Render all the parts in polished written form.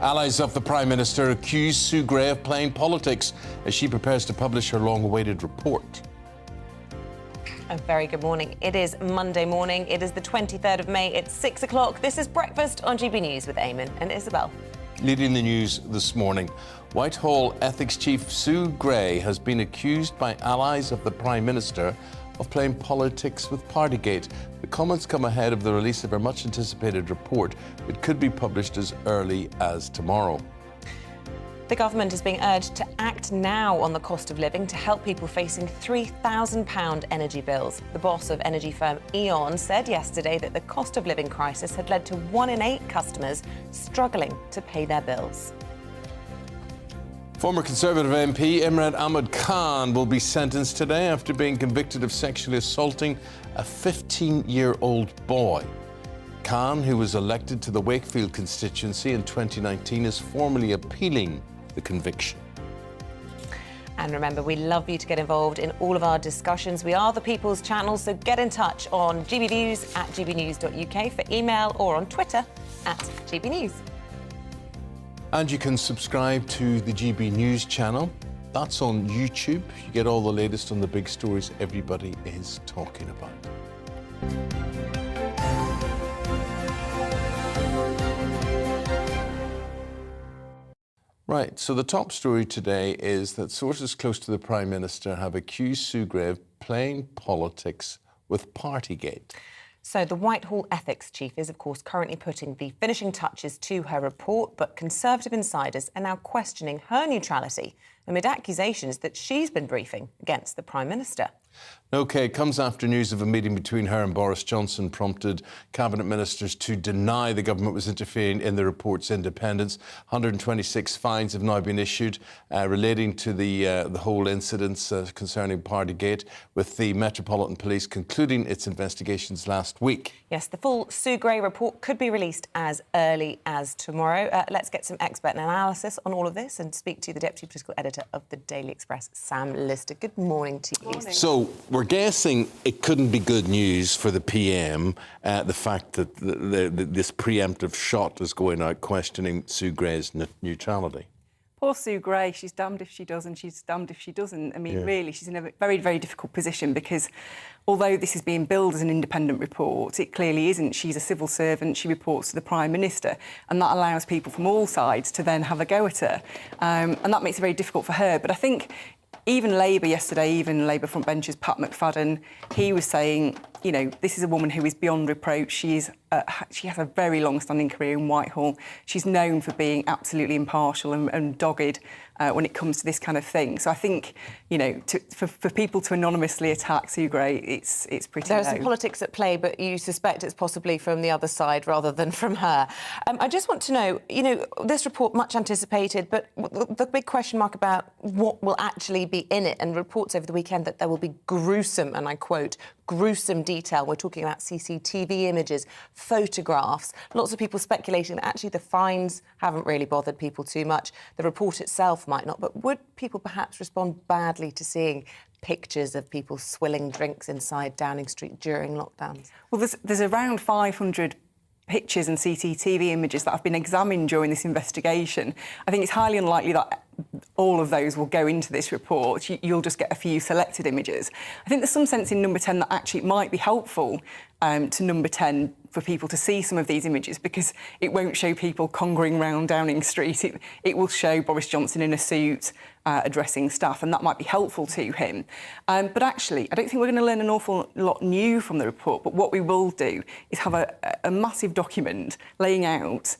Allies of the Prime Minister accuse Sue Gray of playing politics as she prepares to publish her long-awaited report. A very good morning. It is Monday morning. It is the 23rd of May. It's 6 o'clock. This is Breakfast on GB News with Eamonn and Isabel. Leading the news this morning, Whitehall Ethics Chief Sue Gray has been accused by allies of the Prime Minister of playing politics with Partygate. The comments come ahead of the release of her much-anticipated report. It could be published as early as tomorrow. The government is being urged to act now on the cost of living to help people facing £3,000 energy bills. The boss of energy firm Eamonn said yesterday that the cost of living crisis had led to 1 in 8 customers struggling to pay their bills. Former Conservative MP Imran Ahmad Khan will be sentenced today after being convicted of sexually assaulting a 15-year-old boy. Khan, who was elected to the Wakefield constituency in 2019, is formally appealing the conviction. And remember, we love you to get involved in all of our discussions. We are the People's Channel, so get in touch on gbviews at gbnews.uk for email or on Twitter at gbnews. And you can subscribe to the GB News channel. That's on YouTube. You get all the latest on the big stories everybody is talking about. Right, so the top story today is that sources close to the Prime Minister have accused Sue Gray of playing politics with Partygate. So the Whitehall Ethics Chief is, of course, currently putting the finishing touches to her report, but Conservative insiders are now questioning her neutrality amid accusations that she's been briefing against the Prime Minister. OK, it comes after news of a meeting between her and Boris Johnson prompted cabinet ministers to deny the government was interfering in the report's independence. 126 fines have now been issued relating to the whole incidents concerning Partygate, with the Metropolitan Police concluding its investigations last week. Yes, the full Sue Gray report could be released as early as tomorrow. Let's get some expert analysis on all of this and speak to the Deputy Political Editor of the Daily Express, Sam Lister. Good morning to you. Morning. So we're guessing it couldn't be good news for the PM, the fact that this preemptive shot is going out questioning Sue Gray's neutrality. Poor Sue Gray, she's damned if she does and she's damned if she doesn't. I mean, really, she's in a very, very difficult position because although this is being billed as an independent report, it clearly isn't. She's a civil servant, she reports to the Prime Minister, and that allows people from all sides to then have a go at her. And that makes it very difficult for her. But I think even Labour yesterday, even Labour frontbenchers Pat McFadden, he was saying, you know, this is a woman who is beyond reproach. She has a very long-standing career in Whitehall. She's known for being absolutely impartial and dogged when it comes to this kind of thing. So I think, you know, for people to anonymously attack Sue Gray, it's pretty low. There's some politics at play, but you suspect it's possibly from the other side rather than from her. I just want to know, you know, this report much anticipated, but the big question mark about what will actually be in it, and reports over the weekend that there will be gruesome, and I quote, gruesome detail. We're talking about CCTV images, photographs. Lots of people speculating that actually the fines haven't really bothered people too much. The report itself might not, but would people perhaps respond badly to seeing pictures of people swilling drinks inside Downing Street during lockdowns? Well, there's around 500 pictures and CCTV images that have been examined during this investigation. I think it's highly unlikely that all of those will go into this report. You'll just get a few selected images. I think there's some sense in number 10 that actually it might be helpful to number 10 for people to see some of these images, because it won't show people congering round Downing Street. It will show Boris Johnson in a suit addressing staff, and that might be helpful to him. But actually, I don't think we're going to learn an awful lot new from the report, but what we will do is have a massive document laying out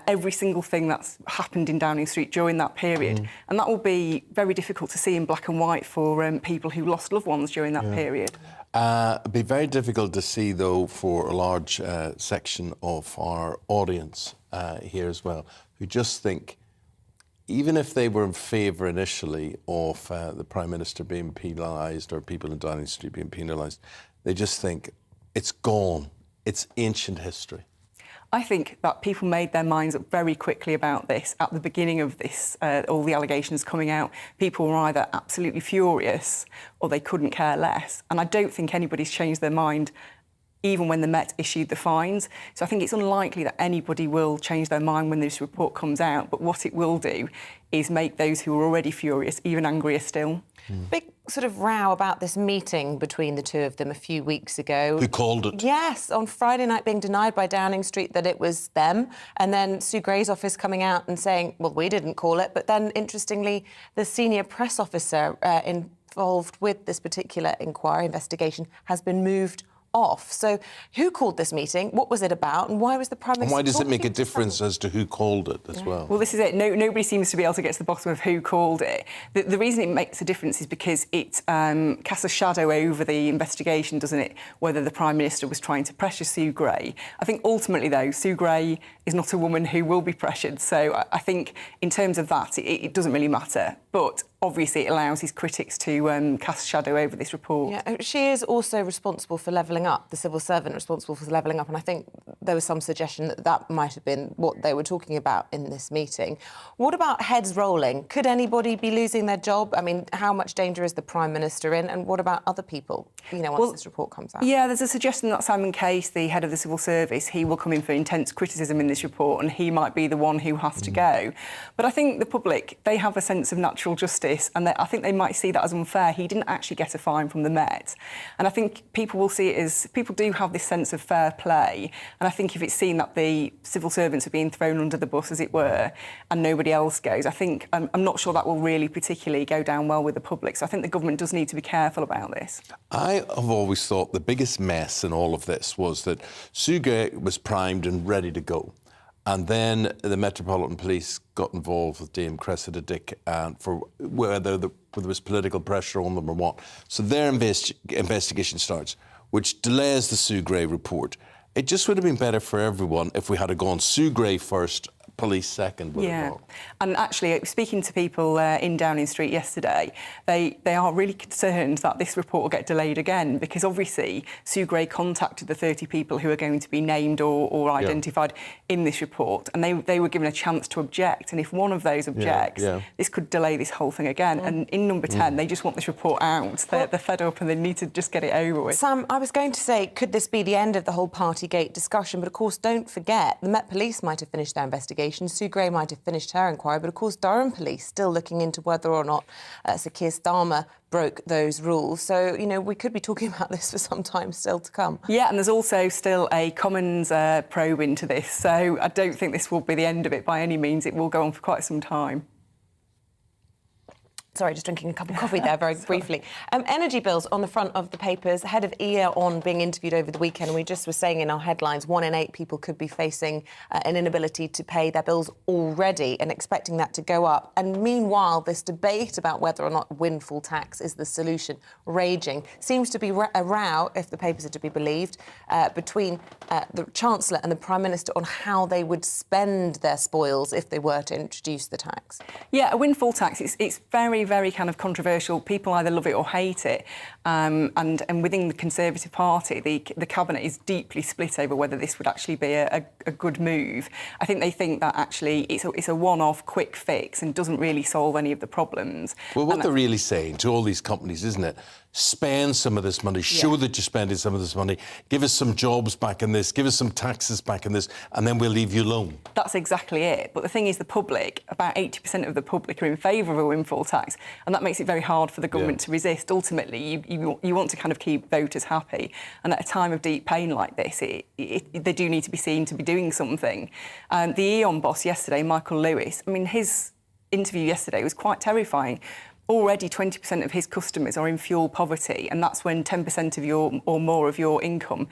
every single thing that's happened in Downing Street during that period. And that will be very difficult to see in black and white for people who lost loved ones during that period. It'd be very difficult to see, though, for a large section of our audience here as well, who just think, even if they were in favour initially of the Prime Minister being penalised or people in Downing Street being penalised, they just think it's gone. It's ancient history. I think that people made their minds up very quickly about this at the beginning of this, all the allegations coming out. People were either absolutely furious or they couldn't care less. And I don't think anybody's changed their mind even when the Met issued the fines. So I think it's unlikely that anybody will change their mind when this report comes out, but what it will do is make those who are already furious even angrier still. Big sort of row about this meeting between the two of them a few weeks ago. Who called it? Yes, on Friday night being denied by Downing Street that it was them, and then Sue Gray's office coming out and saying, well, we didn't call it. But then, interestingly, the senior press officer involved with this particular investigation has been moved off. So who called this meeting? What was it about? And why was the Prime Minister... And why does it make a difference as to who called it as well? Well, this is it. Nobody seems to be able to get to the bottom of who called it. The reason it makes a difference is because it casts a shadow over the investigation, doesn't it, whether the Prime Minister was trying to pressure Sue Gray. I think ultimately, though, Sue Gray is not a woman who will be pressured. So I think in terms of that, it doesn't really matter. But obviously, it allows his critics to cast shadow over this report. Yeah, she is also responsible for levelling up, the civil servant responsible for levelling up, and I think there was some suggestion that that might have been what they were talking about in this meeting. What about heads rolling? Could anybody be losing their job? I mean, how much danger is the Prime Minister in, and what about other people, once this report comes out? Yeah, there's a suggestion that Simon Case, the head of the Civil Service, he will come in for intense criticism in this report, and he might be the one who has to go. But I think the public, they have a sense of natural justice, and I think they might see that as unfair. He didn't actually get a fine from the Met. And I think people will see it as... People do have this sense of fair play. And I think if it's seen that the civil servants are being thrown under the bus, as it were, and nobody else goes, I think... I'm not sure that will really particularly go down well with the public. So I think the government does need to be careful about this. I have always thought the biggest mess in all of this was that Sue Gray was primed and ready to go. And then the Metropolitan Police got involved with Dame Cressida Dick for whether there was political pressure on them or what. So their investigation starts, which delays the Sue Gray report. It just would have been better for everyone if we had gone Sue Gray first, police second. Yeah, and actually, speaking to people in Downing Street yesterday, they are really concerned that this report will get delayed again, because obviously Sue Gray contacted the 30 people who are going to be named or identified in this report, and they were given a chance to object. And if one of those objects, this could delay this whole thing again. And in number 10, they just want this report out. They're fed up and they need to just get it over with. Sam, I was going to say, could this be the end of the whole Partygate discussion? But of course, don't forget, the Met Police might have finished their investigation. Sue Gray might have finished her inquiry, but of course Durham Police still looking into whether or not Sir Keir Starmer broke those rules. So, we could be talking about this for some time still to come. Yeah, and there's also still a Commons probe into this, so I don't think this will be the end of it by any means. It will go on for quite some time. Sorry, just drinking a cup of coffee there very briefly. Energy bills on the front of the papers. Head of Eamonn being interviewed over the weekend. We just were saying in our headlines, 1 in 8 people could be facing an inability to pay their bills already and expecting that to go up. And meanwhile, this debate about whether or not windfall tax is the solution raging. Seems to be a row, if the papers are to be believed, between the Chancellor and the Prime Minister on how they would spend their spoils if they were to introduce the tax. Yeah, a windfall tax, it's very kind of controversial. People either love it or hate it. And within the Conservative Party, the Cabinet is deeply split over whether this would actually be a good move. I think they think that actually it's a one-off quick fix and doesn't really solve any of the problems. Well, what they're really saying to all these companies, isn't it? Spend some of this money, show that you're spending some of this money, give us some jobs back in this, give us some taxes back in this, and then we'll leave you alone. That's exactly it. But the thing is, the public, about 80% of the public are in favour of a windfall tax, and that makes it very hard for the government to resist. Ultimately, you want to kind of keep voters happy, and at a time of deep pain like this, they do need to be seen to be doing something. The Eamonn boss yesterday, Michael Lewis, I mean, his interview yesterday was quite terrifying. Already 20% of his customers are in fuel poverty, and that's when 10% of your or more of your income,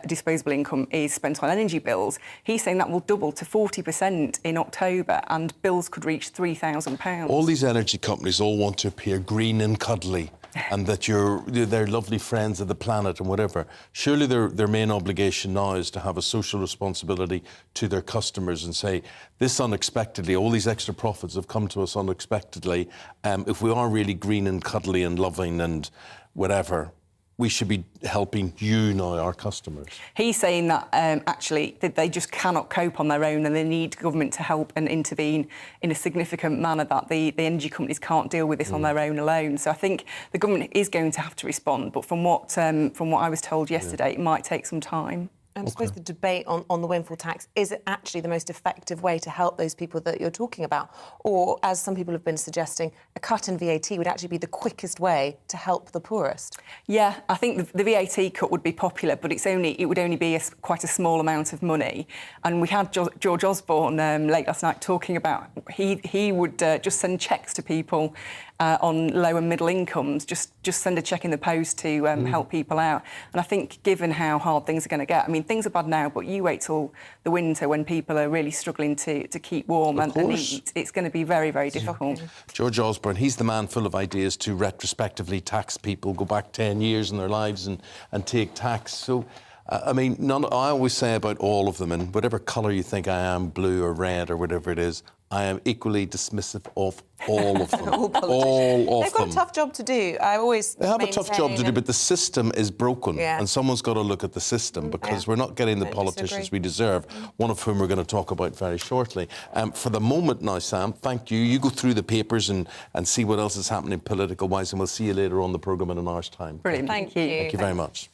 disposable income, is spent on energy bills. He's saying that will double to 40% in October, and bills could reach £3,000. All these energy companies all want to appear green and cuddly, and that they're lovely friends of the planet and whatever. Surely their main obligation now is to have a social responsibility to their customers and say, this unexpectedly, all these extra profits have come to us unexpectedly. If we are really green and cuddly and loving and whatever, we should be helping you now, our customers? He's saying that actually that they just cannot cope on their own and they need government to help and intervene in a significant manner, that the energy companies can't deal with this on their own alone. So I think the government is going to have to respond, but from what I was told yesterday, it might take some time. And I suppose the debate on the windfall tax, is it actually the most effective way to help those people that you're talking about? Or, as some people have been suggesting, a cut in VAT would actually be the quickest way to help the poorest? Yeah, I think the VAT cut would be popular, but it would only be quite a small amount of money. And we had George Osborne late last night talking about he would just send cheques to people on low and middle incomes, just send a cheque in the post to help people out. And I think, given how hard things are going to get, I mean, things are bad now, but you wait till the winter when people are really struggling to keep warm and eat. It's going to be very, very difficult. George Osborne, he's the man full of ideas to retrospectively tax people, go back 10 years in their lives and take tax. So, I mean, I always say about all of them, and whatever colour you think I am, blue or red or whatever it is, I am equally dismissive of all of them. All of They've got them. a tough job to do. I always They have a tough job to do, but the system is broken, Yeah. and someone's got to look at the system, because we're not getting the politicians we deserve, one of whom we're going to talk about very shortly. For the moment now, Sam, thank you. You go through the papers and see what else is happening political-wise, and we'll see you later on the programme in an hour's time. Brilliant. Thank you. Thank you very much.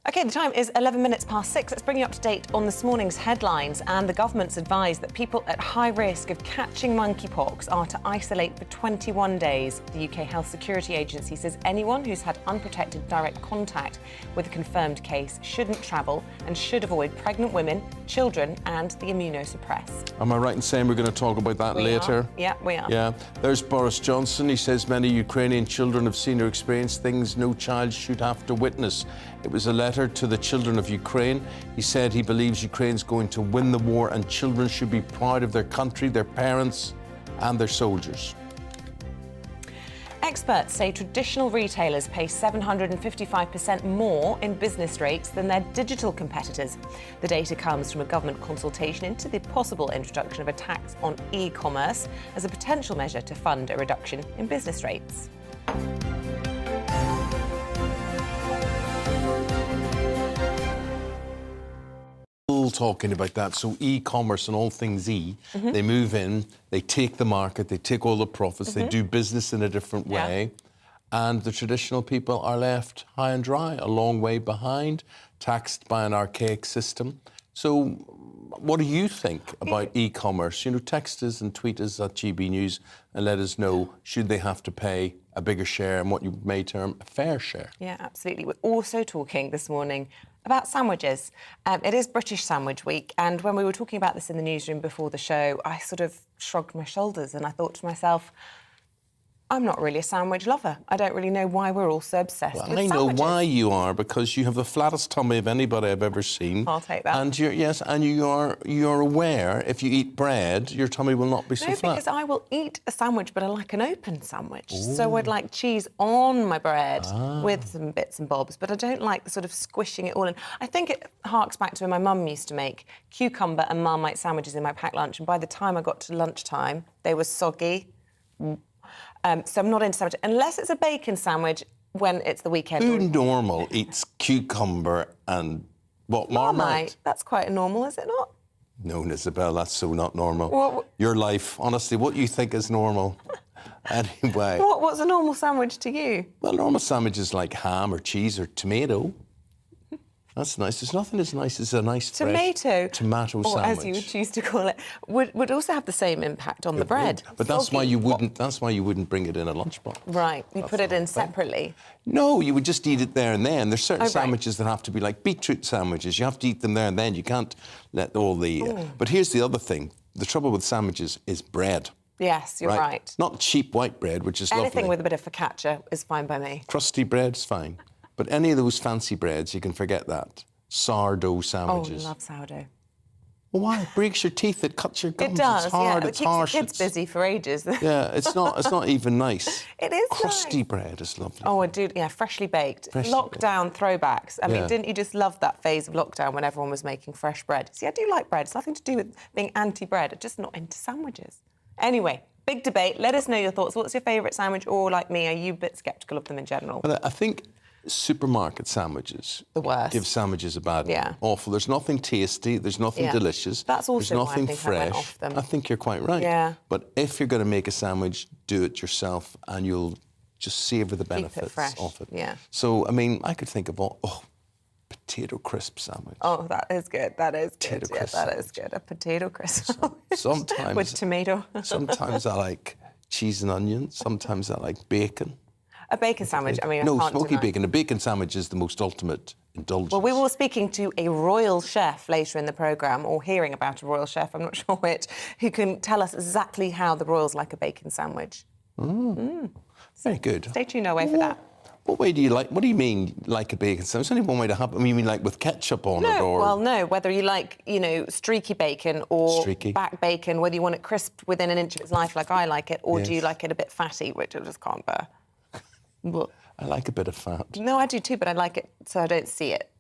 OK, the time is 11 minutes past 6. Let's bring you up to date on this morning's headlines. And the government's advised that people at high risk of catching monkeypox are to isolate for 21 days. The UK Health Security Agency says anyone who's had unprotected direct contact with a confirmed case shouldn't travel and should avoid pregnant women, children and the immunosuppressed. Am I right in saying we're going to talk about that later? Yeah, we are. Yeah. There's Boris Johnson. He says many Ukrainian children have seen or experienced things no child should have to witness. It was a letter to the children of Ukraine. He said he believes Ukraine's going to win the war and children should be proud of their country, their parents and their soldiers. Experts say traditional retailers pay 755% more in business rates than their digital competitors. The data comes from a government consultation into the possible introduction of a tax on e-commerce as a potential measure to fund a reduction in business rates. Talking about that, so e-commerce and all things they move in, they take the market, they take all the profits, they do business in a different way, and the traditional people are left high and dry, a long way behind, taxed by an archaic system. So what do you think about e-commerce? You know, text us and tweet us at GB News and let us know, should they have to pay a bigger share and what you may term a fair share? Yeah, absolutely. We're also talking this morning about sandwiches. It is British Sandwich Week, and when we were talking about this in the newsroom before the show, I sort of shrugged my shoulders and I thought to myself, I'm not really a sandwich lover. I don't really know why we're all so obsessed with I know sandwiches. why you are, because you have the flattest tummy of anybody I've ever seen. I'll take that. And you're aware if you eat bread, your tummy will not be so flat. No, because I will eat a sandwich, but I like an open sandwich. Ooh. So I'd like cheese on my bread with some bits and bobs, but I don't like the sort of squishing it all in. I think it harks back to when my mum used to make cucumber and Marmite sandwiches in my packed lunch, and by the time I got to lunchtime, they were soggy. So I'm not into sandwich, unless it's a bacon sandwich when it's the weekend. Who normal eats cucumber and what, Marmite? That's quite normal, is it not? No, Isabel, that's so not normal. What? Your life, honestly, what you think is normal. Anyway. What's a normal sandwich to you? Well, normal sandwiches like ham or cheese or tomato. That's nice. There's nothing as nice as a nice fresh tomato or sandwich. as you would choose to call it, would also have the same impact on the bread. But that's why you wouldn't. That's why you wouldn't bring it in a lunchbox. Right, you put it in separately. No, you would just eat it there and then. There's certain sandwiches that have to be like beetroot sandwiches. You have to eat them there and then. You can't let all the. But here's the other thing: the trouble with sandwiches is bread. Yes, you're right. Not cheap white bread, which is Anything lovely. with a bit of focaccia is fine by me. Crusty bread's fine, but any of those fancy breads, you can forget that. Sourdough sandwiches. Oh, I love sourdough. Well, why? It breaks your teeth. It cuts your gums. It does. It's hard. Yeah. It's it keeps harsh. the kids busy for ages. Yeah, it's not even nice. It is crusty nice. bread is lovely. Oh, I do. Yeah, freshly baked. Lockdown throwbacks. I mean, didn't you just love that phase of lockdown when everyone was making fresh bread? See, I do like bread. It's nothing to do with being anti-bread. I'm just not into sandwiches. Anyway, big debate. Let us know your thoughts. What's your favourite sandwich? Or, like me, are you a bit sceptical of them in general? Well, I think Supermarket sandwiches. The worst. Give sandwiches a bad name. Yeah. Awful. There's nothing tasty. There's nothing delicious. That's also there's why I nothing think I fresh. went off them. I think you're quite right. Yeah. But if you're going to make a sandwich, do it yourself, and you'll just savour the benefits of it. Yeah. So, I mean, I could think of potato crisp sandwich. Oh, that is good. That is good. Potato Yeah, crisp that is good. A potato crisp. Sometimes with tomato. Sometimes I like cheese and onion. Sometimes I like bacon. A bacon sandwich. I mean, no, I can't smoky deny. bacon. A bacon sandwich is the most ultimate indulgence. Well, we will be speaking to a royal chef later in the programme, or hearing about a royal chef, I'm not sure which, who can tell us exactly how the royals like a bacon sandwich. Very good. Stay tuned away for that. What way do you like? What do you mean, like a bacon sandwich? There's only one way to have it. I mean, you mean like with ketchup on it, or Well, no. Whether you like, streaky bacon or Streaky. back bacon, whether you want it crisped within an inch of its life, like I like it, or do you Yes. like it a bit fatty, which I just can't bear. But, I like a bit of fat. no, I do too, but I like it so I don't see it.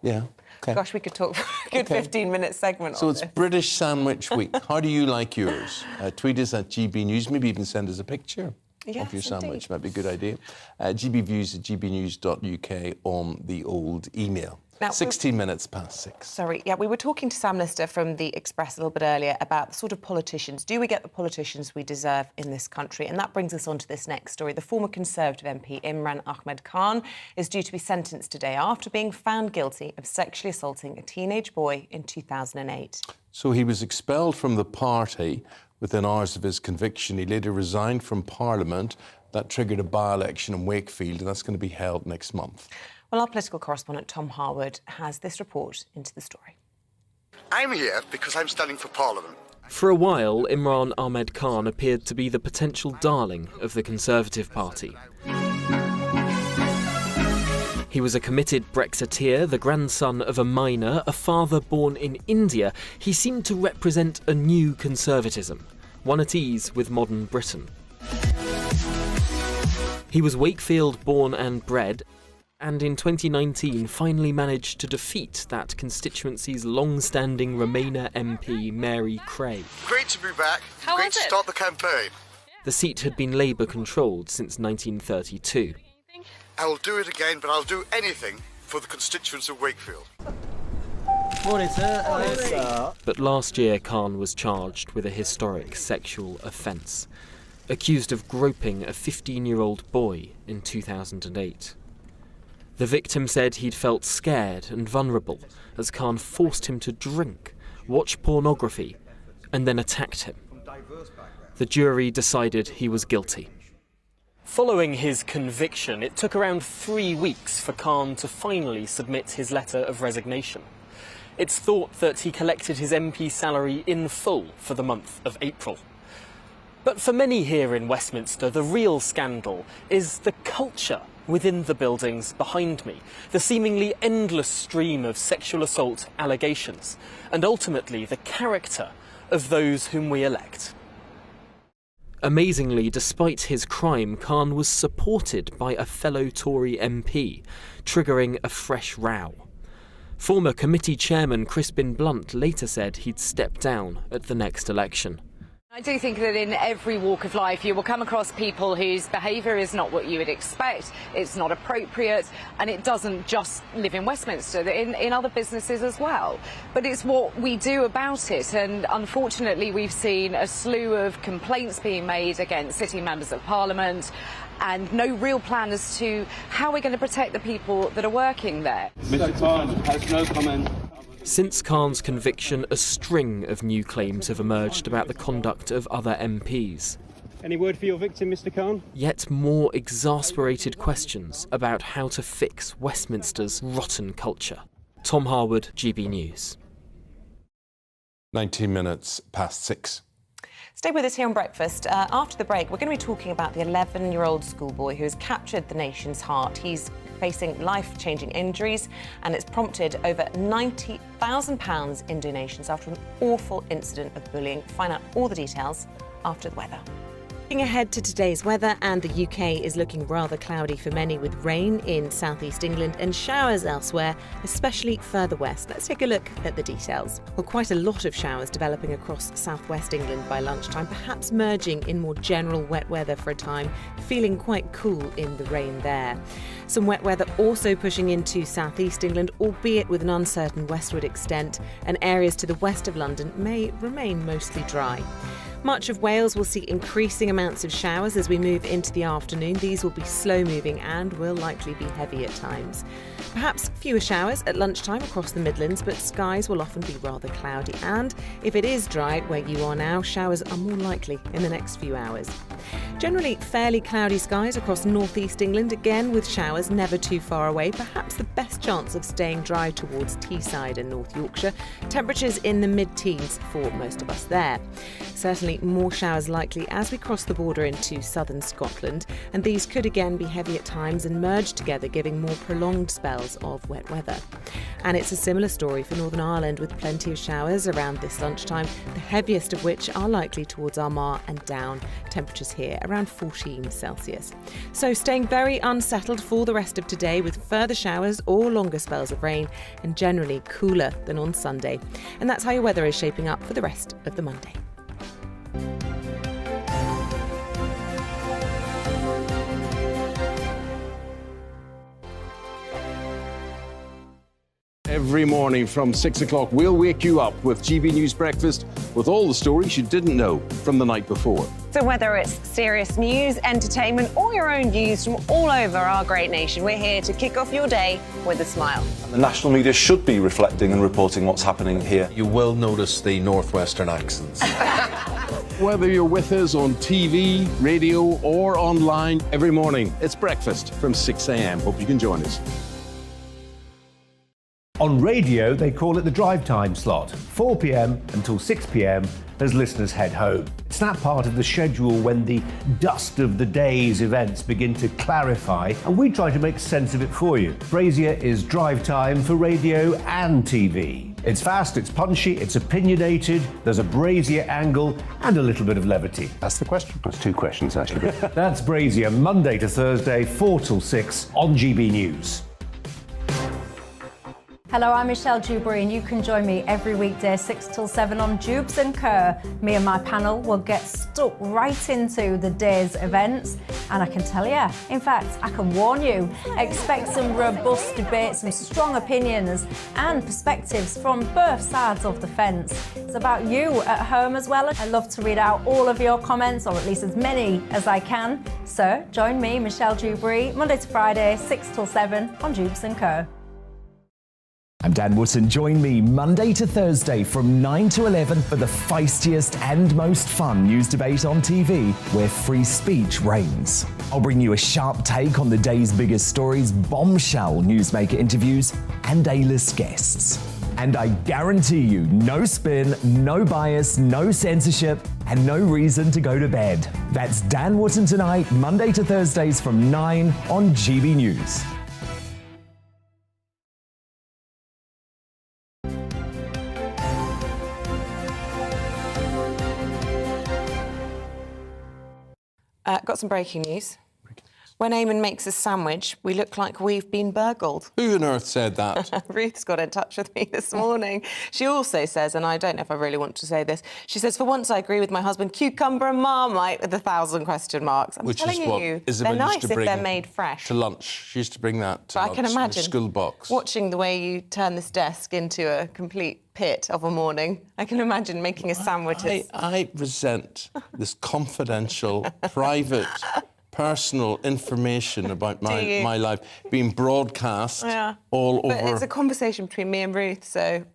Yeah. Okay. Gosh, we could talk for a good 15-minute segment So on it's this. British Sandwich Week. How do you like yours? Tweet us at GB News. Maybe even send us a picture Yes, of your sandwich. indeed. Might be a good idea. gbviews@gbnews.uk on the old email. Now, 16 minutes past 6. Sorry, yeah, we were talking to Sam Lister from The Express a little bit earlier about the sort of politicians. Do we get the politicians we deserve in this country? And that brings us on to this next story. The former Conservative MP, Imran Ahmad Khan, is due to be sentenced today after being found guilty of sexually assaulting a teenage boy in 2008. So he was expelled from the party within hours of his conviction. He later resigned from Parliament. That triggered a by-election in Wakefield, and that's going to be held next month. Well, our political correspondent, Tom Harwood, has this report into the story. I'm here because I'm standing for Parliament. For a while, Imran Ahmad Khan appeared to be the potential darling of the Conservative Party. He was a committed Brexiteer, the grandson of a miner, a father born in India. He seemed to represent a new conservatism, one at ease with modern Britain. He was Wakefield born and bred, and in 2019 finally managed to defeat that constituency's long-standing Remainer MP, Mary Cray. Great to be back. Great to start the campaign. The seat had been Labour-controlled since 1932. I will do it again, but I'll do anything for the constituents of Wakefield. Morning, sir. But last year, Khan was charged with a historic sexual offence, accused of groping a 15-year-old boy in 2008. The victim said he'd felt scared and vulnerable as Khan forced him to drink, watch pornography, and then attacked him. The jury decided he was guilty. Following his conviction, it took around 3 weeks for Khan to finally submit his letter of resignation. It's thought that he collected his MP salary in full for the month of April. But for many here in Westminster, the real scandal is the culture within the buildings behind me, the seemingly endless stream of sexual assault allegations, and ultimately the character of those whom we elect. Amazingly, despite his crime, Khan was supported by a fellow Tory MP, triggering a fresh row. Former committee chairman Crispin Blunt later said he'd step down at the next election. I do think that in every walk of life you will come across people whose behaviour is not what you would expect, it's not appropriate, and it doesn't just live in Westminster, in other businesses as well. But it's what we do about it, and unfortunately we've seen a slew of complaints being made against sitting members of Parliament and no real plan as to how we're going to protect the people that are working there. Mr. Khan has no comment. Since Khan's conviction, a string of new claims have emerged about the conduct of other MPs. Any word for your victim, Mr. Khan? Yet more exasperated questions about how to fix Westminster's rotten culture. Tom Harwood, GB News. 19 minutes past 6. Stay with us here on Breakfast. After the break, we're going to be talking about the 11-year-old schoolboy who has captured the nation's heart. He's facing life-changing injuries, and it's prompted over £90,000 in donations after an awful incident of bullying. Find out all the details after the weather. Looking ahead to today's weather, and the UK is looking rather cloudy for many, with rain in southeast England and showers elsewhere, especially further west. Let's take a look at the details. Well, quite a lot of showers developing across southwest England by lunchtime, perhaps merging in more general wet weather for a time, feeling quite cool in the rain there. Some wet weather also pushing into southeast England, albeit with an uncertain westward extent, and areas to the west of London may remain mostly dry. Much of Wales will see increasing amounts of showers as we move into the afternoon. These will be slow-moving and will likely be heavy at times. Perhaps fewer showers at lunchtime across the Midlands, but skies will often be rather cloudy. And if it is dry where you are now, showers are more likely in the next few hours. Generally fairly cloudy skies across northeast England, again with showers never too far away. Perhaps the best chance of staying dry towards Teesside and North Yorkshire. Temperatures in the mid-teens for most of us there. Certainly more showers likely as we cross the border into southern Scotland, and these could again be heavy at times and merge together, giving more prolonged spells of wet weather. And it's a similar story for Northern Ireland, with plenty of showers around this lunchtime, the heaviest of which are likely towards Armagh and down. Temperatures here around 14 Celsius. So staying very unsettled for the rest of today, with further showers or longer spells of rain, and generally cooler than on Sunday. And that's how your weather is shaping up for the rest of the Monday. Every morning from 6 o'clock, we'll wake you up with GB News Breakfast with all the stories you didn't know from the night before. So whether it's serious news, entertainment, or your own news from all over our great nation, we're here to kick off your day with a smile. The national media should be reflecting and reporting what's happening here. You will notice the northwestern accents. Whether you're with us on TV, radio, or online, every morning, it's breakfast from 6 a.m. Hope you can join us. On radio, they call it the drive time slot, 4 p.m. until 6 p.m. as listeners head home. It's that part of the schedule when the dust of the day's events begin to clarify, and we try to make sense of it for you. Brazier is drive time for radio and TV. It's fast, it's punchy, it's opinionated, there's a Brazier angle and a little bit of levity. That's the question. That's two questions, actually. That's Brazier, Monday to Thursday, 4 till 6 on GB News. Hello, I'm Michelle Jubilee, and you can join me every weekday 6 till 7 on Jubes and Kerr. Me and my panel will get stuck right into the day's events, and I can tell you, in fact, I can warn you, expect some robust debate, some strong opinions and perspectives from both sides of the fence. It's about you at home as well. I love to read out all of your comments, or at least as many as I can. So join me, Michelle Jubilee, Monday to Friday, 6 till 7 on Jubes and Kerr. I'm Dan Wootton. Join me Monday to Thursday from 9 to 11 for the feistiest and most fun news debate on TV, where free speech reigns. I'll bring you a sharp take on the day's biggest stories, bombshell newsmaker interviews, and A-list guests. And I guarantee you, no spin, no bias, no censorship, and no reason to go to bed. That's Dan Wootton Tonight, Monday to Thursdays from 9 on GB News. Got some breaking news. When Eamonn makes a sandwich, we look like we've been burgled. Who on earth said that? Ruth's got in touch with me this morning. She also says, and I don't know if I really want to say this, she says, for once I agree with my husband, cucumber and Marmite with 1,000 question marks. I'm Which telling is what you, Isabel they're used nice to if bring they're made fresh. To lunch. She used to bring that to But lunch I can in her imagine school box. watching the way you turn this desk into a complete pit of a morning. I can imagine making a sandwich. I resent this confidential, private, personal information about my life being broadcast all over. But it's a conversation between me and Ruth, so,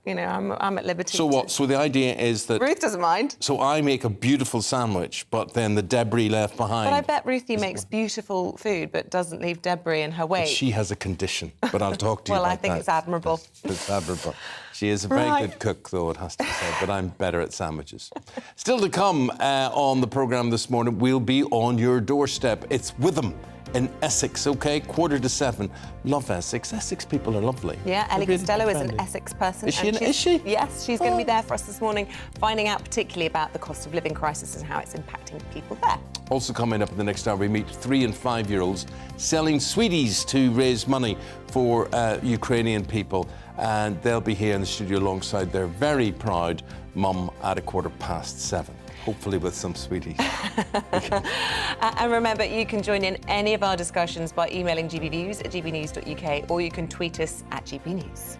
you know, I'm at liberty. So what? So the idea is that Ruth doesn't mind. So I make a beautiful sandwich, but then the debris left behind. But I bet Ruthie makes beautiful food, but doesn't leave debris in her wake. She has a condition, but I'll talk to you well, about I think that. it's admirable. It's admirable. She is a very good cook, though, it has to be said, but I'm better at sandwiches. Still to come on the programme this morning, we'll be on your doorstep. It's Witham in Essex, OK? 6:45. Love Essex. Essex people are lovely. Yeah, Ellie They're really Costello is an friendly. Essex person. Is she? and Is she? Yes, she's going to be there for us this morning, finding out particularly about the cost of living crisis and how it's impacting people there. Also coming up in the next hour, we meet 3- and 5-year-olds selling sweeties to raise money for Ukrainian people. And they'll be here in the studio alongside their very proud mum at 7:15. Hopefully with some sweeties. And remember, you can join in any of our discussions by emailing gbnews@gbnews.uk, or you can tweet us at gbnews.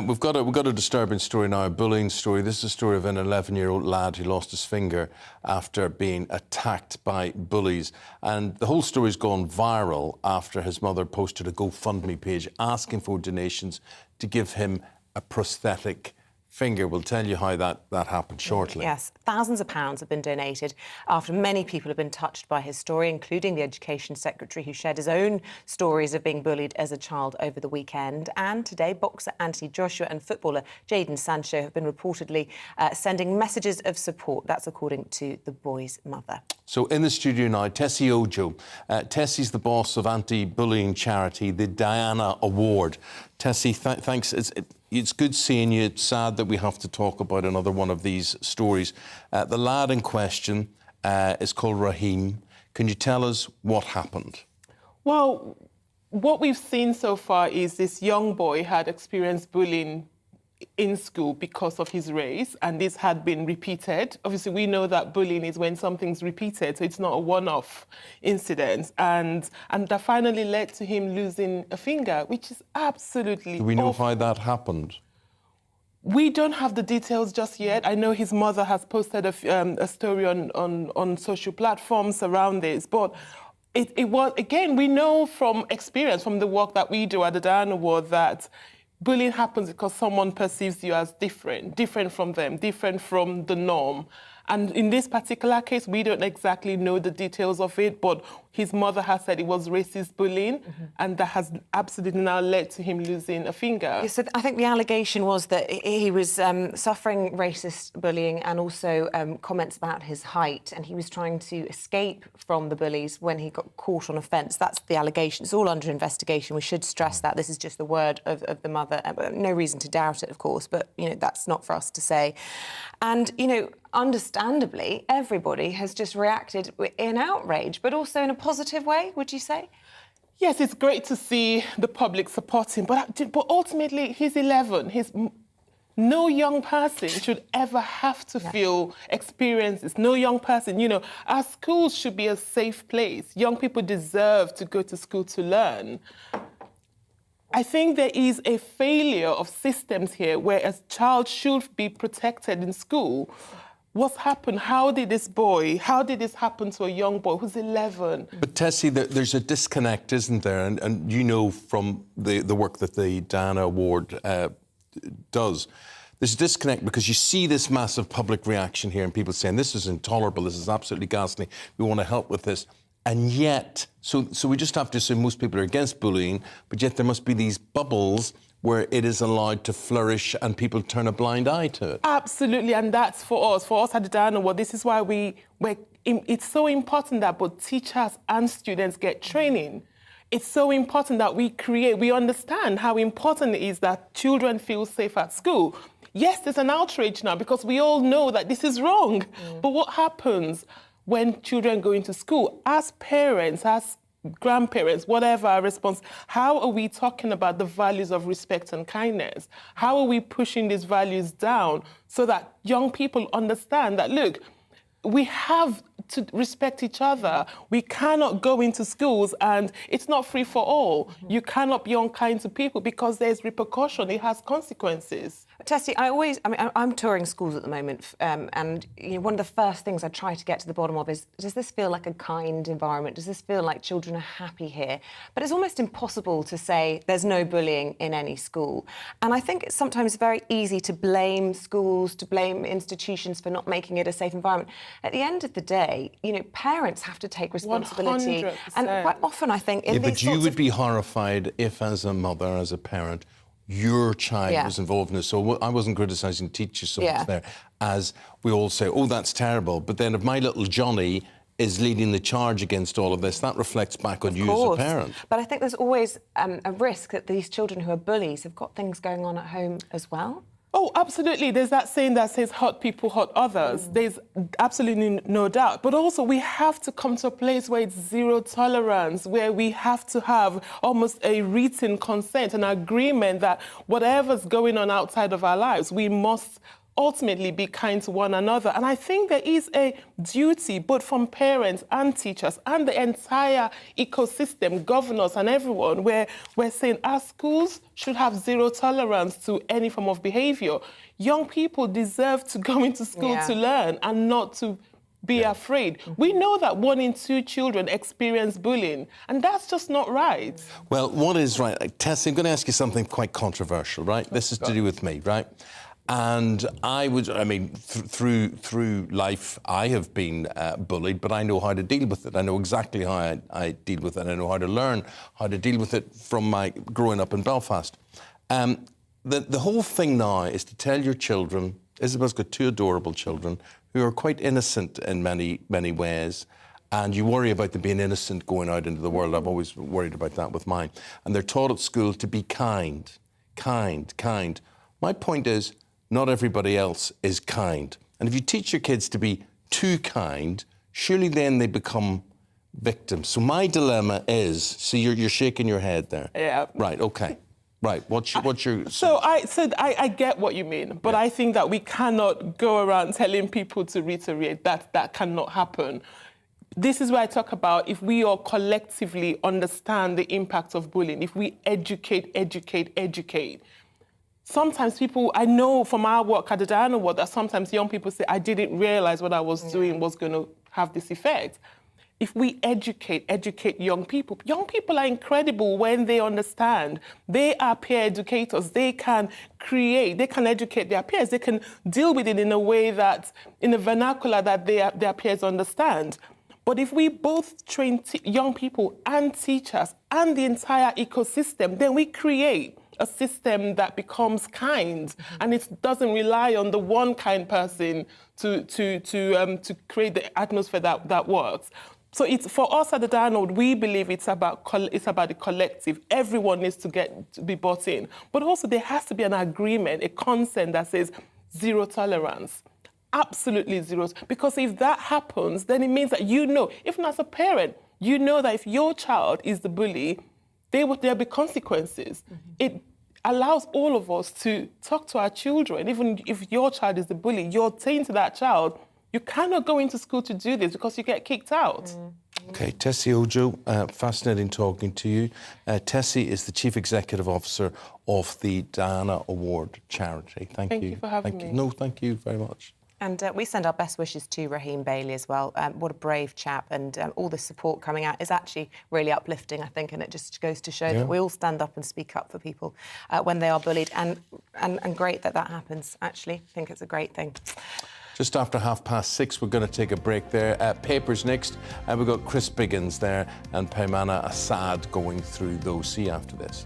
We've got a disturbing story now, a bullying story. This is a story of an 11-year-old lad who lost his finger after being attacked by bullies. And the whole story's gone viral after his mother posted a GoFundMe page asking for donations to give him a prosthetic finger. We'll tell you how that happened shortly. Yes, thousands of pounds have been donated after many people have been touched by his story, including the Education Secretary, who shared his own stories of being bullied as a child over the weekend. And today, boxer Anthony Joshua and footballer Jadon Sancho have been reportedly sending messages of support. That's according to the boy's mother. So in the studio now, Tessie Ojo. Tessie's the boss of anti-bullying charity, the Diana Award. Tessie, thanks. It's good seeing you. It's sad that we have to talk about another one of these stories. The lad in question is called Raheem. Can you tell us what happened? Well, what we've seen so far is this young boy had experienced bullying in school because of his race, and this had been repeated. Obviously, we know that bullying is when something's repeated, so it's not a one-off incident. And that finally led to him losing a finger, which is absolutely Do we know awful. how that happened? We don't have the details just yet. I know his mother has posted a story on social platforms around this, but it was, again, we know from experience, from the work that we do at the Diana Award, that bullying happens because someone perceives you as different from them, different from the norm. And in this particular case, we don't exactly know the details of it, but his mother has said it was racist bullying, and that has absolutely now led to him losing a finger. Yeah, so I think the allegation was that he was suffering racist bullying and also comments about his height, and he was trying to escape from the bullies when he got caught on a fence. That's the allegation. It's all under investigation. We should stress that. This is just the word of the mother. No reason to doubt it, of course, but, you know, that's not for us to say. And, you know, understandably, everybody has just reacted in outrage, but also in a positive way, would you say? Yes, it's great to see the public support him, but ultimately, he's 11. No young person should ever have to feel experiences. No young person, you know, our schools should be a safe place. Young people deserve to go to school to learn. I think there is a failure of systems here where a child should be protected in school. What's happened? How did this happen to a young boy who's 11? But Tessie, there's a disconnect, isn't there? And you know from the work that the Diana Award does, there's a disconnect because you see this massive public reaction here and people saying, this is intolerable, this is absolutely ghastly, we want to help with this. And yet, so we just have to assume most people are against bullying, but yet there must be these bubbles where it is allowed to flourish and people turn a blind eye to it. Absolutely, and that's for us at the Diana Award. This is why it's so important that both teachers and students get training. It's so important that we understand how important it is that children feel safe at school. Yes, there's an outrage now because we all know that this is wrong. But what happens when children go into school? As parents, as grandparents, whatever our response, how are we talking about the values of respect and kindness? How are we pushing these values down so that young people understand that, look, we have to respect each other. We cannot go into schools and it's not free for all. You cannot be unkind to people because there's repercussion. It has consequences. Tessie, I'm touring schools at the moment, and you know, one of the first things I try to get to the bottom of is, does this feel like a kind environment? Does this feel like children are happy here? But it's almost impossible to say there's no bullying in any school. And I think it's sometimes very easy to blame schools, to blame institutions for not making it a safe environment. At the end of the day, you know, parents have to take responsibility. 100%. And quite often, I think, in these but you sorts would be horrified if, as a mother, as a parent, your child was involved in this. So I wasn't criticising teachers so much there, as we all say, oh, that's terrible. But then if my little Johnny is leading the charge against all of this, that reflects back on you as a parent. But I think there's always a risk that these children who are bullies have got things going on at home as well. Oh, absolutely. There's that saying that says hurt people hurt others. There's absolutely no doubt. But also we have to come to a place where it's zero tolerance, where we have to have almost a written consent, an agreement that whatever's going on outside of our lives, we must ultimately be kind to one another. And I think there is a duty, both from parents and teachers and the entire ecosystem, governors and everyone, where we're saying our schools should have zero tolerance to any form of behaviour. Young people deserve to go into school to learn and not to be afraid. We know that 1 in 2 children experience bullying, and that's just not right. Well, what is right? Tessie, I'm going to ask you something quite controversial, right? This is to do with me, right? And I mean, through life, I have been bullied, but I know how to deal with it. I know exactly how I deal with it. I know how to learn how to deal with it from my growing up in Belfast. The whole thing now is to tell your children, Isabel's got 2 adorable children who are quite innocent in many ways, and you worry about them being innocent going out into the world. I've always worried about that with mine. And they're taught at school to be kind. My point is, not everybody else is kind. And if you teach your kids to be too kind, surely then they become victims. So my dilemma is, see, you're shaking your head there. Yeah. Right, okay. Right, what's your... So I get what you mean, but I think that we cannot go around telling people to reiterate that cannot happen. This is where I talk about if we all collectively understand the impact of bullying, if we educate. Sometimes people, I know from our work at the Diana Ward, that sometimes young people say, I didn't realise what I was doing was going to have this effect. If we educate young people are incredible when they understand. They are peer educators. They can educate their peers. They can deal with it in a way that, in a vernacular that their peers understand. But if we both train young people and teachers and the entire ecosystem, then we create a system that becomes kind, and it doesn't rely on the one kind person to create the atmosphere that works. So it's for us at the Diana Ward, we believe it's about the collective. Everyone needs to be bought in, but also there has to be an agreement, a consent that says zero tolerance. Absolutely zero. Because if that happens, then it means that even as a parent, you know that if your child is the bully, there'll be consequences. It allows all of us to talk to our children. Even if your child is the bully, you're saying to that child, you cannot go into school to do this because you get kicked out. Okay, Tessie Ojo, fascinating talking to you. Tessie is the Chief Executive Officer of the Diana Award charity. Thank you. Thank you for having me. No, thank you very much. And we send our best wishes to Raheem Bailey as well. What a brave chap, and all the support coming out is actually really uplifting, I think, and it just goes to show that we all stand up and speak up for people when they are bullied, and great that happens, actually. I think it's a great thing. Just after 6:30, we're going to take a break there. Papers next, and we've got Chris Biggins there and Paimana Assad going through those. See you after this.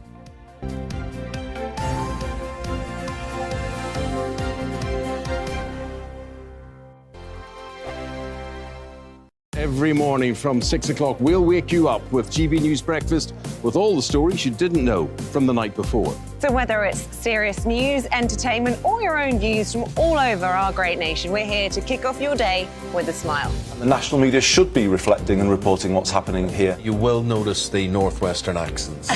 Every morning from 6 o'clock, we'll wake you up with GB News Breakfast with all the stories you didn't know from the night before. So whether it's serious news, entertainment, or your own views from all over our great nation, we're here to kick off your day with a smile. The national media should be reflecting and reporting what's happening here. You will notice the northwestern accents.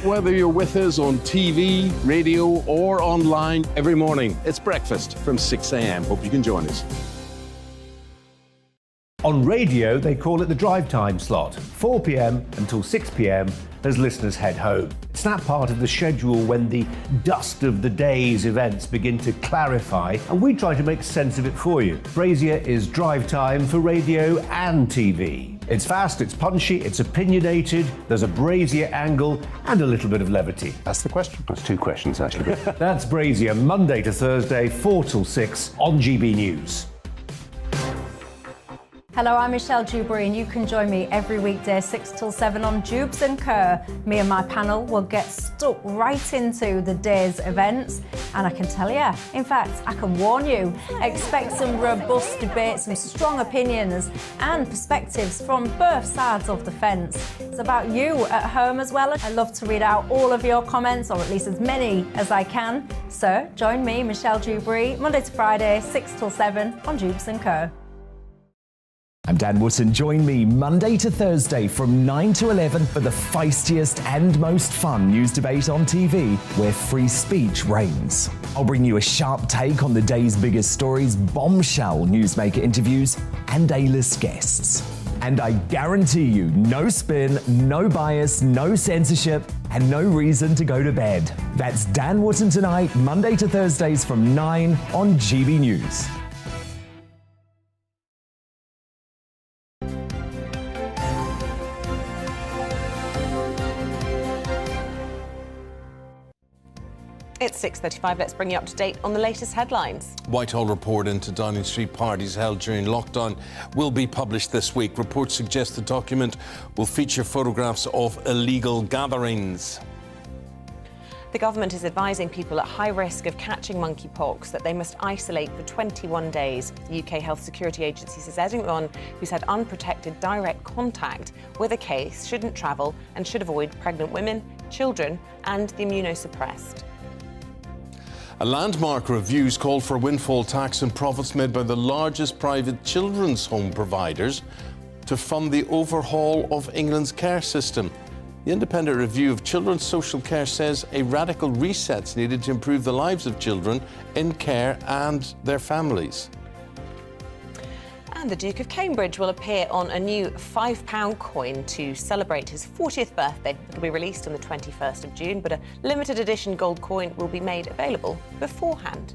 Whether you're with us on TV, radio, or online, every morning, it's breakfast from 6 a.m. Hope you can join us. On radio, they call it the drive time slot, 4 p.m. until 6 p.m. as listeners head home. It's that part of the schedule when the dust of the day's events begin to clarify, and we try to make sense of it for you. Brazier is drive time for radio and TV. It's fast, it's punchy, it's opinionated, there's a Brazier angle and a little bit of levity. That's the question. That's 2 questions, actually. That's Brazier, Monday to Thursday, 4 till 6 on GB News. Hello, I'm Michelle Jubilee, and you can join me every weekday 6 till 7 on Jubes and Kerr. Me and my panel will get stuck right into the day's events, and I can tell you, in fact, I can warn you, expect some robust debates, some strong opinions and perspectives from both sides of the fence. It's about you at home as well. I love to read out all of your comments, or at least as many as I can. So join me, Michelle Jubilee, Monday to Friday, 6 till 7 on Jubes and Kerr. I'm Dan Wootton. Join me Monday to Thursday from 9 to 11 for the feistiest and most fun news debate on TV, where free speech reigns. I'll bring you a sharp take on the day's biggest stories, bombshell newsmaker interviews, and A-list guests. And I guarantee you, no spin, no bias, no censorship, and no reason to go to bed. That's Dan Wootton tonight, Monday to Thursdays from 9 on GB News. It's 6:35. Let's bring you up to date on the latest headlines. Whitehall report into Downing Street parties held during lockdown will be published this week. Reports suggest the document will feature photographs of illegal gatherings. The government is advising people at high risk of catching monkeypox that they must isolate for 21 days. The UK Health Security Agency says anyone who's had unprotected direct contact with a case shouldn't travel and should avoid pregnant women, children and the immunosuppressed. A landmark review's called for a windfall tax on profits made by the largest private children's home providers to fund the overhaul of England's care system. The independent review of children's social care says a radical reset's needed to improve the lives of children in care and their families. And the Duke of Cambridge will appear on a new £5 coin to celebrate his 40th birthday. It'll be released on the 21st of June, but a limited edition gold coin will be made available beforehand.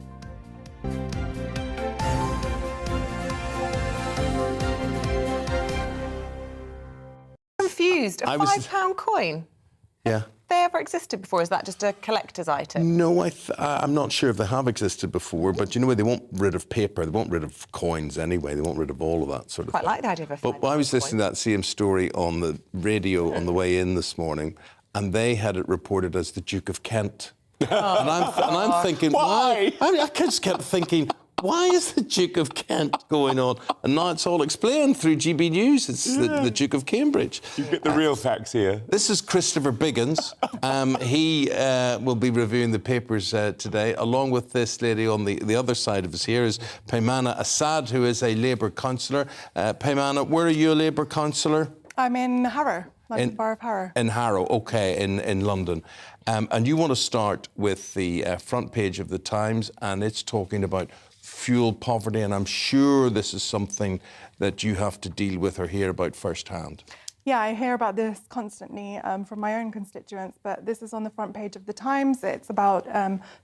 Confused, a £5 coin? Yeah. They ever existed before? Is that just a collector's item? No, I'm not sure if they have existed before, but you know, they won't rid of paper, they won't rid of coins anyway, they won't rid of all of that sort of thing. Quite like the idea of a £5 But I was listening to that same story on the radio on the way in this morning, and they had it reported as the Duke of Kent. And I'm thinking, why? I just kept thinking, why is the Duke of Kent going on? And now it's all explained through GB News. It's the Duke of Cambridge. You get the real facts here. This is Christopher Biggins. He will be reviewing the papers today, along with this lady on the other side of us here is Paymana Assad, who is a Labour councillor. Paymana, where are you a Labour councillor? I'm in Harrow, London Borough of Harrow. In Harrow, OK, in London. And you want to start with the front page of the Times, and it's talking about fuel poverty, and I'm sure this is something that you have to deal with or hear about firsthand. Yeah, I hear about this constantly from my own constituents, but this is on the front page of the Times. It's about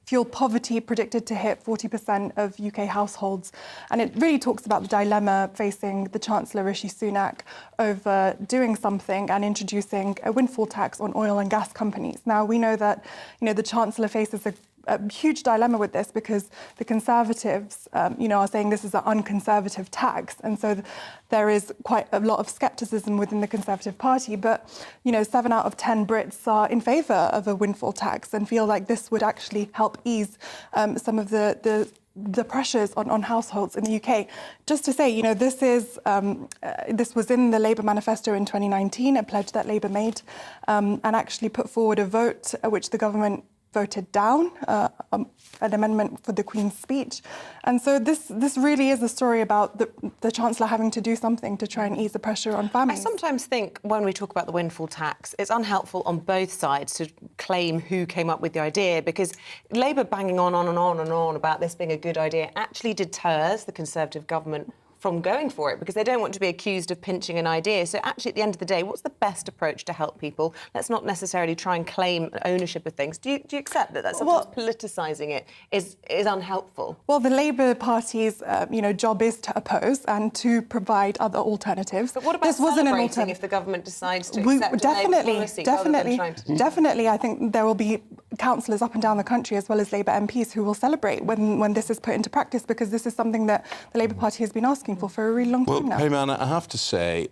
fuel poverty predicted to hit 40% of UK households. And it really talks about the dilemma facing the Chancellor Rishi Sunak over doing something and introducing a windfall tax on oil and gas companies. Now, we know that, the Chancellor faces a huge dilemma with this because the Conservatives, are saying this is an unconservative tax. And so there is quite a lot of scepticism within the Conservative Party. But, 7 out of 10 Brits are in favour of a windfall tax and feel like this would actually help ease some of the pressures on households in the UK. Just to say, this was in the Labour manifesto in 2019, a pledge that Labour made, and actually put forward a vote which the government voted down, an amendment for the Queen's speech. And so this really is a story about the Chancellor having to do something to try and ease the pressure on families. I sometimes think when we talk about the windfall tax, it's unhelpful on both sides to claim who came up with the idea, because Labour banging on and on and on about this being a good idea actually deters the Conservative government from going for it, because they don't want to be accused of pinching an idea. So actually, at the end of the day, what's the best approach to help people? Let's not necessarily try and claim ownership of things. Do you accept that sometimes politicising it is unhelpful? Well, the Labour Party's job is to oppose and to provide other alternatives. But what about celebrating if the government decides to accept a Labour policy rather than trying to... Definitely, I think there will be councillors up and down the country, as well as Labour MPs, who will celebrate when this is put into practice, because this is something that the Labour Party has been asking for a really long time now. Well, Eamonn, I have to say,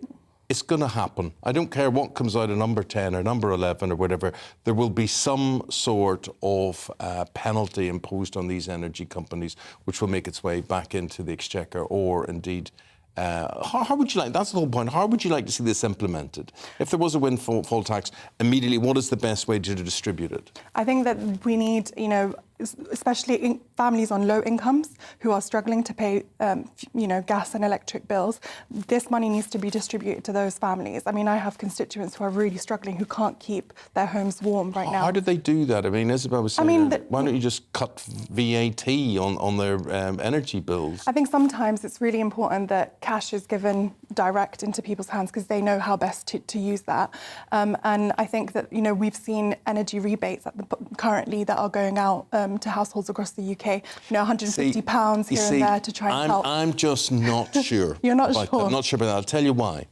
it's going to happen. I don't care what comes out of number 10 or number 11 or whatever. There will be some sort of penalty imposed on these energy companies, which will make its way back into the Exchequer, or indeed... how would you like, that's the whole point, how would you like to see this implemented? If there was a windfall tax, immediately, what is the best way to distribute it? I think that we need, especially families on low incomes who are struggling to pay, gas and electric bills, this money needs to be distributed to those families. I mean, I have constituents who are really struggling, who can't keep their homes warm right now. How did they do that? I mean, Isabel was saying, why don't you just cut VAT on their energy bills? I think sometimes it's really important that cash is given direct into people's hands, because they know how best to use that. And I think that, we've seen energy rebates currently that are going out to households across the UK, £150 here and there to try and help. I'm just not sure. You're not sure? I'm not sure about that. I'll tell you why.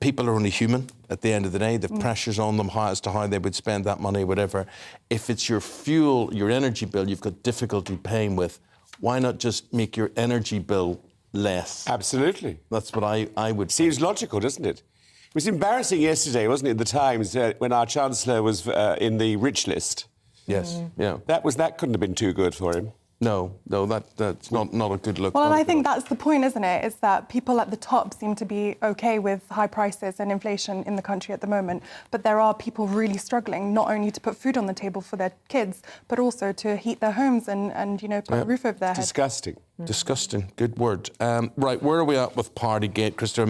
People are only human at the end of the day. The pressure's on them as to how they would spend that money, whatever. If it's your fuel, your energy bill you've got difficulty paying with, why not just make your energy bill less? Absolutely. That's what I would say. Seems logical, doesn't it? It was embarrassing yesterday, wasn't it, in the Times, when our Chancellor was in the rich list. Yes, yeah. That couldn't have been too good for him. No, that's not a good look. Well, and I think that's the point, isn't it? Is that people at the top seem to be OK with high prices and inflation in the country at the moment, but there are people really struggling, not only to put food on the table for their kids, but also to heat their homes and put a roof over their head. Disgusting. Disgusting. Good word. Right, where are we at with Partygate, Krista?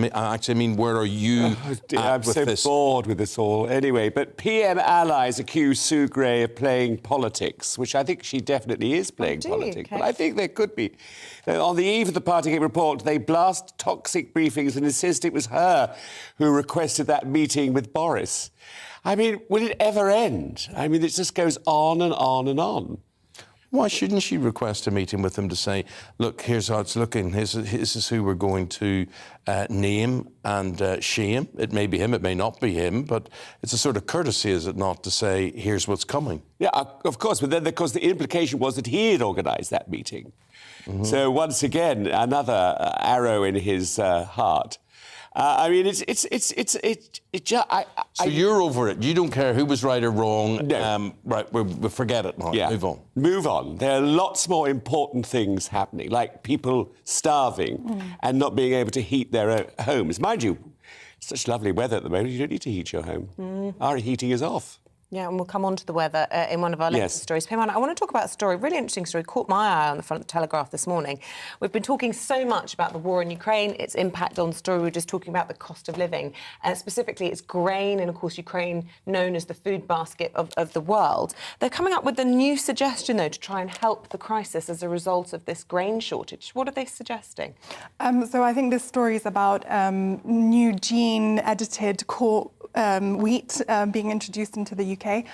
I mean, where are you I'm so bored with this all. Anyway, but PM allies accuse Sue Gray of playing politics, which I think she definitely is playing politics. But I think there could be. On the eve of the Partygate report, they blast toxic briefings and insist it was her who requested that meeting with Boris. I mean, will it ever end? I mean, it just goes on and on and on. Why shouldn't she request a meeting with him to say, look, here's how it's looking, this is who we're going to name and shame? It may be him, it may not be him, but it's a sort of courtesy, is it not, to say, here's what's coming? Yeah, of course, but then, of course, the implication was that he had organised that meeting. Mm-hmm. So, once again, another arrow in his heart. I mean, So you're over it. You don't care who was right or wrong. No. Right, we'll forget it now. Yeah. Move on. Move on. There are lots more important things happening, like people starving and not being able to heat their own homes. Mind you, such lovely weather at the moment, you don't need to heat your home. Our heating is off. Yeah, and we'll come on to the weather in one of our latest stories. Eamonn, I want to talk about a story, really interesting story, caught my eye on the front of the Telegraph this morning. We've been talking so much about the war in Ukraine, its impact on the story. We were just talking about the cost of living, and specifically it's grain, and of course Ukraine known as the food basket of the world. They're coming up with a new suggestion, though, to try and help the crisis as a result of this grain shortage. What are they suggesting? So I think this story is about new gene-edited wheat being introduced into the UK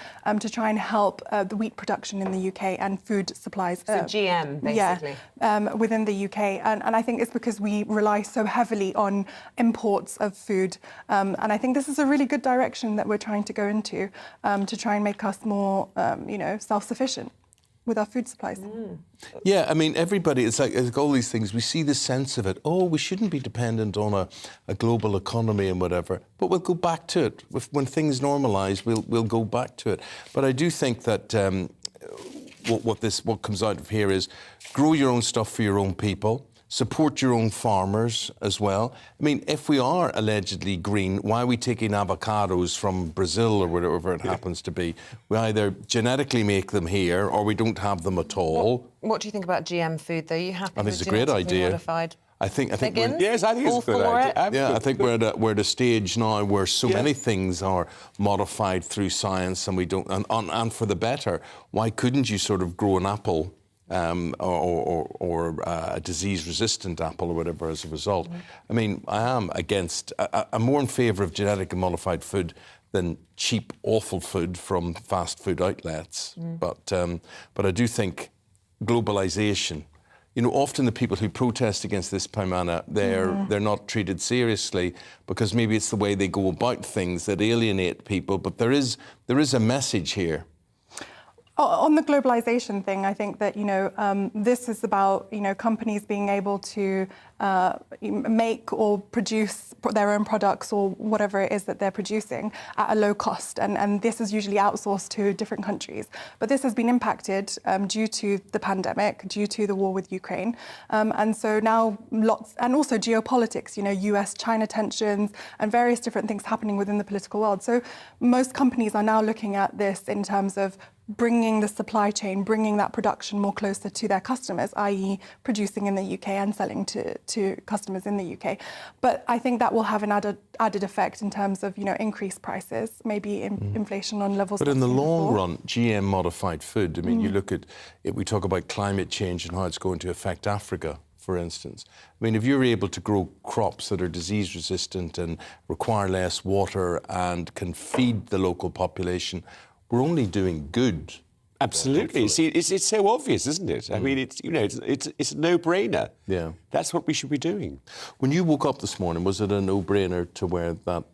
to try and help the wheat production in the UK and food supplies. So GM, basically. Yeah, within the UK. And I think it's because we rely so heavily on imports of food. And I think this is a really good direction that we're trying to go into to try and make us more, self-sufficient with our food supplies. Yeah, I mean, everybody, it's like all these things, we see the sense of it. Oh, we shouldn't be dependent on a global economy and whatever, but we'll go back to it. When things normalise, we'll go back to it. But I do think that what comes out of here is grow your own stuff for your own people, support your own farmers as well. I mean, if we are allegedly green, why are we taking avocados from Brazil or whatever it happens to be? We either genetically make them here or we don't have them at all. What do you think about GM food, though? Are you happy I think with it's a great idea. Modified? I think yes, I think it's a good idea. Yeah, I think we're at a stage now where so many things are modified through science, and we don't, and for the better. Why couldn't you sort of grow an apple? Or a disease-resistant apple or whatever as a result. I mean, I am against... I'm more in favour of genetically modified food than cheap, awful food from fast food outlets. But I do think globalization... often the people who protest against this, Paimana, they're not treated seriously because maybe it's the way they go about things that alienate people. But there is a message here. On the globalization thing, I think that, this is about, companies being able to make or produce their own products or whatever it is that they're producing at a low cost. And this is usually outsourced to different countries. But this has been impacted due to the pandemic, due to the war with Ukraine. And so now and also geopolitics, US-China tensions and various different things happening within the political world. So most companies are now looking at this in terms of bringing the supply chain, bringing that production more closer to their customers, i.e. producing in the UK and selling to customers in the UK. But I think that will have an added effect in terms of, increased prices, maybe inflation on levels. But in the long run, GM modified food, I mean, you look at it, we talk about climate change and how it's going to affect Africa, for instance. I mean, if you're able to grow crops that are disease resistant and require less water and can feed the local population, we're only doing good. Absolutely. See, it's so obvious, isn't it? I mean, it's a no-brainer. Yeah. That's what we should be doing. When you woke up this morning, was it a no-brainer to wear that?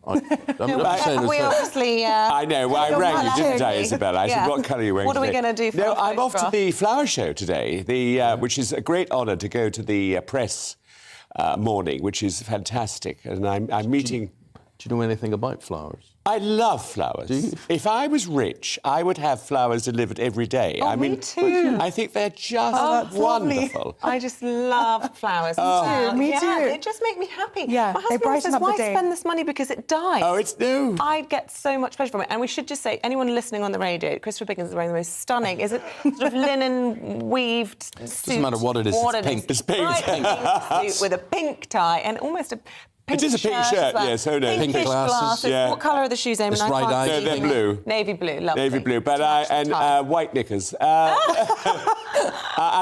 We obviously... I know. Well, I rang you, didn't I, Isabel? I said, what colour are you wearing What are we going to do for No, I'm off to the flower show today, which is a great honour to go to the press morning, which is fantastic. And I'm meeting... Do you know anything about flowers? I love flowers. Do you? If I was rich, I would have flowers delivered every day. Oh, me too. I think they're just wonderful. I just love flowers. Me too. They just make me happy. Yeah, my they husband brighten says, up the why day. spend this money because it dies? Oh, it's new. I get so much pleasure from it. And we should just say, anyone listening on the radio, Christopher Biggins is wearing the most stunning, is it sort of linen weaved suit? Doesn't matter what it is, it's pink. It's pink. Bright pink suit with a pink tie and almost a pink It is a pink shirt, yes, oh no. Pinkish glasses. Yeah. What colour are the shoes, Eamonn? It's right No, they're blue. Navy blue, lovely. Navy blue, but white knickers. And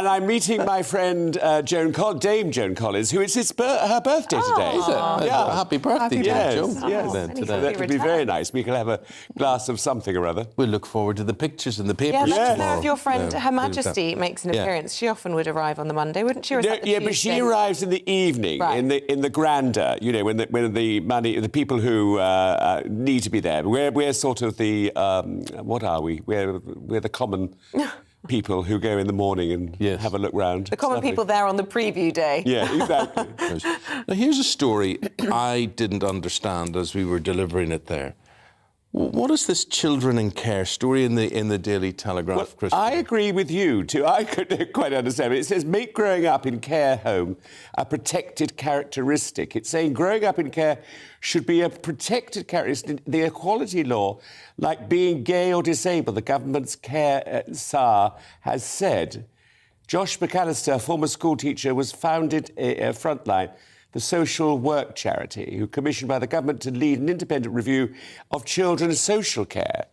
I'm meeting my friend Dame Joan Collins, who it's her birthday today. Is it? Yeah. Happy birthday, Yes, Joan. yes. Today. That would be very nice. We could have a glass of something or other. We'll look forward to the pictures in the papers. Yeah, let us know tomorrow. if your friend, Yeah, Her Majesty, makes an appearance. She often would arrive on the Monday, wouldn't she? Or is that the but she Tuesday? arrives in the evening, Right. in the grander, when the people who need to be there. We're sort of the what are we? We're the common people who go in the morning and have a look round. The common people there on the preview day. Yeah, exactly. Now, here's a story I didn't understand as we were delivering it there. What is this children in care story in the Daily Telegraph, Chris? I agree with you, too. I couldn't quite understand it. It says, make growing up in care home a protected characteristic. It's saying growing up in care should be a protected characteristic. The equality law, like being gay or disabled, the government's care SAR has said. Josh McAllister, former school teacher, was founded Frontline, the social work charity, who commissioned by the government to lead an independent review of children's social care.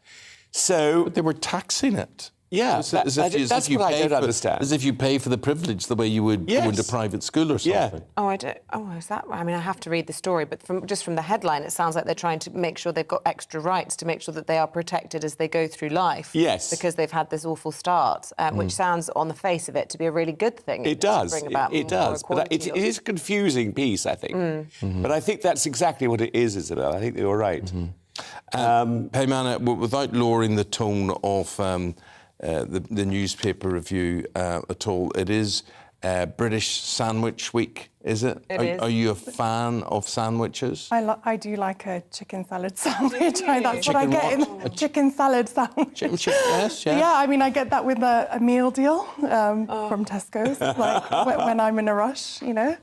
But they were taxing it. Yeah, that's what I don't understand. As if you pay for the privilege the way you would go into private school or something. Oh, I don't. Oh, is that? I mean, I have to read the story, but just from the headline, it sounds like they're trying to make sure they've got extra rights to make sure that they are protected as they go through life. Yes. Because they've had this awful start, which sounds, on the face of it, to be a really good thing. It does. To bring about It does. But it is a confusing piece, I think. But I think that's exactly what it is, Isabel. I think you're right. Pejman, without lowering the tone of the newspaper review at all, it is British Sandwich Week, is it? It is. Are you a fan of sandwiches? I do like a chicken salad sandwich. That's what I get in a chicken salad sandwich. Yes, yeah. Yeah, I mean, I get that with a meal deal from Tesco's, like when I'm in a rush, Yeah.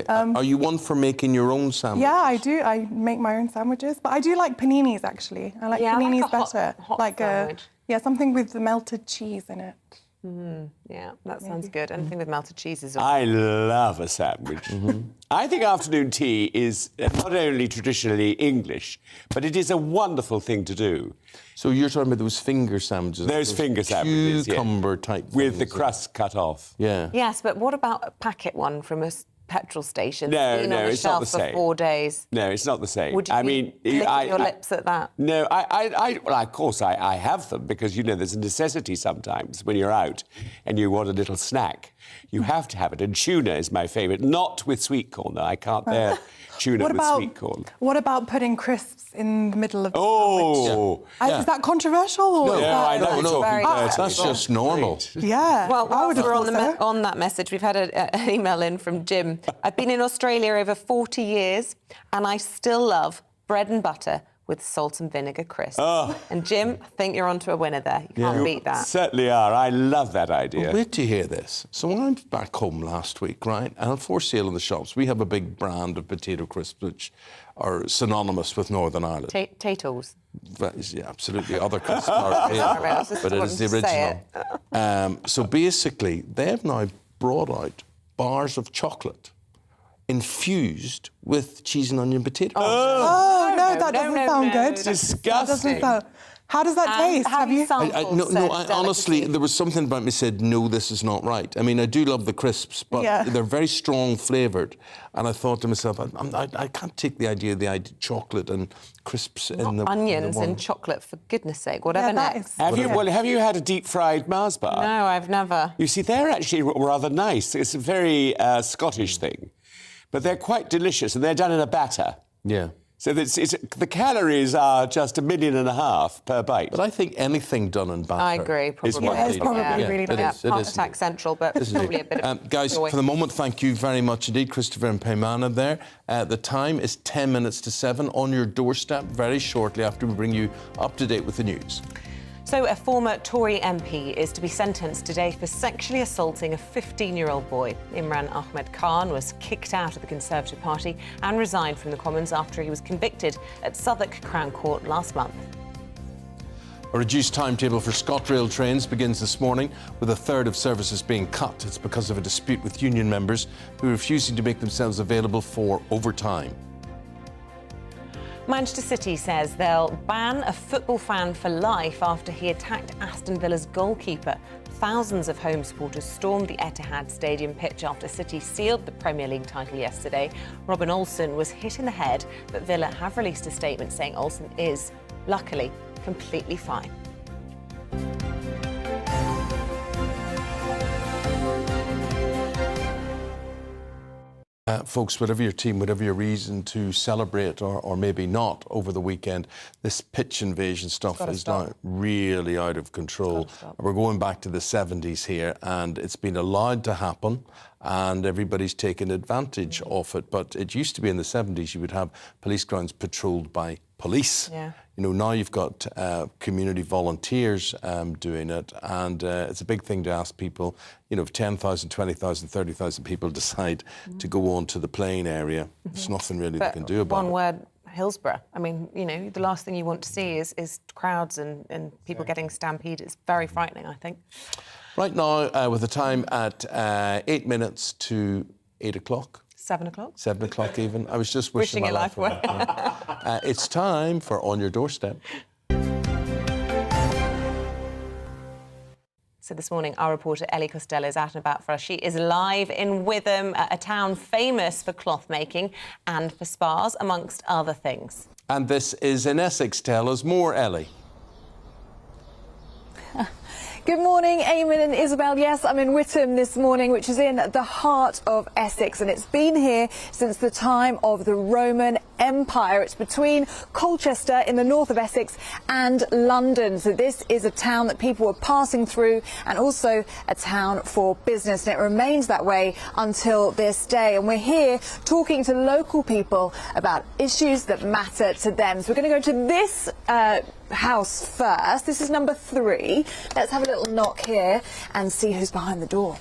Are you one for making your own sandwich? Yeah, I do. I make my own sandwiches, but I do like paninis, actually. I like paninis better. Hot sandwich. Something with the melted cheese in it. Yeah, that sounds good. Anything with melted cheese is I love a sandwich. I think afternoon tea is not only traditionally English, but it is a wonderful thing to do. So you're talking about those finger sandwiches? Those finger sandwiches, cucumber type with the things, crust cut off. Yeah. Yes, but what about a packet one from a petrol stations. No, been no, on the it's not shelf the same. For 4 days. No, it's not the same. Would you licking your lips at that? No, well, of course, I have them because, you know, there's a necessity sometimes when you're out and you want a little snack. You have to have it. And tuna is my favourite. Not with sweet corn, though. I can't bear tuna with sweet corn. What about putting crisps in the middle of the sandwich? Is that controversial? Or That's just normal. Yeah. Well, whilst we're on that message, we've had an email in from Jim. I've been in Australia over 40 years and I still love bread and butter with salt and vinegar crisps. And Jim, I think you're onto a winner there. You can't beat that. Certainly are. I love that idea. Well, wait to hear this. So when I was back home last week, right, and for sale in the shops, we have a big brand of potato crisps which are synonymous with Northern Ireland. Tatoes. Yeah, absolutely. Other crisps are but it is the original. So basically, they've now brought out bars of chocolate infused with cheese and onion potatoes. That doesn't sound good. Disgusting. How does that taste? Have you sampled honestly, there was something about me said, no, this is not right. I mean, I do love the crisps, but they're very strong flavoured. And I thought to myself, I can't take the idea of the chocolate and crisps in the onions and chocolate, for goodness sake, whatever next. Have you had a deep-fried Mars bar? No, I've never. You see, they're actually rather nice. It's a very Scottish thing. But they're quite delicious, and they're done in a batter. Yeah. So the calories are just 1.5 million per bite. But I think anything done in batter... I agree, probably. It's probably really bad. Heart attack central, but probably a bit of guys, joy. for the moment, thank you very much indeed, Christopher and Paimana there. The time is 10 minutes to 7 on your doorstep very shortly after we bring you up to date with the news. So a former Tory MP is to be sentenced today for sexually assaulting a 15-year-old boy. Imran Ahmad Khan was kicked out of the Conservative Party and resigned from the Commons after he was convicted at Southwark Crown Court last month. A reduced timetable for ScotRail trains begins this morning, with a third of services being cut. It's because of a dispute with union members who are refusing to make themselves available for overtime. Manchester City says they'll ban a football fan for life after he attacked Aston Villa's goalkeeper. Thousands of home supporters stormed the Etihad Stadium pitch after City sealed the Premier League title yesterday. Robin Olsen was hit in the head, but Villa have released a statement saying Olsen is, luckily, completely fine. Folks, whatever your team, whatever your reason to celebrate or maybe not over the weekend, this pitch invasion stuff is now really out of control. We're going back to the 70s here, and it's been allowed to happen, and everybody's taken advantage of it. But it used to be in the 70s you would have police grounds patrolled by police. Yeah. You know, now you've got community volunteers doing it, and it's a big thing to ask people, you know, if 10,000, 20,000, 30,000 people decide to go on to the playing area, there's nothing really they can do about it. One word, Hillsborough. I mean, you know, the last thing you want to see is crowds and people getting stampeded. It's very frightening, I think. Right now, with the time at 8 minutes to 8 o'clock. 7 o'clock? 7 o'clock even. I was just wishing your my life away. It's time for On Your Doorstep. So this morning, our reporter Ellie Costello is out and about for us. She is live in Witham, a town famous for cloth making and for spas, amongst other things. And this is in Essex. Tell us more, Ellie. Good morning, Eamonn and Isabel. Yes, I'm in Witham this morning, which is in the heart of Essex, and it's been here since the time of the Roman Empire. It's between Colchester in the north of Essex and London. So this is a town that people were passing through, and also a town for business, and it remains that way until this day. And we're here talking to local people about issues that matter to them. So we're going to go to this house first. This is number 3. Let's have a little knock here and see who's behind the door.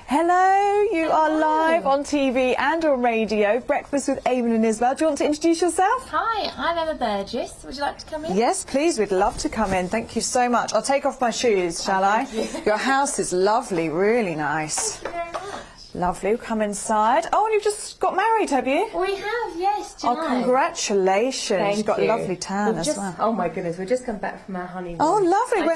Hello, you are live on TV and on radio. Breakfast with Eamonn and Isabel. Do you want to introduce yourself? Hi, I'm Emma Burgess. Would you like to come in? Yes, please. We'd love to come in. Thank you so much. I'll take off my shoes, shall I? Your house is lovely, really nice. Thank you very much. Lovely. Come inside. Oh, and you've just got married, have you? We have, yes. Oh, July. congratulations. Thank You've got you. a lovely tan as well. Oh, my goodness. We've just come back from our honeymoon. Oh, lovely.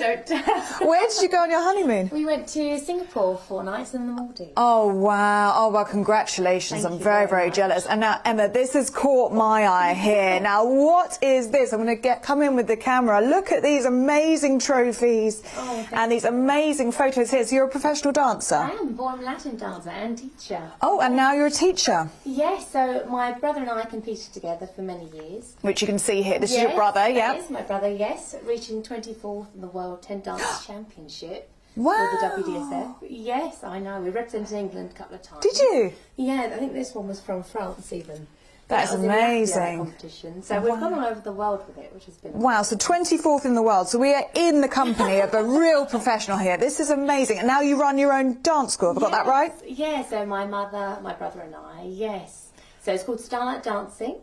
Where did you go on your honeymoon? We went to Singapore 4 nights and the Maldives. Oh, wow. Oh, well, congratulations. Thank I'm you very, very very much. jealous. And now, Emma, this has caught my eye here. Now, what is this? I'm going to come in with the camera. Look at these amazing trophies and these amazing photos here. So you're a professional dancer? I am born Latin dancer and teacher. Oh, and now you're a teacher. Yes, so my brother and I competed together for many years. Which you can see here. This is your brother, yeah? Yes, my brother, yes. Reaching 24th in the World 10 Dance Championship. Wow. For the WDSF. Yes, I know. We represented England a couple of times. Did you? Yeah, I think this one was from France even. That is was in the Afghanistan amazing. competition. So we've gone all over the world with it, which has been... Wow, so 24th in the world. So we are in the company of a real professional here. This is amazing. And now you run your own dance school. Have I got that right? Yeah, so my mother, my brother and I, yes. So it's called Starlight Dancing.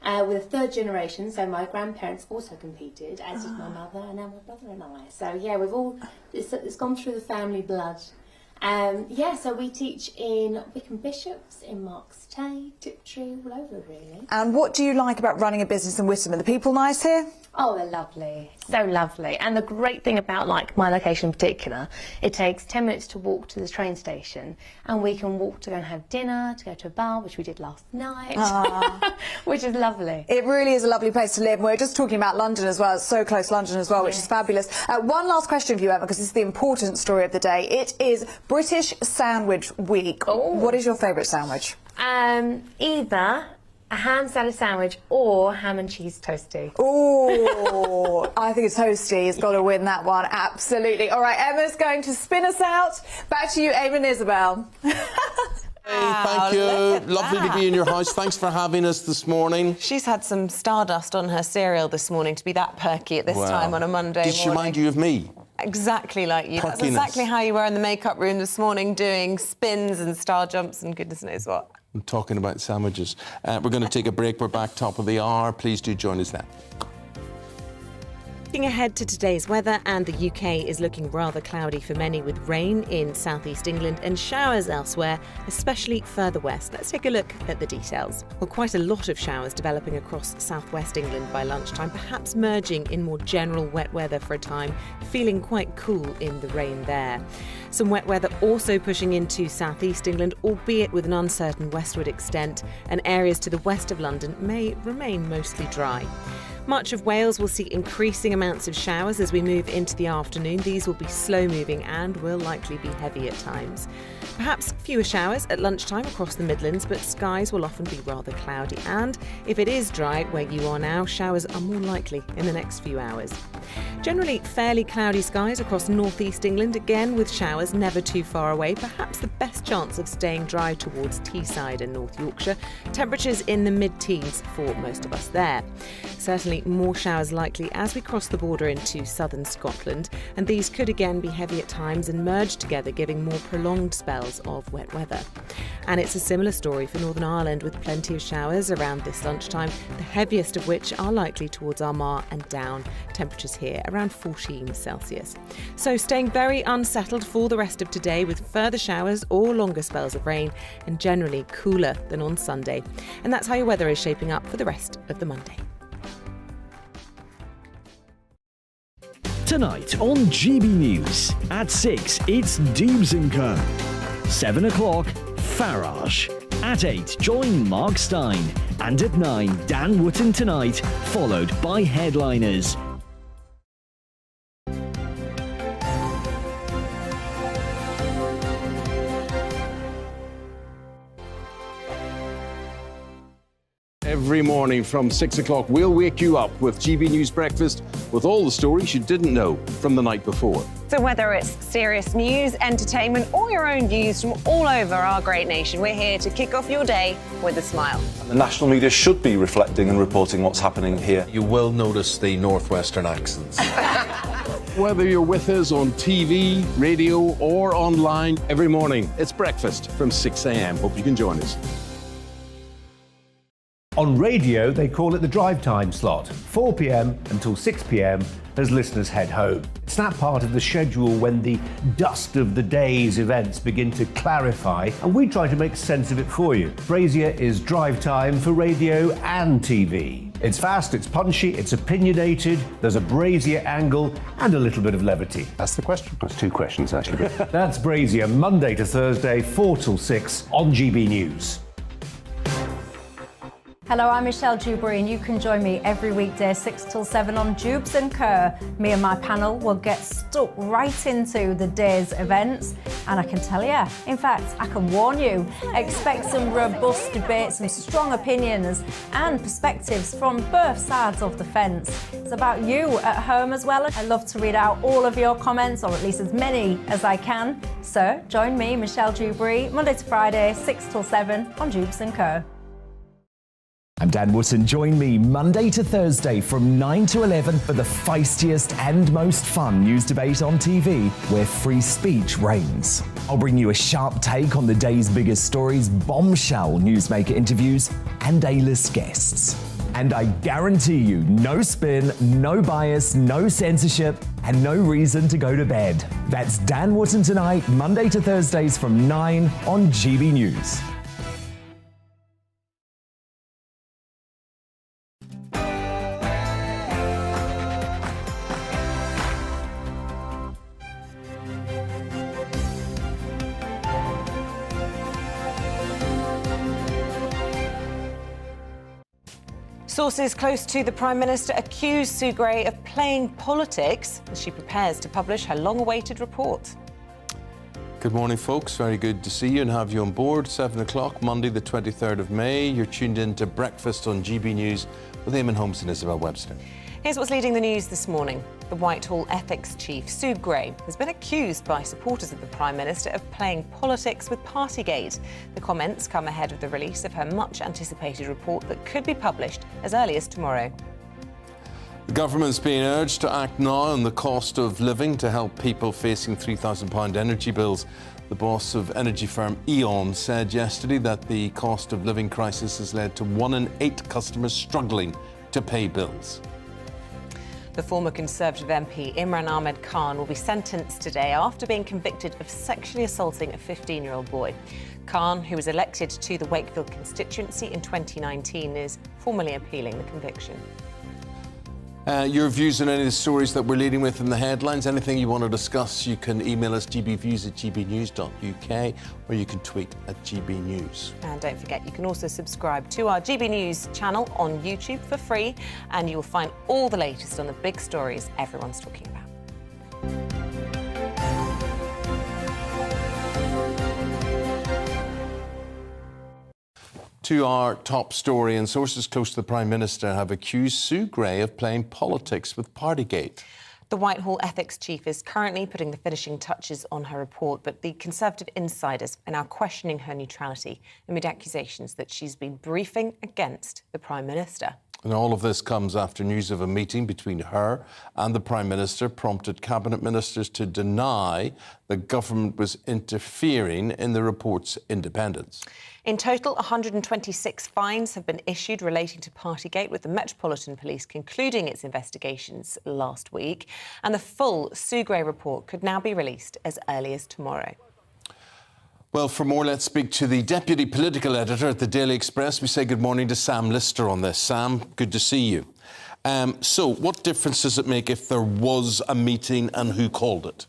With a third generation, so my grandparents also competed, as did my mother, and now my brother and I. So yeah, we've all, it's gone through the family blood. Yeah, so we teach in Wickham Bishops, in Marks Tay, Tiptree, all over really. And what do you like about running a business in Witham? Are the people nice here? Oh, they're lovely. So lovely. And the great thing about, like, my location in particular, it takes 10 minutes to walk to the train station, and we can walk to go and have dinner, to go to a bar, which we did last night, which is lovely. It really is a lovely place to live. We're just talking about London as well. It's so close to London as well, which is fabulous. One last question for you, Emma, because this is the important story of the day. It is British Sandwich Week. What is your favourite sandwich? Either a ham salad sandwich or ham and cheese toasty. Oh, I think it's toasty. It's got to win that one. Absolutely. All right, Emma's going to spin us out. Back to you, Eamonn and Isabel. Thank you. Lovely to be in your house. Thanks for having us this morning. She's had some stardust on her cereal this morning to be that perky at this time on a Monday morning. Did she remind you of me? Exactly like you. That's Perkiness. exactly how you were in the makeup room this morning, doing spins and star jumps and goodness knows what. I'm talking about sandwiches. We're going to take a break. We're back top of the hour. Please do join us now. Looking ahead to today's weather, and the UK is looking rather cloudy for many, with rain in southeast England and showers elsewhere, especially further west. Let's take a look at the details. Well, quite a lot of showers developing across southwest England by lunchtime, perhaps merging in more general wet weather for a time, feeling quite cool in the rain there. Some wet weather also pushing into southeast England, albeit with an uncertain westward extent, and areas to the west of London may remain mostly dry. Much of Wales will see increasing amounts of showers as we move into the afternoon. These will be slow moving and will likely be heavy at times. Perhaps fewer showers at lunchtime across the Midlands, but skies will often be rather cloudy. And if it is dry where you are now, showers are more likely in the next few hours. Generally fairly cloudy skies across northeast England, again with showers never too far away. Perhaps the best chance of staying dry towards Teesside and North Yorkshire. Temperatures in the mid-teens for most of us there. Certainly more showers likely as we cross the border into southern Scotland, and these could again be heavy at times and merge together, giving more prolonged spells of wet weather. And it's a similar story for Northern Ireland, with plenty of showers around this lunchtime, the heaviest of which are likely towards Armagh and down. Temperatures here around 14 Celsius. So staying very unsettled for the rest of today, with further showers or longer spells of rain, and generally cooler than on Sunday. And that's how your weather is shaping up for the rest of the Monday. Tonight on GB News, at 6 it's Dubes & Co. 7 o'clock, Farage. At 8, join Mark Stein. And at 9, Dan Wootton Tonight, followed by Headliners. Every morning from 6 o'clock, we'll wake you up with GB News Breakfast with all the stories you didn't know from the night before. So whether it's serious news, entertainment, or your own views from all over our great nation, we're here to kick off your day with a smile. And the national media should be reflecting and reporting what's happening here. You will notice the northwestern accents. Whether you're with us on TV, radio, or online, every morning it's breakfast from 6 a.m. Hope you can join us. On radio, they call it the drive time slot, 4 p.m. until 6 p.m. as listeners head home. It's that part of the schedule when the dust of the day's events begin to clarify, and we try to make sense of it for you. Brazier is drive time for radio and TV. It's fast, it's punchy, it's opinionated, there's a Brazier angle and a little bit of levity. That's the question. That's two questions, actually. That's Brazier, Monday to Thursday, 4 till 6 on GB News. Hello, I'm Michelle Jubilee, and you can join me every weekday 6 till 7 on Jubes and Kerr. Me and my panel will get stuck right into the day's events, and I can tell you, in fact, I can warn you, expect some robust debates, some strong opinions and perspectives from both sides of the fence. It's about you at home as well. I love to read out all of your comments, or at least as many as I can. So join me, Michelle Jubilee, Monday to Friday, 6 till 7 on Jubes and Kerr. I'm Dan Wootton. Join me Monday to Thursday from 9 to 11 for the feistiest and most fun news debate on TV, where free speech reigns. I'll bring you a sharp take on the day's biggest stories, bombshell newsmaker interviews, and A-list guests. And I guarantee you, no spin, no bias, no censorship, and no reason to go to bed. That's Dan Wootton tonight, Monday to Thursdays from 9 on GB News. Sources close to the Prime Minister accuse Sue Gray of playing politics as she prepares to publish her long-awaited report. Good morning, folks. Very good to see you and have you on board. 7 o'clock, Monday, the 23rd of May. You're tuned in to Breakfast on GB News with Eamonn, Holmes and Isabel Webster. Here's what's leading the news this morning. The Whitehall ethics chief, Sue Gray, has been accused by supporters of the Prime Minister of playing politics with Partygate. The comments come ahead of the release of her much-anticipated report that could be published as early as tomorrow. The government's being urged to act now on the cost of living to help people facing £3,000 energy bills. The boss of energy firm Eamonn said yesterday that the cost of living crisis has led to 1 in 8 customers struggling to pay bills. The former Conservative MP Imran Ahmad Khan will be sentenced today after being convicted of sexually assaulting a 15-year-old boy. Khan, who was elected to the Wakefield constituency in 2019, is formally appealing the conviction. Your views on any of the stories that we're leading with in the headlines, anything you want to discuss, you can email us gbviews@gbnews.uk or you can tweet at gbnews. And don't forget, you can also subscribe to our GB News channel on YouTube for free, and you'll find all the latest on the big stories everyone's talking about. To our top story, and sources close to the Prime Minister have accused Sue Gray of playing politics with Partygate. The Whitehall ethics chief is currently putting the finishing touches on her report, but the Conservative insiders are now questioning her neutrality amid accusations that she's been briefing against the Prime Minister. And all of this comes after news of a meeting between her and the Prime Minister prompted cabinet ministers to deny the government was interfering in the report's independence. In total, 126 fines have been issued relating to Partygate, with the Metropolitan Police concluding its investigations last week. And the full Sue Gray report could now be released as early as tomorrow. Well, for more, let's speak to the Deputy Political Editor at the Daily Express. We say good morning to Sam Lister on this. Sam, good to see you. So what difference does it make if there was a meeting and who called it?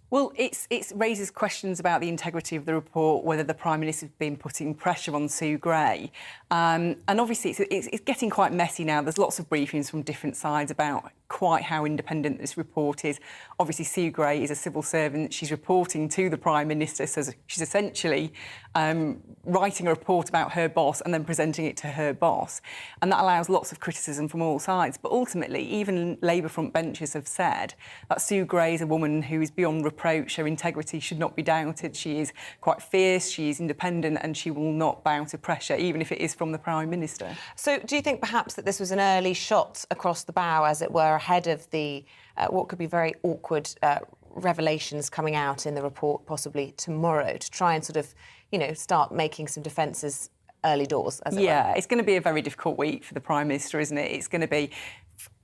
Well, it raises questions about the integrity of the report, whether the Prime Minister's been putting pressure on Sue Gray. And obviously, it's getting quite messy now. There's lots of briefings from different sides about quite how independent this report is. Obviously, Sue Gray is a civil servant. She's reporting to the Prime Minister, so she's essentially writing a report about her boss and then presenting it to her boss. And that allows lots of criticism from all sides. But ultimately, even Labour front benches have said that Sue Gray is a woman who is beyond reproach. Her integrity should not be doubted. She is quite fierce, she is independent, and she will not bow to pressure, even if it is from the Prime Minister. So do you think perhaps that this was an early shot across the bow, as it were, ahead of the what could be very awkward revelations coming out in the report possibly tomorrow, to try and sort of, you know, start making some defences early doors, as it were. Yeah, it's going to be a very difficult week for the Prime Minister, isn't it? It's going to be...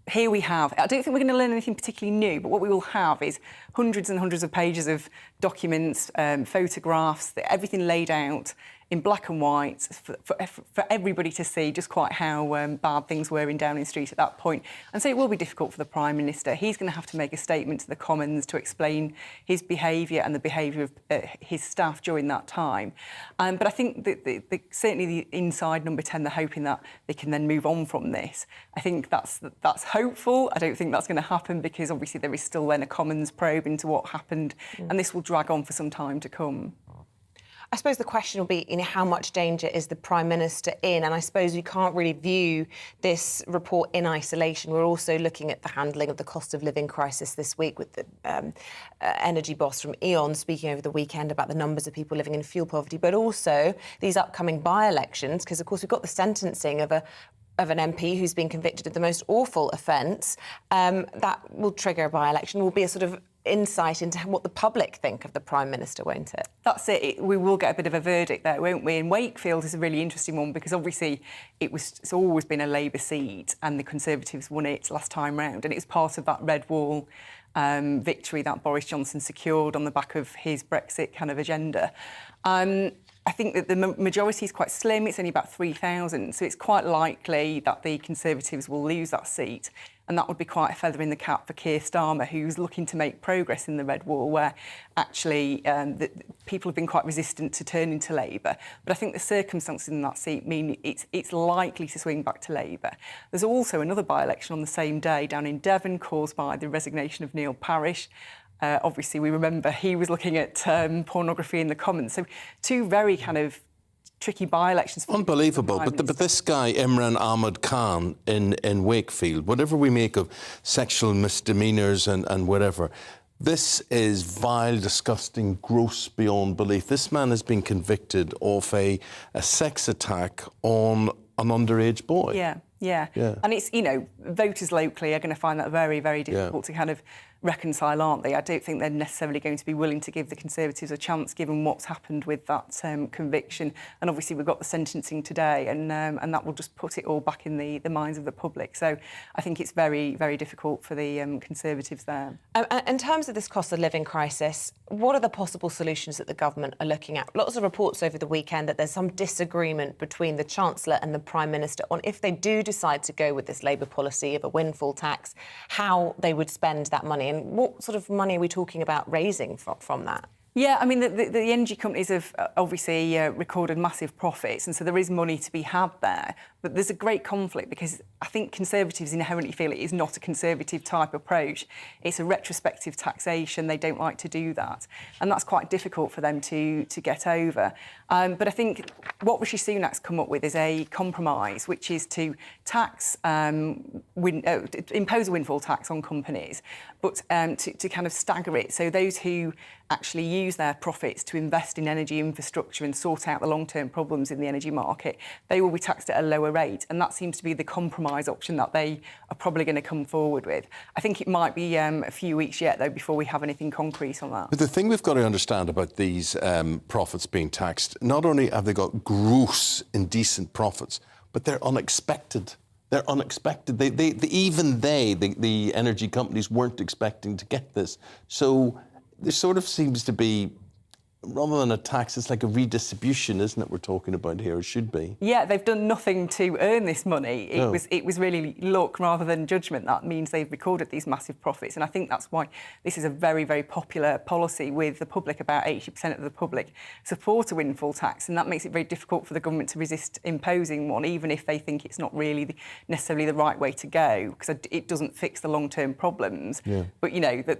Here we have... I don't think we're going to learn anything particularly new, but what we will have is hundreds and hundreds of pages of documents, photographs, everything laid out in black and white for everybody to see just quite how bad things were in Downing Street at that point. And so it will be difficult for the Prime Minister. He's going to have to make a statement to the Commons to explain his behaviour and the behaviour of his staff during that time. But I think that certainly the inside Number 10, they're hoping that they can then move on from this. I think that's hopeful. I don't think that's going to happen because obviously there is still then a Commons probe into what happened, and this will drag on for some time to come. I suppose the question will be, how much danger is the Prime Minister in? And I suppose we can't really view this report in isolation. We're also looking at the handling of the cost of living crisis this week with the energy boss from Eamonn speaking over the weekend about the numbers of people living in fuel poverty, but also these upcoming by-elections, because, of course, we've got the sentencing of an MP who's been convicted of the most awful offence. That will trigger a by-election, will be a sort of insight into what the public think of the Prime Minister, won't it? That's it. We will get a bit of a verdict there, won't we? And Wakefield is a really interesting one because obviously it's always been a Labour seat and the Conservatives won it last time round, and it was part of that Red Wall victory that Boris Johnson secured on the back of his Brexit kind of agenda. I think that the majority is quite slim. It's only about 3,000, so it's quite likely that the Conservatives will lose that seat, and that would be quite a feather in the cap for Keir Starmer, who's looking to make progress in the Red Wall, where actually people have been quite resistant to turning to Labour. But I think the circumstances in that seat mean it's likely to swing back to Labour. There's also another by-election on the same day down in Devon caused by the resignation of Neil Parish. Obviously, we remember he was looking at pornography in the Commons. So two very kind of tricky by-elections. Unbelievable. But this guy, Imran Ahmad Khan in Wakefield, whatever we make of sexual misdemeanours and whatever, this is vile, disgusting, gross beyond belief. This man has been convicted of a sex attack on an underage boy. Yeah. And it's, voters locally are going to find that very, very difficult to kind of reconcile, aren't they? I don't think they're necessarily going to be willing to give the Conservatives a chance, given what's happened with that conviction. And obviously we've got the sentencing today, and that will just put it all back in the minds of the public. So I think it's very, very difficult for the Conservatives there. In terms of this cost of living crisis, what are the possible solutions that the government are looking at? Lots of reports over the weekend that there's some disagreement between the Chancellor and the Prime Minister on if they do decide to go with this Labour policy of a windfall tax, how they would spend that money. And what sort of money are we talking about raising from that? Yeah, I mean, the energy companies have obviously recorded massive profits, and so there is money to be had there. But there's a great conflict because I think Conservatives inherently feel it is not a Conservative type approach. It's a retrospective taxation. They don't like to do that. And that's quite difficult for them to get over. But I think what Rishi Sunak's come up with is a compromise, which is to tax, impose a windfall tax on companies, but to kind of stagger it. So those who actually use their profits to invest in energy infrastructure and sort out the long-term problems in the energy market, they will be taxed at a lower rate. And that seems to be the compromise option that they are probably going to come forward with. I think it might be a few weeks yet, though, before we have anything concrete on that. But the thing we've got to understand about these profits being taxed, not only have they got gross, indecent profits, but they're unexpected. They're unexpected. The energy companies weren't expecting to get this. So there sort of seems to be, rather than a tax, it's like a redistribution, isn't it, we're talking about here? It should be. Yeah, they've done nothing to earn this money. It was really luck rather than judgment. That means they've recorded these massive profits. And I think that's why this is a very, very popular policy with the public. About 80% of the public support a windfall tax. And that makes it very difficult for the government to resist imposing one, even if they think it's not really necessarily the right way to go, because it doesn't fix the long-term problems. Yeah. But,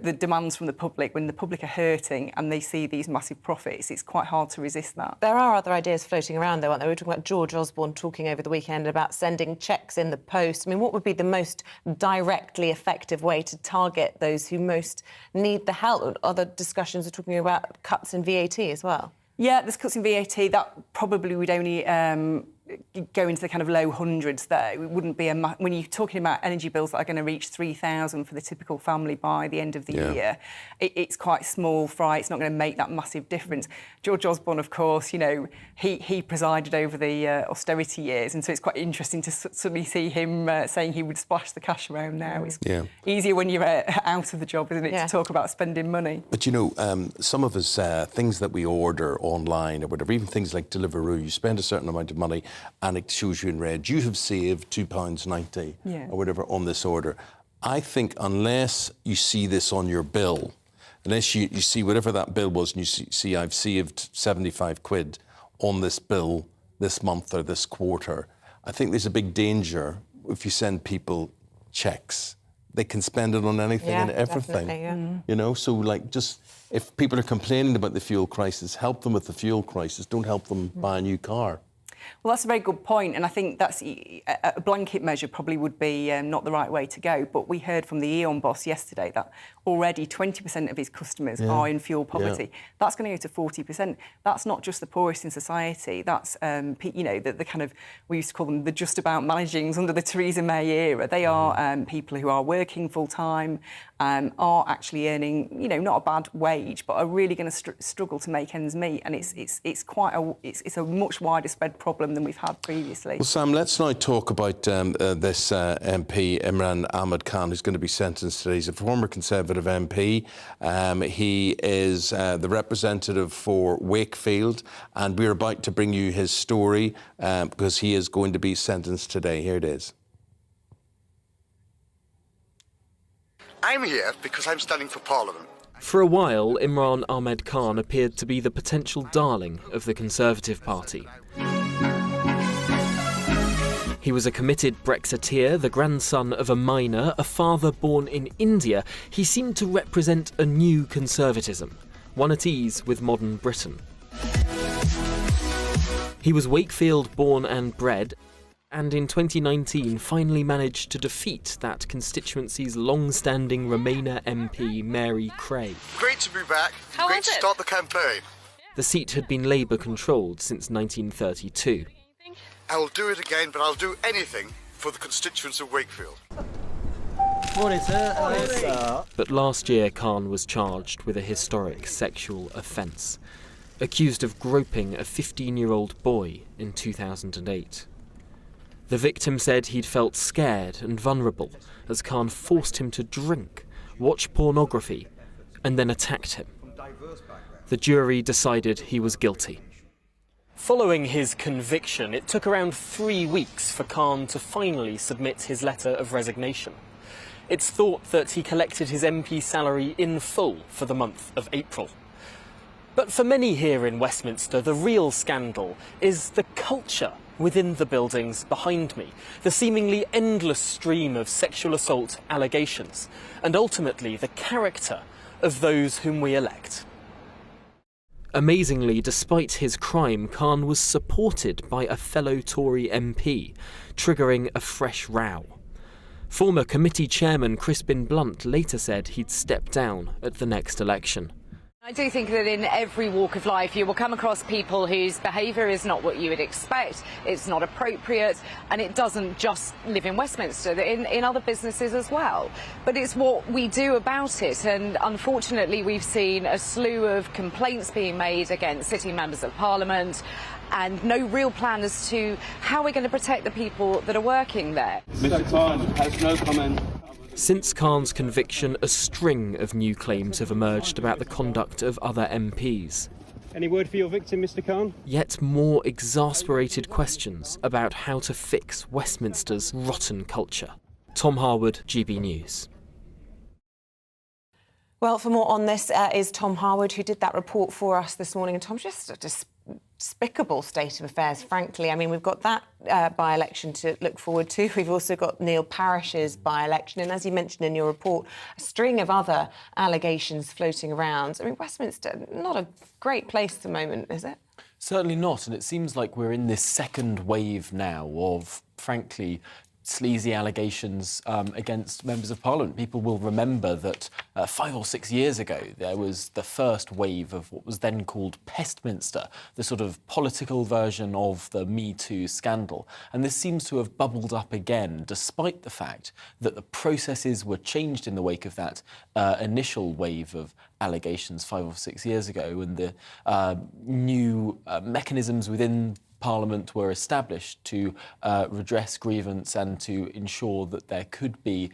the demands from the public, when the public are hurting and they see these massive profits, it's quite hard to resist that. There are other ideas floating around, though, aren't there? We were talking about George Osborne talking over the weekend about sending cheques in the post. I mean, what would be the most directly effective way to target those who most need the help? Other discussions are talking about cuts in VAT as well. Yeah, there's cuts in VAT. That probably would only go into the kind of low hundreds, though. It wouldn't be when you're talking about energy bills that are going to reach 3,000 for the typical family by the end of the year, it's quite small fry. It's not going to make that massive difference. George Osborne, of course, you know, he presided over the austerity years, and so it's quite interesting to suddenly see him saying he would splash the cash around now. It's easier when you're out of the job, isn't it, to talk about spending money? But, you know, some of us, things that we order online or whatever, even things like Deliveroo, you spend a certain amount of money and it shows you in red, you have saved £2.90 or whatever on this order. I think unless you see this on your bill, unless you see whatever that bill was and you see I've saved 75 quid on this bill this month or this quarter, I think there's a big danger if you send people cheques. They can spend it on anything and everything, you know? So, like, just if people are complaining about the fuel crisis, help them with the fuel crisis. Don't help them buy a new car. Well, that's a very good point, and I think that's a blanket measure probably would be not the right way to go. But we heard from the Eamonn boss yesterday that already 20% of his customers are in fuel poverty. That's going to go to 40%. That's not just the poorest in society. That's you know, the kind of, we used to call them the just about managings under the Theresa May era. They are people who are working full time, are actually earning, you know, not a bad wage, but are really going to struggle to make ends meet. And it's quite a much wider spread problem than we've had previously. Well, Sam, let's now talk about this MP, Imran Ahmad Khan, who's going to be sentenced today. He's a former Conservative MP. He is the representative for Wakefield, and we're about to bring you his story because he is going to be sentenced today. Here it is. I'm here because I'm standing for Parliament. For a while, Imran Ahmad Khan appeared to be the potential darling of the Conservative Party. He was a committed Brexiteer, the grandson of a miner, a father born in India. He seemed to represent a new conservatism, one at ease with modern Britain. He was Wakefield born and bred, and in 2019 finally managed to defeat that constituency's long-standing Remainer MP, Mary Cray. Great to be back. Great to start the campaign. The seat had been Labour-controlled since 1932. I will do it again, but I'll do anything for the constituents of Wakefield. Morning, sir. Morning. Sir. But last year, Khan was charged with a historic sexual offence, accused of groping a 15-year-old boy in 2008. The victim said he'd felt scared and vulnerable as Khan forced him to drink, watch pornography, and then attacked him. The jury decided he was guilty. Following his conviction, it took around 3 weeks for Khan to finally submit his letter of resignation. It's thought that he collected his MP salary in full for the month of April. But for many here in Westminster, the real scandal is the culture within the buildings behind me, the seemingly endless stream of sexual assault allegations, and ultimately the character of those whom we elect. Amazingly, despite his crime, Khan was supported by a fellow Tory MP, triggering a fresh row. Former committee chairman Crispin Blunt later said he'd step down at the next election. I do think that in every walk of life you will come across people whose behaviour is not what you would expect, it's not appropriate, and it doesn't just live in Westminster, in other businesses as well. But it's what we do about it, and unfortunately we've seen a slew of complaints being made against sitting members of Parliament and no real plan as to how we're going to protect the people that are working there. Mr. Khan has no comment. Since Khan's conviction, a string of new claims have emerged about the conduct of other MPs. Any word for your victim, Mr. Khan? Yet more exasperated questions about how to fix Westminster's rotten culture. Tom Harwood, GB News. Well, for more on this is Tom Harwood, who did that report for us this morning. And Tom, just a despicable state of affairs, frankly. I mean, we've got that by-election to look forward to. We've also got Neil Parish's by-election. And as you mentioned in your report, a string of other allegations floating around. I mean, Westminster, not a great place at the moment, is it? Certainly not. And it seems like we're in this second wave now of, frankly, sleazy allegations against members of parliament. People will remember that 5 or 6 years ago there was the first wave of what was then called Pestminster, the sort of political version of the Me Too scandal. And this seems to have bubbled up again, despite the fact that the processes were changed in the wake of that initial wave of allegations 5 or 6 years ago, and the new mechanisms within Parliament were established to redress grievance and to ensure that there could be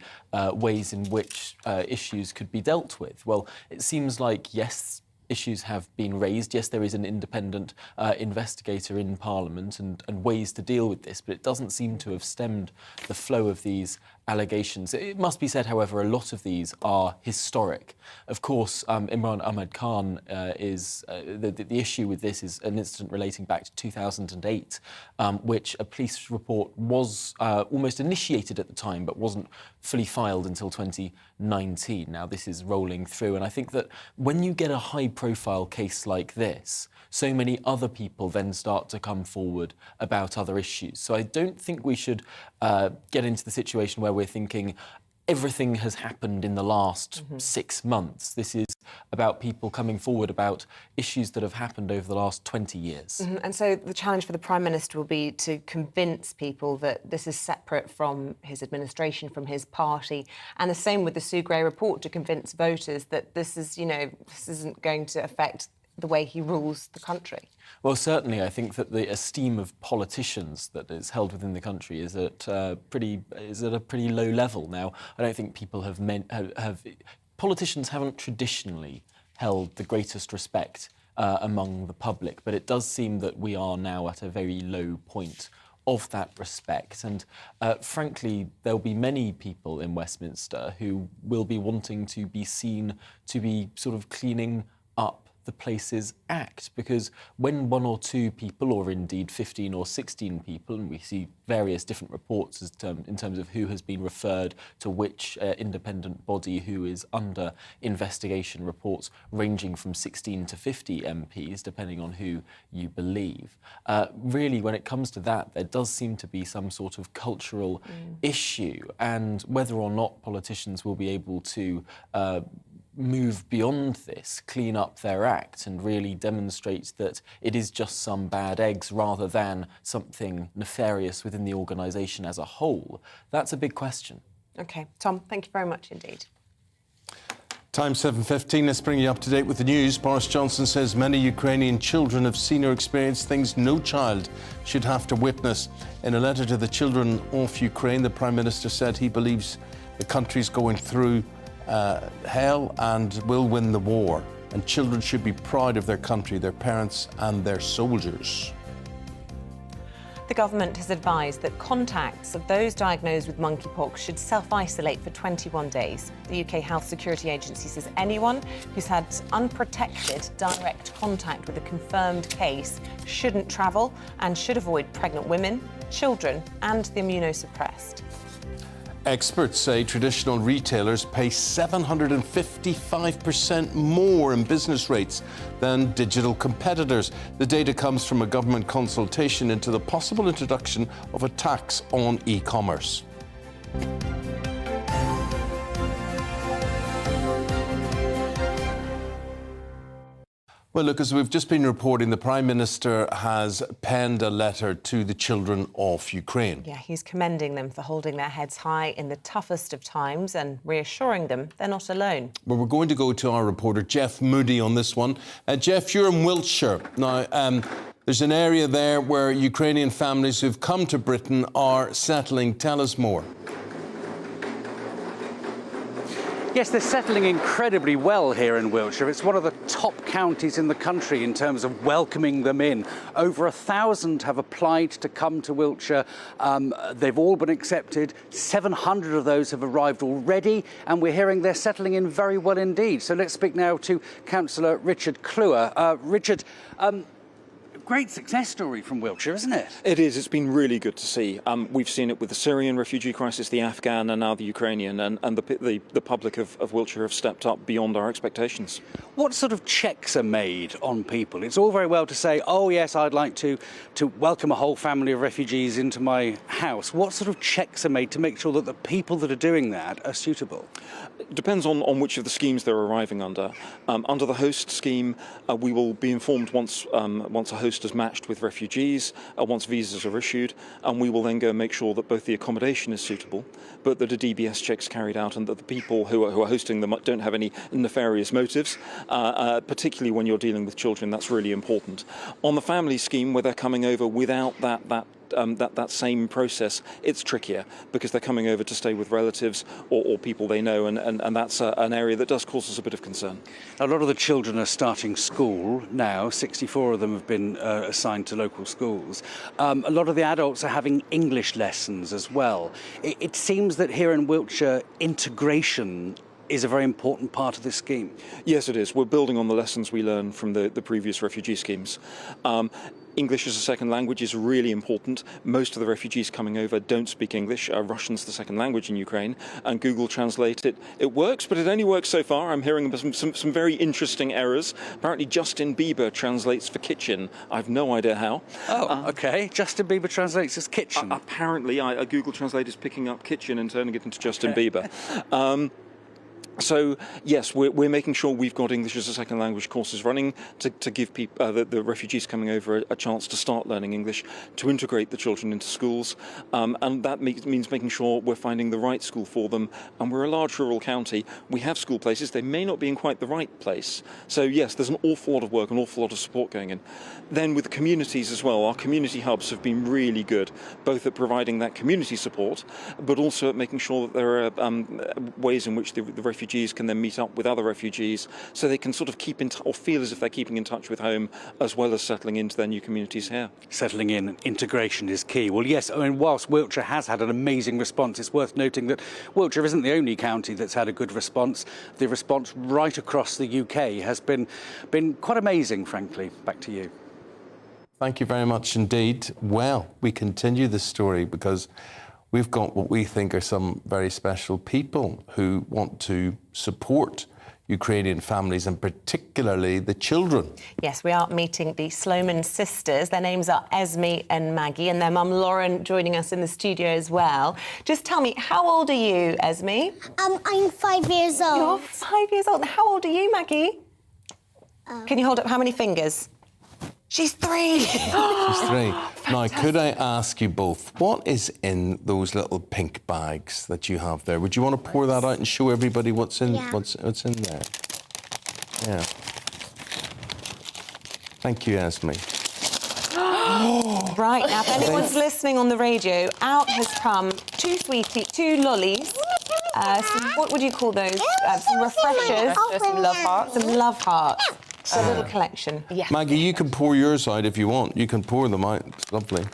ways in which issues could be dealt with. Well, it seems like, yes, issues have been raised. Yes, there is an independent investigator in Parliament and ways to deal with this, but it doesn't seem to have stemmed the flow of these allegations. It must be said, however, a lot of these are historic. Of course, Imran Ahmad Khan is... the issue with this is an incident relating back to 2008, which a police report was almost initiated at the time, but wasn't fully filed until 2019. Now, this is rolling through, and I think that when you get a high-profile case like this, so many other people then start to come forward about other issues. So I don't think we should get into the situation where we're thinking everything has happened in the last 6 months. This is about people coming forward about issues that have happened over the last 20 years. And so the challenge for the Prime Minister will be to convince people that this is separate from his administration, from his party, and the same with the Sue Gray report, to convince voters that this is, this isn't going to affect the way he rules the country. Well, certainly, I think that the esteem of politicians that is held within the country is at a pretty low level now. I don't think people politicians haven't traditionally held the greatest respect among the public, but it does seem that we are now at a very low point of that respect. And frankly, there'll be many people in Westminster who will be wanting to be seen to be sort of cleaning up the place's act, because when 1 or 2 people, or indeed 15 or 16 people, and we see various different reports in terms of who has been referred to which independent body who is under investigation, reports ranging from 16 to 50 MPs, depending on who you believe. Really, when it comes to that, there does seem to be some sort of cultural issue, and whether or not politicians will be able to move beyond this, clean up their act and really demonstrate that it is just some bad eggs rather than something nefarious within the organisation as a whole, that's a big question. OK. Tom, thank you very much indeed. Time 7:15. Let's bring you up to date with the news. Boris Johnson says many Ukrainian children have seen or experienced things no child should have to witness. In a letter to the children of Ukraine, the Prime Minister said he believes the country's going through hell and will win the war, and children should be proud of their country, their parents and their soldiers. The government has advised that contacts of those diagnosed with monkeypox should self-isolate for 21 days. The UK Health Security Agency says anyone who's had unprotected direct contact with a confirmed case shouldn't travel and should avoid pregnant women, children and the immunosuppressed. Experts say traditional retailers pay 755% more in business rates than digital competitors. The data comes from a government consultation into the possible introduction of a tax on e-commerce. Well, look, as we've just been reporting, the Prime Minister has penned a letter to the children of Ukraine. Yeah, he's commending them for holding their heads high in the toughest of times and reassuring them they're not alone. Well, we're going to go to our reporter, Jeff Moody, on this one. Jeff, you're in Wiltshire. Now, there's an area there where Ukrainian families who've come to Britain are settling. Tell us more. Yes, they're settling incredibly well here in Wiltshire. It's one of the top counties in the country in terms of welcoming them in. Over 1,000 have applied to come to Wiltshire. They've all been accepted. 700 of those have arrived already, and we're hearing they're settling in very well indeed. So let's speak now to Councillor Richard Cluer. Richard, great success story from Wiltshire, isn't it? It is. It's been really good to see. We've seen it with the Syrian refugee crisis, the Afghan, and now the Ukrainian, and the public of Wiltshire have stepped up beyond our expectations. What sort of checks are made on people? It's all very well to say, oh yes, I'd like to welcome a whole family of refugees into my house. What sort of checks are made to make sure that the people that are doing that are suitable? It depends on which of the schemes they're arriving under. Under the host scheme, we will be informed once a host is matched with refugees, once visas are issued, and we will then go and make sure that both the accommodation is suitable, but that a DBS check's carried out, and that the people who are hosting them don't have any nefarious motives. Particularly when you're dealing with children, that's really important. On the family scheme, where they're coming over without that same process, it's trickier because they're coming over to stay with relatives or people they know, and that's an area that does cause us a bit of concern. A lot of the children are starting school now. 64 of them have been assigned to local schools. A lot of the adults are having English lessons as well. It seems that here in Wiltshire, integration is a very important part of this scheme. Yes, it is. We're building on the lessons we learned from the previous refugee schemes. English as a second language is really important. Most of the refugees coming over don't speak English. Russian's the second language in Ukraine, and Google Translate it works, but it only works so far. I'm hearing some very interesting errors. Apparently Justin Bieber translates for kitchen. I've no idea how. Oh, okay. Justin Bieber translates as kitchen. Apparently, Google Translate is picking up kitchen and turning it into Justin Bieber. So, yes, we're making sure we've got English as a second language courses running to give people, the refugees coming over a chance to start learning English, to integrate the children into schools, and that means making sure we're finding the right school for them. And we're a large rural county. We have school places. They may not be in quite the right place. So, yes, there's an awful lot of work, an awful lot of support going in. Then with the communities as well, our community hubs have been really good, both at providing that community support, but also at making sure that there are ways in which the refugees can then meet up with other refugees, so they can sort of keep in or feel as if they're keeping in touch with home, as well as settling into their new communities here. Settling in, integration is key. Well, yes, I mean, whilst Wiltshire has had an amazing response, it's worth noting that Wiltshire isn't the only county that's had a good response. The response right across the UK has been quite amazing, frankly. Back to you. Thank you very much indeed. Well, we continue this story because we've got what we think are some very special people who want to support Ukrainian families and particularly the children. Yes, we are meeting the Sloman sisters. Their names are Esme and Maggie, and their mum Lauren joining us in the studio as well. Just tell me, how old are you, Esme? I'm 5 years old. You're 5 years old. How old are you, Maggie? Can you hold up how many fingers? She's 3. She's 3. Now, could I ask you both, what is in those little pink bags that you have there? Would you want to pour that out and show everybody what's in what's in there? Yeah. Thank you, Esme. Right, now, if anyone's listening on the radio, out has come 2 sweeties, 2 lollies. What would you call those? Some refreshers. Some love hearts. Some love hearts. A little collection. Yeah. Maggie, you can pour yours out if you want. You can pour them out. It's lovely.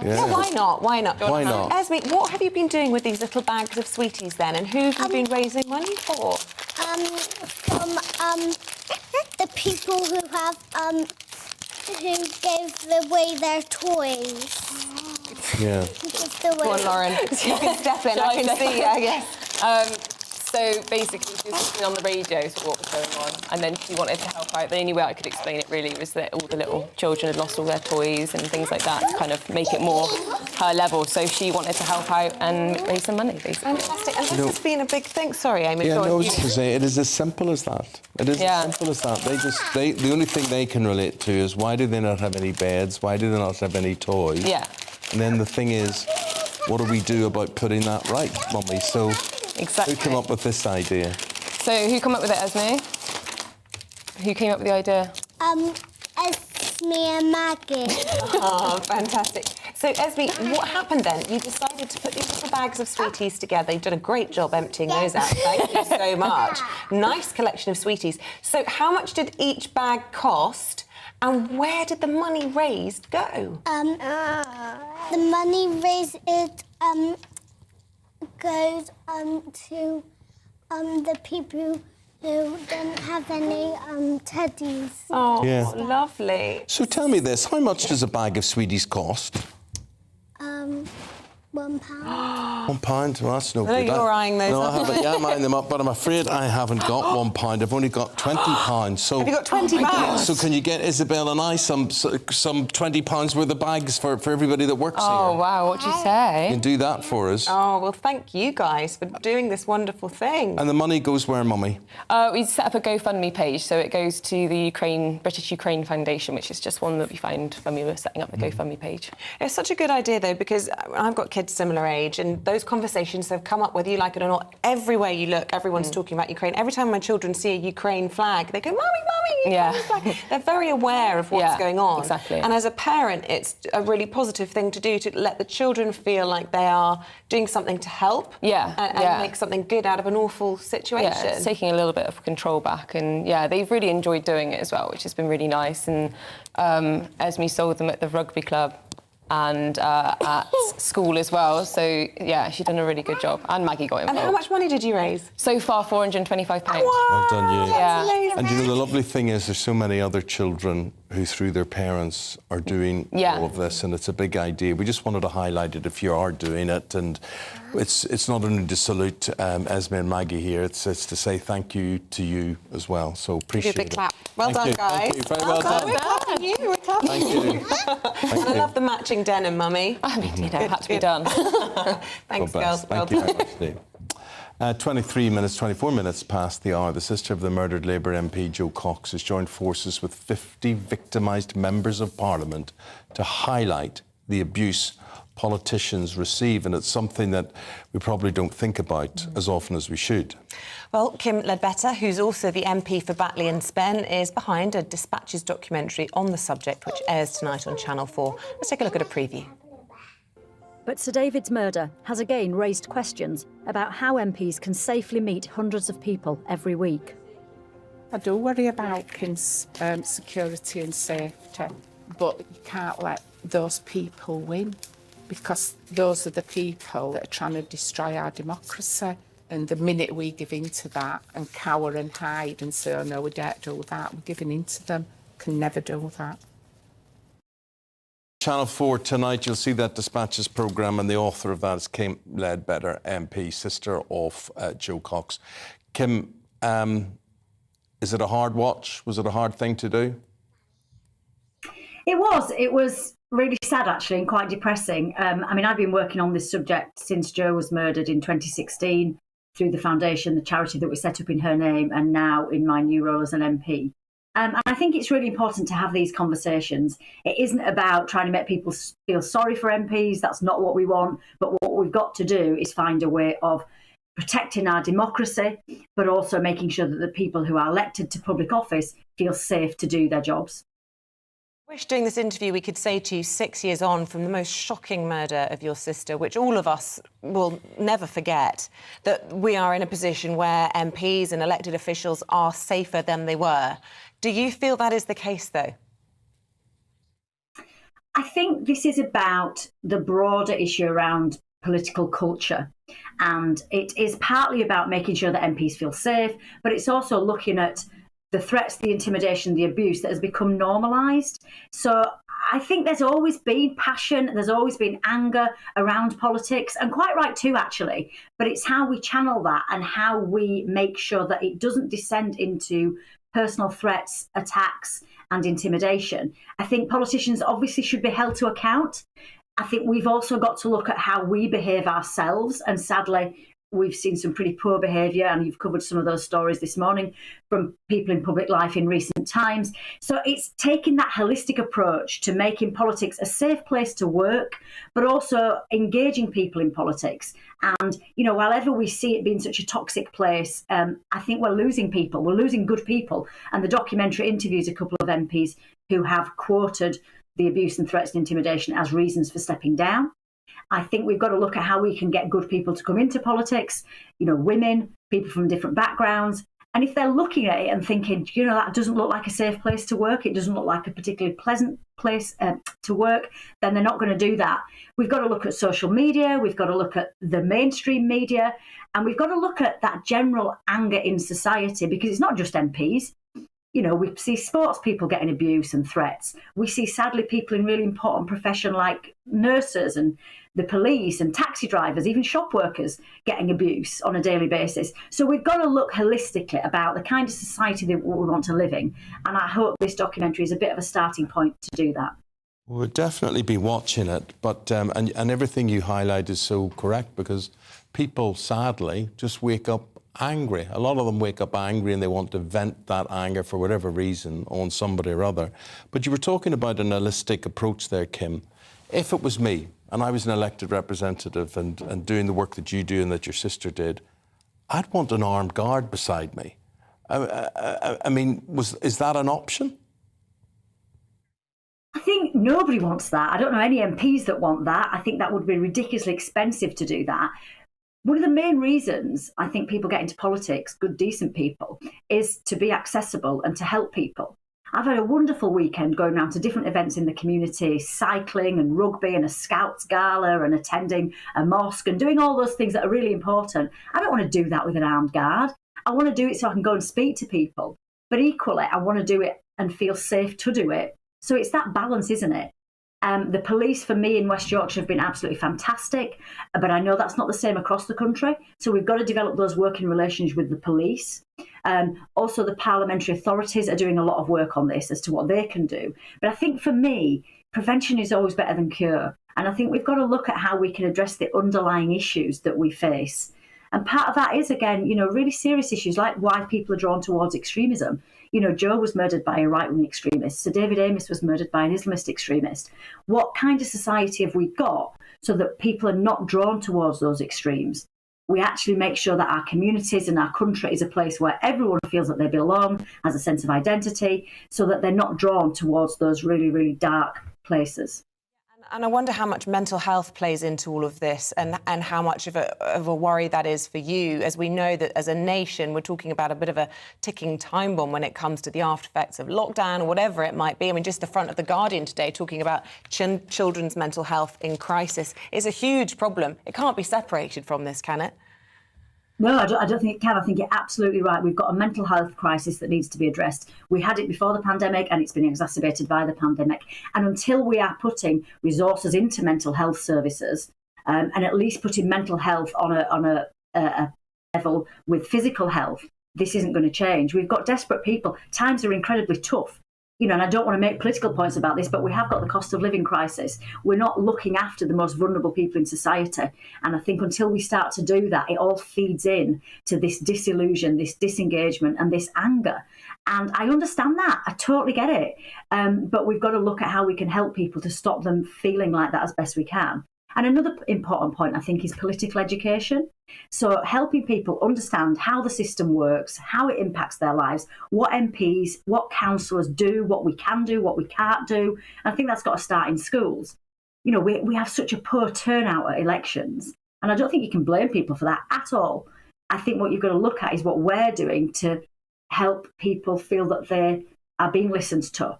Yeah, why not? Why not? Why not? Esme, what have you been doing with these little bags of sweeties then, and who have you been raising money for? From the people who have who gave away their toys. Yeah. Go on, Lauren. You can step in. I can see you, I guess. So basically, she was listening on the radio to what was going on, and then she wanted to help out. The only way I could explain it really was that all the little children had lost all their toys and things like that, to kind of make it more her level. So she wanted to help out and raise some money, basically. Fantastic. And this has been a big thing. Sorry, Eamonn. Yeah, no, I was just to say, it is as simple as that. It is as simple as that. The only thing they can relate to is, why do they not have any beds? Why do they not have any toys? Yeah. And then the thing is, what do we do about putting that right, Mummy? So exactly. Who came up with this idea? So who came up with it, Esme? Who came up with the idea? Esme and Maggie. Oh, fantastic. So, Esme, what happened then? You decided to put these little bags of sweeties together. You've done a great job emptying those out. Thank you so much. Nice collection of sweeties. So, how much did each bag cost? And where did the money raised go? The money raised goes to the people who didn't have any teddies. Oh, Yeah. lovely. So tell me this, how much does a bag of sweeties cost? £1. £1? Well, that's no I know good. you're eyeing those No, up. I haven't. Yeah, I'm eyeing them up, but I'm afraid I haven't got £1. I've only got £20. So Have you got £20? So can you get Isabel and I some £20 worth of bags for everybody that works Oh, here? wow, what'd you say? You can do that for us. Oh, well, thank you guys for doing this wonderful thing. And the money goes where, Mummy? We set up a GoFundMe page, so it goes to the British Ukraine Foundation, which is just one that we found when we were setting up the GoFundMe page. It's such a good idea, though, because I've got kids similar age, and those conversations have come up, whether you like it or not. Everywhere you look, everyone's talking about Ukraine. Every time my children see a Ukraine flag, they go, "Mummy, Mummy, Ukraine flag." They're very aware of what's going on. Exactly. And as a parent, it's a really positive thing to do, to let the children feel like they are doing something to help and make something good out of an awful situation. Yeah, it's taking a little bit of control back, and they've really enjoyed doing it as well, which has been really nice. And Esme sold them at the rugby club and at school as well. So, she's done a really good job. And Maggie got involved. And how much money did you raise? So far, £425. Well done, you. Yeah. And you know, the lovely thing is there's so many other children who, through their parents, are doing all of this, and it's a big idea. We just wanted to highlight it if you are doing it, and it's not only to salute Esme and Maggie here, it's to say thank you to you as well. So appreciate Give you a big it. clap. Well done, guys. Thank you. Very well done. We're clapping you. We're clapping Thank you. And I love the matching denim, Mummy. I mean, it had to be done. Thanks, God girls. bless. Thank you very much indeed. 24 minutes past the hour, the sister of the murdered Labour MP Jo Cox has joined forces with 50 victimised members of Parliament to highlight the abuse politicians receive, and it's something that we probably don't think about as often as we should. Well, Kim Ledbetter, who's also the MP for Batley and Spen, is behind a Dispatches documentary on the subject, which airs tonight on Channel 4. Let's take a look at a preview. But Sir David's murder has again raised questions about how MPs can safely meet hundreds of people every week. I do worry about Kim's security and safety, but you can't let those people win, because those are the people that are trying to destroy our democracy. And the minute we give in to that and cower and hide and say, oh no, we don't do that, we're giving in to them, can never do that. Channel 4 tonight, you'll see that Dispatches programme, and the author of that is Kim Ledbetter, MP, sister of Jo Cox. Kim, is it a hard watch? Was it a hard thing to do? It was really sad, actually, and quite depressing. I mean, I've been working on this subject since Jo was murdered in 2016 through the foundation, the charity that we set up in her name, and now in my new role as an MP. And I think it's really important to have these conversations. It isn't about trying to make people feel sorry for MPs. That's not what we want. But what we've got to do is find a way of protecting our democracy, but also making sure that the people who are elected to public office feel safe to do their jobs. I wish doing this interview we could say to you 6 years on from the most shocking murder of your sister, which all of us will never forget, that we are in a position where MPs and elected officials are safer than they were. Do you feel that is the case, though? I think this is about the broader issue around political culture. And it is partly about making sure that MPs feel safe, but it's also looking at the threats, the intimidation, the abuse that has become normalised. So I think there's always been passion, there's always been anger around politics, and quite right too, actually. But it's how we channel that and how we make sure that it doesn't descend into personal threats, attacks and intimidation. I think politicians obviously should be held to account. I think we've also got to look at how we behave ourselves, and sadly we've seen some pretty poor behaviour, and you've covered some of those stories this morning from people in public life in recent times. So it's taking that holistic approach to making politics a safe place to work, but also engaging people in politics. And, you know, while ever we see it being such a toxic place, I think we're losing people. We're losing good people. And the documentary interviews a couple of MPs who have quoted the abuse and threats and intimidation as reasons for stepping down. I think we've got to look at how we can get good people to come into politics, you know, women, people from different backgrounds, And if they're looking at it and thinking, you know, that doesn't look like a safe place to work, it doesn't look like a particularly pleasant place to work, then they're not going to do that. We've got to look at social media, we've got to look at the mainstream media, and we've got to look at that general anger in society, because it's not just MPs. You know, we see sports people getting abuse and threats. We see, sadly, people in really important profession like nurses and the police and taxi drivers, even shop workers, getting abuse on a daily basis. So we've got to look holistically about the kind of society that we want to live in. And I hope this documentary is a bit of a starting point to do that. We'll definitely be watching it, but and everything you highlight is so correct, because people, sadly, just wake up angry. A lot of them wake up angry and they want to vent that anger for whatever reason on somebody or other. But you were talking about an holistic approach there, Kim. If it was me and I was an elected representative and doing the work that you do and that your sister did, I'd want an armed guard beside me. I mean, is that an option? I think nobody wants that. I don't know any MPs that want that. I think that would be ridiculously expensive to do that. One of the main reasons I think people get into politics, good, decent people, is to be accessible and to help people. I've had a wonderful weekend going around to different events in the community, cycling and rugby and a Scouts gala and attending a mosque and doing all those things that are really important. I don't want to do that with an armed guard. I want to do it so I can go and speak to people. But equally, I want to do it and feel safe to do it. So it's that balance, isn't it? The police for me in West Yorkshire have been absolutely fantastic, but I know that's not the same across the country. So we've got to develop those working relations with the police. Also, the parliamentary authorities are doing a lot of work on this as to what they can do. But I think for me, prevention is always better than cure. And I think we've got to look at how we can address the underlying issues that we face. And part of that is, again, you know, really serious issues like why people are drawn towards extremism. You know, Joe was murdered by a right-wing extremist. Sir David Amess was murdered by an Islamist extremist. What kind of society have we got so that people are not drawn towards those extremes? We actually make sure that our communities and our country is a place where everyone feels that they belong, has a sense of identity, so that they're not drawn towards those really, really dark places. And I wonder how much mental health plays into all of this, and how much of a worry that is for you, as we know that as a nation we're talking about a bit of a ticking time bomb when it comes to the after effects of lockdown or whatever it might be. I mean, just the front of The Guardian today talking about children's mental health in crisis is a huge problem. It can't be separated from this, can it? No, I don't think it can. I think you're absolutely right. We've got a mental health crisis that needs to be addressed. We had it before the pandemic and it's been exacerbated by the pandemic. And until we are putting resources into mental health services and at least putting mental health on a level with physical health, this isn't going to change. We've got desperate people. Times are incredibly tough. You know, and I don't want to make political points about this, but we have got the cost of living crisis. We're not looking after the most vulnerable people in society. And I think until we start to do that, it all feeds in to this disillusion, this disengagement and this anger. And I understand that. I totally get it. But we've got to look at how we can help people to stop them feeling like that as best we can. And another important point, I think, is political education. So helping people understand how the system works, how it impacts their lives, what MPs, what councillors do, what we can do, what we can't do. And I think that's got to start in schools. You know, we have such a poor turnout at elections. And I don't think you can blame people for that at all. I think what you've got to look at is what we're doing to help people feel that they are being listened to.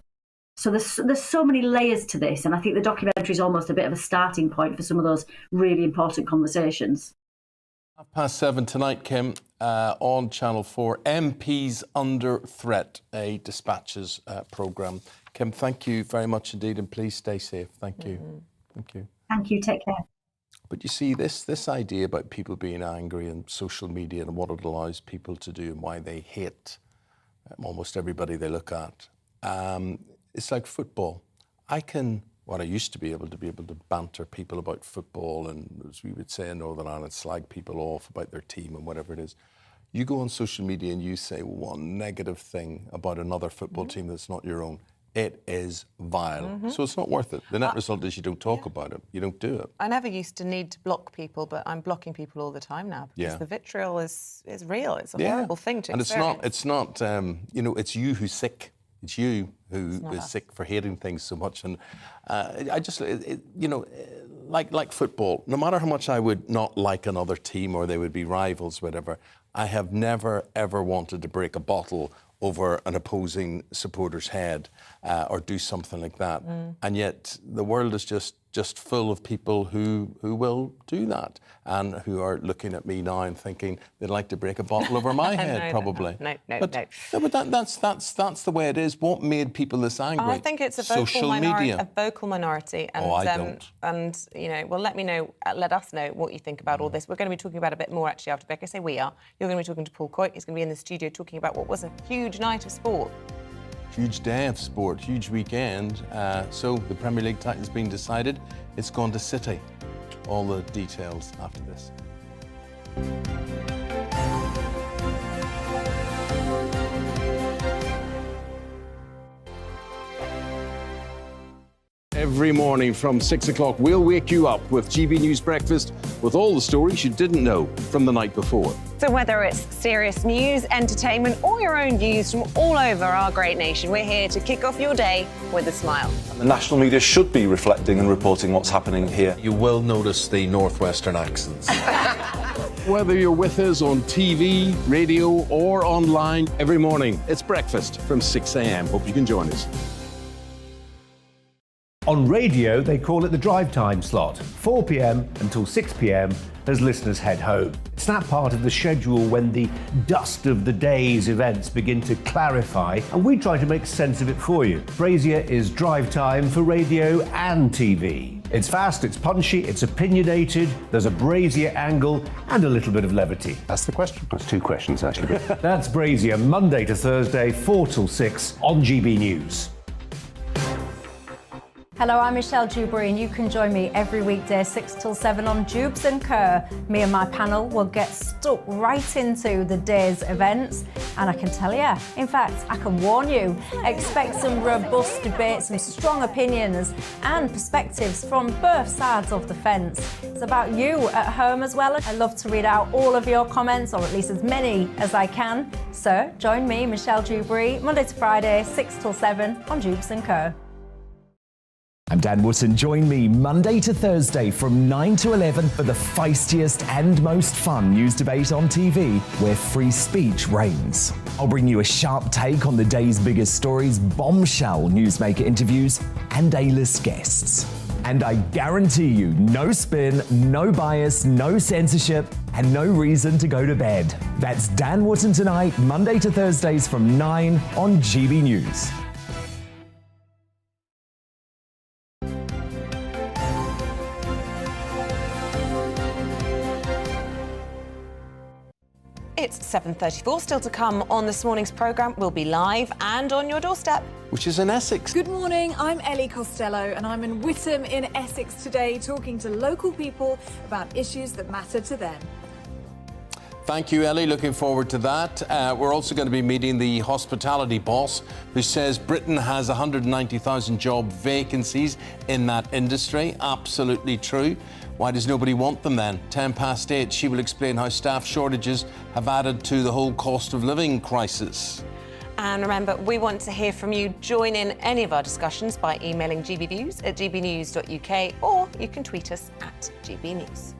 So there's so many layers to this, and I think the documentary is almost a bit of a starting point for some of those really important conversations. 7:30 tonight, Kim, on Channel 4, MPs Under Threat, a Dispatches programme. Kim, thank you very much indeed, and please stay safe. Thank you. Thank you. Thank you. Take care. But you see, this idea about people being angry and social media and what it allows people to do and why they hate almost everybody they look at. It's like football. I used to be able to banter people about football and, as we would say in Northern Ireland, slag people off about their team and whatever it is. You go on social media and you say one negative thing about another football team that's not your own. It is vile. So it's not worth it. The net result is you don't talk about it. You don't do it. I never used to need to block people, but I'm blocking people all the time now because the vitriol is real. It's a horrible thing to experience. And it's not you know, it's you who's sick. It's you who is sick for hating things so much. And I just, you know, like football, no matter how much I would not like another team or they would be rivals, whatever, I have never, ever wanted to break a bottle over an opposing supporter's head or do something like that. And yet the world is just full of people who will do that and who are looking at me now and thinking they'd like to break a bottle over my head, probably. No. But that's the way it is. What made people this angry? I think it's a vocal minority. And, I don't. And, you know, well, let us know what you think about all this. We're going to be talking about it a bit more, actually, after Beck. I say we are. You're going to be talking to Paul Coit. He's going to be in the studio talking about what was a huge night of sport. Huge day of sport, huge weekend. So the Premier League title's been decided. It's gone to City. All the details after this. Every morning from 6 o'clock, we'll wake you up with GB News Breakfast with all the stories you didn't know from the night before. So whether it's serious news, entertainment, or your own views from all over our great nation, we're here to kick off your day with a smile. The national media should be reflecting and reporting what's happening here. You will notice the northwestern accents. Whether you're with us on TV, radio, or online, every morning, it's breakfast from 6 a.m. Hope you can join us. On radio, they call it the drive time slot, 4 p.m. until 6 p.m. as listeners head home. It's that part of the schedule when the dust of the day's events begin to clarify, and we try to make sense of it for you. Brazier is drive time for radio and TV. It's fast, it's punchy, it's opinionated, there's a Brazier angle and a little bit of levity. That's the question. That's two questions, actually. That's Brazier, Monday to Thursday, 4 till 6 on GB News. Hello, I'm Michelle Jubilee, and you can join me every weekday 6 till 7 on Jubes and Kerr. Me and my panel will get stuck right into the day's events, and I can tell you, in fact, I can warn you, expect some robust debate, some strong opinions and perspectives from both sides of the fence. It's about you at home as well. I love to read out all of your comments, or at least as many as I can. So join me, Michelle Jubilee, Monday to Friday, 6 till 7 on Jubes and Kerr. I'm Dan Wootton. Join me Monday to Thursday from 9 to 11 for the feistiest and most fun news debate on TV, where free speech reigns. I'll bring you a sharp take on the day's biggest stories, bombshell newsmaker interviews, and A-list guests. And I guarantee you, no spin, no bias, no censorship, and no reason to go to bed. That's Dan Wootton tonight, Monday to Thursdays from 9 on GB News. It's 7:34, still to come on this morning's programme. We'll be live and on your doorstep. Which is in Essex. Good morning, I'm Ellie Costello and I'm in Witham in Essex today talking to local people about issues that matter to them. Thank you, Ellie. Looking forward to that. We're also going to be meeting the hospitality boss who says Britain has 190,000 job vacancies in that industry. Absolutely true. Why does nobody want them then? 8:10. She will explain how staff shortages have added to the whole cost of living crisis. And remember, we want to hear from you. Join in any of our discussions by emailing gbnews@gbnews.uk, or you can tweet us at gbnews.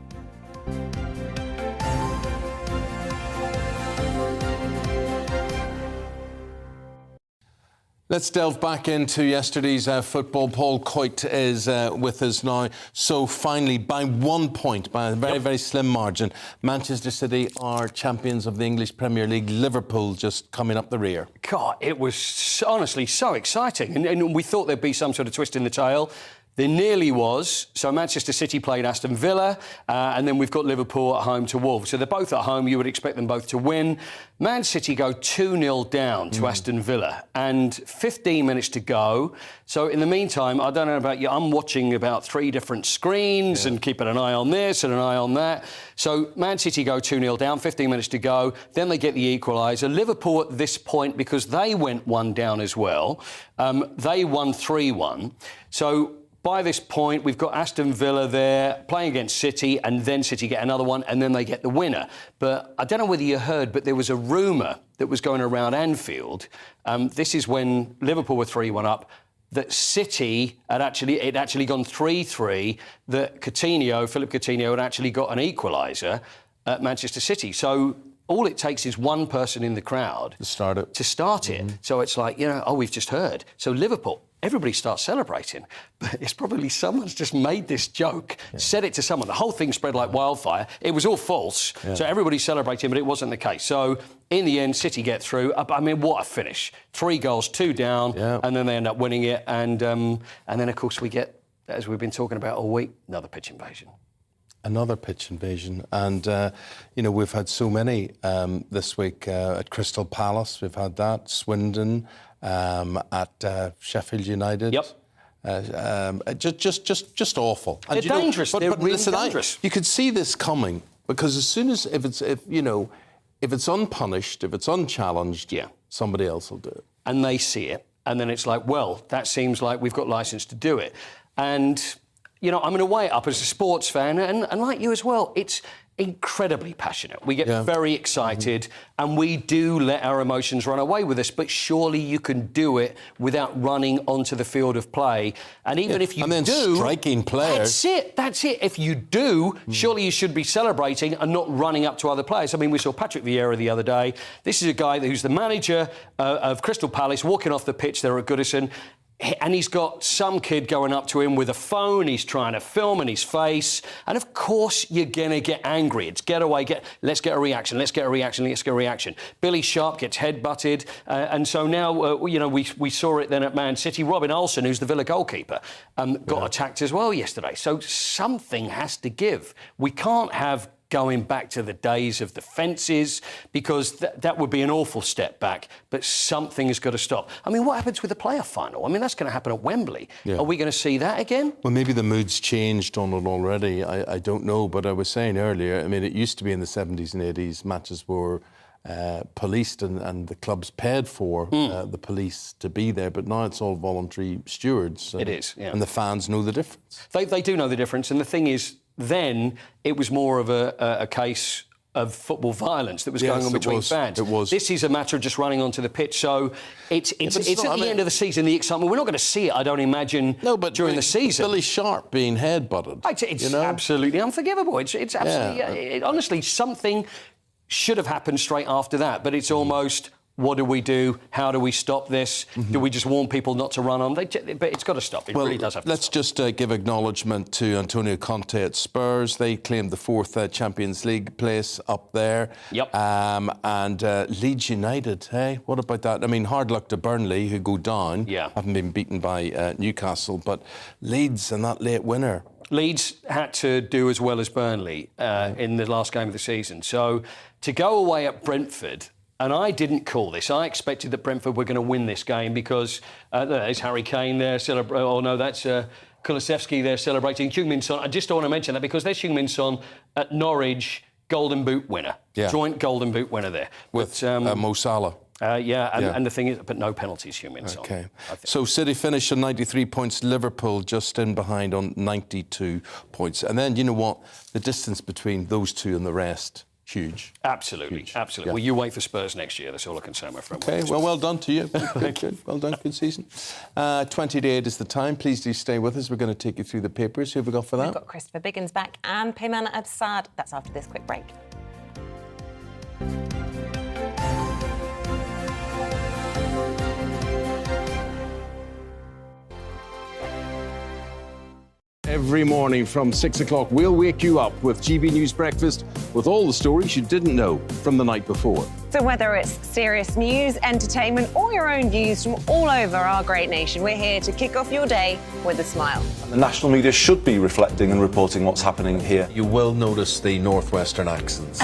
Let's delve back into yesterday's football. Paul Coit is with us now. So finally, by 1 point, by a very, very slim margin, Manchester City are champions of the English Premier League. Liverpool just coming up the rear. God, it was honestly so exciting. And we thought there'd be some sort of twist in the tail. There nearly was. So Manchester City played Aston Villa, and then we've got Liverpool at home to Wolves. So they're both at home. You would expect them both to win. Man City go 2-0 down to Aston Villa, and 15 minutes to go. So in the meantime, I don't know about you, I'm watching about 3 different screens and keeping an eye on this and an eye on that. So Man City go 2-0 down, 15 minutes to go. Then they get the equaliser. Liverpool at this point, because they went 1 down as well, they won 3-1. So by this point, we've got Aston Villa there playing against City, and then City get another one, and then they get the winner. But I don't know whether you heard, but there was a rumour that was going around Anfield. This is when Liverpool were 3-1 up, that City had actually gone 3-3, that Philip Coutinho had actually got an equaliser at Manchester City. So all it takes is one person in the crowd to start it. So it's like, we've just heard. So Liverpool, everybody starts celebrating. But it's probably someone's just made this joke, said it to someone. The whole thing spread like wildfire. It was all false. Yeah. So everybody's celebrating, but it wasn't the case. So in the end, City get through. I mean, what a finish. 3 goals, 2 down, and then they end up winning it. And then, of course, we get, as we've been talking about all week, another pitch invasion. Another pitch invasion. And, we've had so many this week at Crystal Palace. We've had that. Swindon, at Sheffield United. Yep. Just awful. They're dangerous. They're really dangerous. You could see this coming because as soon as if it's unpunished, if it's unchallenged, somebody else will do it. And they see it, and then it's like, well, that seems like we've got licence to do it. And I'm going to weigh it up as a sports fan, and like you as well, it's incredibly passionate. We get very excited, and we do let our emotions run away with us, but surely you can do it without running onto the field of play. And even if you and then do... striking players. That's it. If you do, surely you should be celebrating and not running up to other players. I mean, we saw Patrick Vieira the other day. This is a guy who's the manager of Crystal Palace, walking off the pitch there at Goodison, and he's got some kid going up to him with a phone. He's trying to film in his face. And, of course, you're going to get angry. It's let's get a reaction, let's get a reaction. Billy Sharp gets headbutted. And so now, we saw it then at Man City. Robin Olsen, who's the Villa goalkeeper, got attacked as well yesterday. So something has to give. We can't have going back to the days of the fences, because that would be an awful step back, but something has got to stop. I mean, what happens with the playoff final? I mean, that's going to happen at Wembley. Yeah. Are we going to see that again? Well, maybe the mood's changed on it already. I don't know, but I was saying earlier, I mean, it used to be in the 70s and 80s, matches were policed and the clubs paid for the police to be there, but now it's all voluntary stewards. It is, yeah. And the fans know the difference. They do know the difference, and the thing is, then it was more of a case of football violence that was going on between fans. It was. This is a matter of just running onto the pitch. So it's at the end of the season, the excitement. We're not going to see it, I don't imagine, during the season. Billy Sharp being headbutted. It's absolutely unforgivable. It's absolutely... honestly, something should have happened straight after that, but it's almost... What do we do? How do we stop this? Do we just warn people not to run on? But it's got to stop. It really does have to stop. Let's just give acknowledgement to Antonio Conte at Spurs. They claimed the 4th Champions League place up there. Yep. And Leeds United, hey, what about that? I mean, hard luck to Burnley, who go down. Yeah. Haven't been beaten by Newcastle, but Leeds and that late winner. Leeds had to do as well as Burnley in the last game of the season. So to go away at Brentford... And I didn't call this. I expected that Brentford were going to win this game because there's Harry Kane there. That's Kulusevski there celebrating. Heung-min Son. I just don't want to mention that because there's Heung-min Son at Norwich, Golden Boot winner. Yeah. Joint Golden Boot winner there. With Mo Salah. And the thing is, but no penalties, Heung-min Son. Okay. So City finished on 93 points, Liverpool just in behind on 92 points. And then, you know what? The distance between those two and the rest... Huge. Absolutely. Yeah. Well, you wait for Spurs next year. That's all I can say, my friend. OK, well done to you. Good. Well done. Good season. 20 to 8 is the time. Please do stay with us. We're going to take you through the papers. Who have we got for that? We've got Christopher Biggins back and Payman Absad. That's after this quick break. Every morning from 6 o'clock, we'll wake you up with GB News Breakfast with all the stories you didn't know from the night before. So whether it's serious news, entertainment, or your own views from all over our great nation, we're here to kick off your day with a smile. And the national media should be reflecting and reporting what's happening here. You will notice the northwestern accents.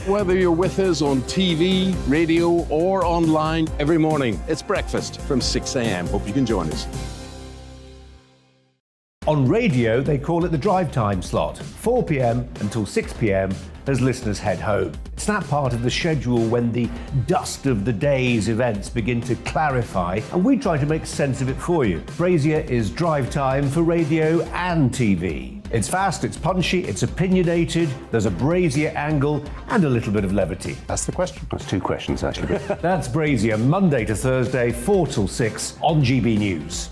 Whether you're with us on TV, radio, or online, every morning, it's breakfast from 6 a.m. Hope you can join us. On radio, they call it the drive time slot, 4 p.m. until 6 p.m. as listeners head home. It's that part of the schedule when the dust of the day's events begin to clarify, and we try to make sense of it for you. Brazier is drive time for radio and TV. It's fast, it's punchy, it's opinionated, there's a Brazier angle and a little bit of levity. That's the question. That's 2 questions, actually. That's Brazier, Monday to Thursday, 4 till 6 on GB News.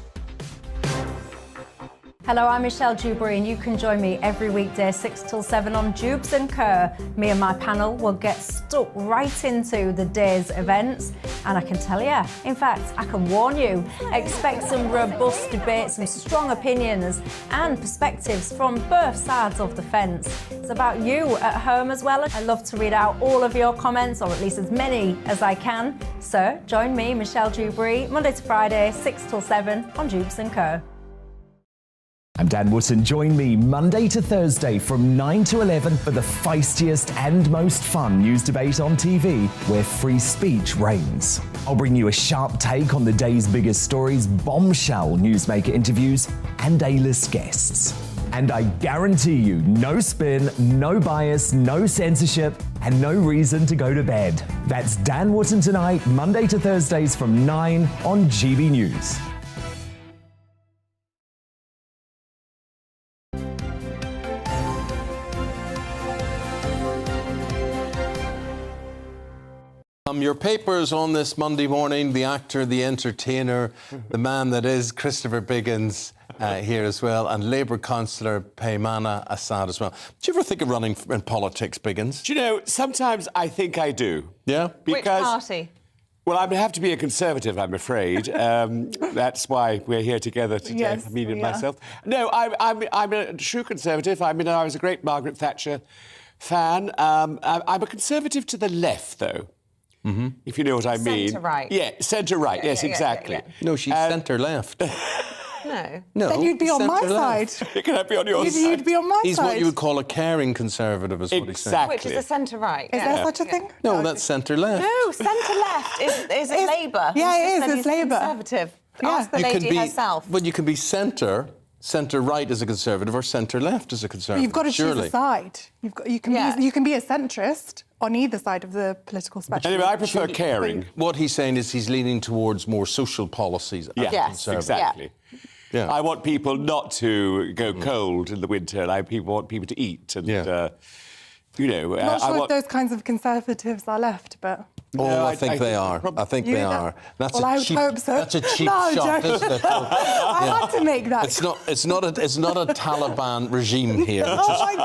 Hello, I'm Michelle Jubilee, and you can join me every weekday 6 till 7 on Jubes and Kerr. Me and my panel will get stuck right into the day's events, and I can tell you, in fact, I can warn you, expect some robust debates, some strong opinions and perspectives from both sides of the fence. It's about you at home as well. I love to read out all of your comments, or at least as many as I can. So join me, Michelle Jubilee, Monday to Friday, 6 till 7 on Jubes and Kerr. I'm Dan Wootton. Join me Monday to Thursday from 9 to 11 for the feistiest and most fun news debate on TV, where free speech reigns. I'll bring you a sharp take on the day's biggest stories, bombshell newsmaker interviews, and A-list guests. And I guarantee you, no spin, no bias, no censorship, and no reason to go to bed. That's Dan Wootton tonight, Monday to Thursdays from 9 on GB News. Your papers on this Monday morning, the actor, the entertainer, the man that is Christopher Biggins here as well, and Labour councillor Paymana Assad as well. Do you ever think of running in politics, Biggins? Do you know, sometimes I think I do. Yeah? Which party? Well, I have to be a Conservative, I'm afraid. That's why we're here together today, Yes, me and we myself. No, I'm a true Conservative. I mean, I was a great Margaret Thatcher fan. I'm a Conservative to the left, though. Mm-hmm. If you know what I mean. Centre-right. Yeah, centre-right, yes, exactly. No, she's centre-left. No. No. Then you'd be on my centre-left. side. Can I be on your side? You'd be on my He's side. what you would call a caring Conservative, is what he's saying. Which is a centre-right. Is there such a thing? No, that's centre-left. No, centre-left is Labour. Yeah, He's it just said is. he's It's Labour. Conservative. Yeah. Ask the lady herself. But you can be centre-right as a Conservative, or centre-left as a Conservative. You've got to choose surely. a side. You can be a centrist on either side of the political spectrum. Anyway, I prefer caring. What he's saying is he's leaning towards more social policies. as a Yes, Conservative. exactly. Yeah. I want people not to go cold in the winter, and I want people to eat. And, you know... I'm not sure if those kinds of Conservatives are left, but... Oh, I think they are. I think they are. That's well, a I would cheap, hope so. That's a cheap No, shot, joking. isn't it? I had to make that. It's not a Taliban regime here,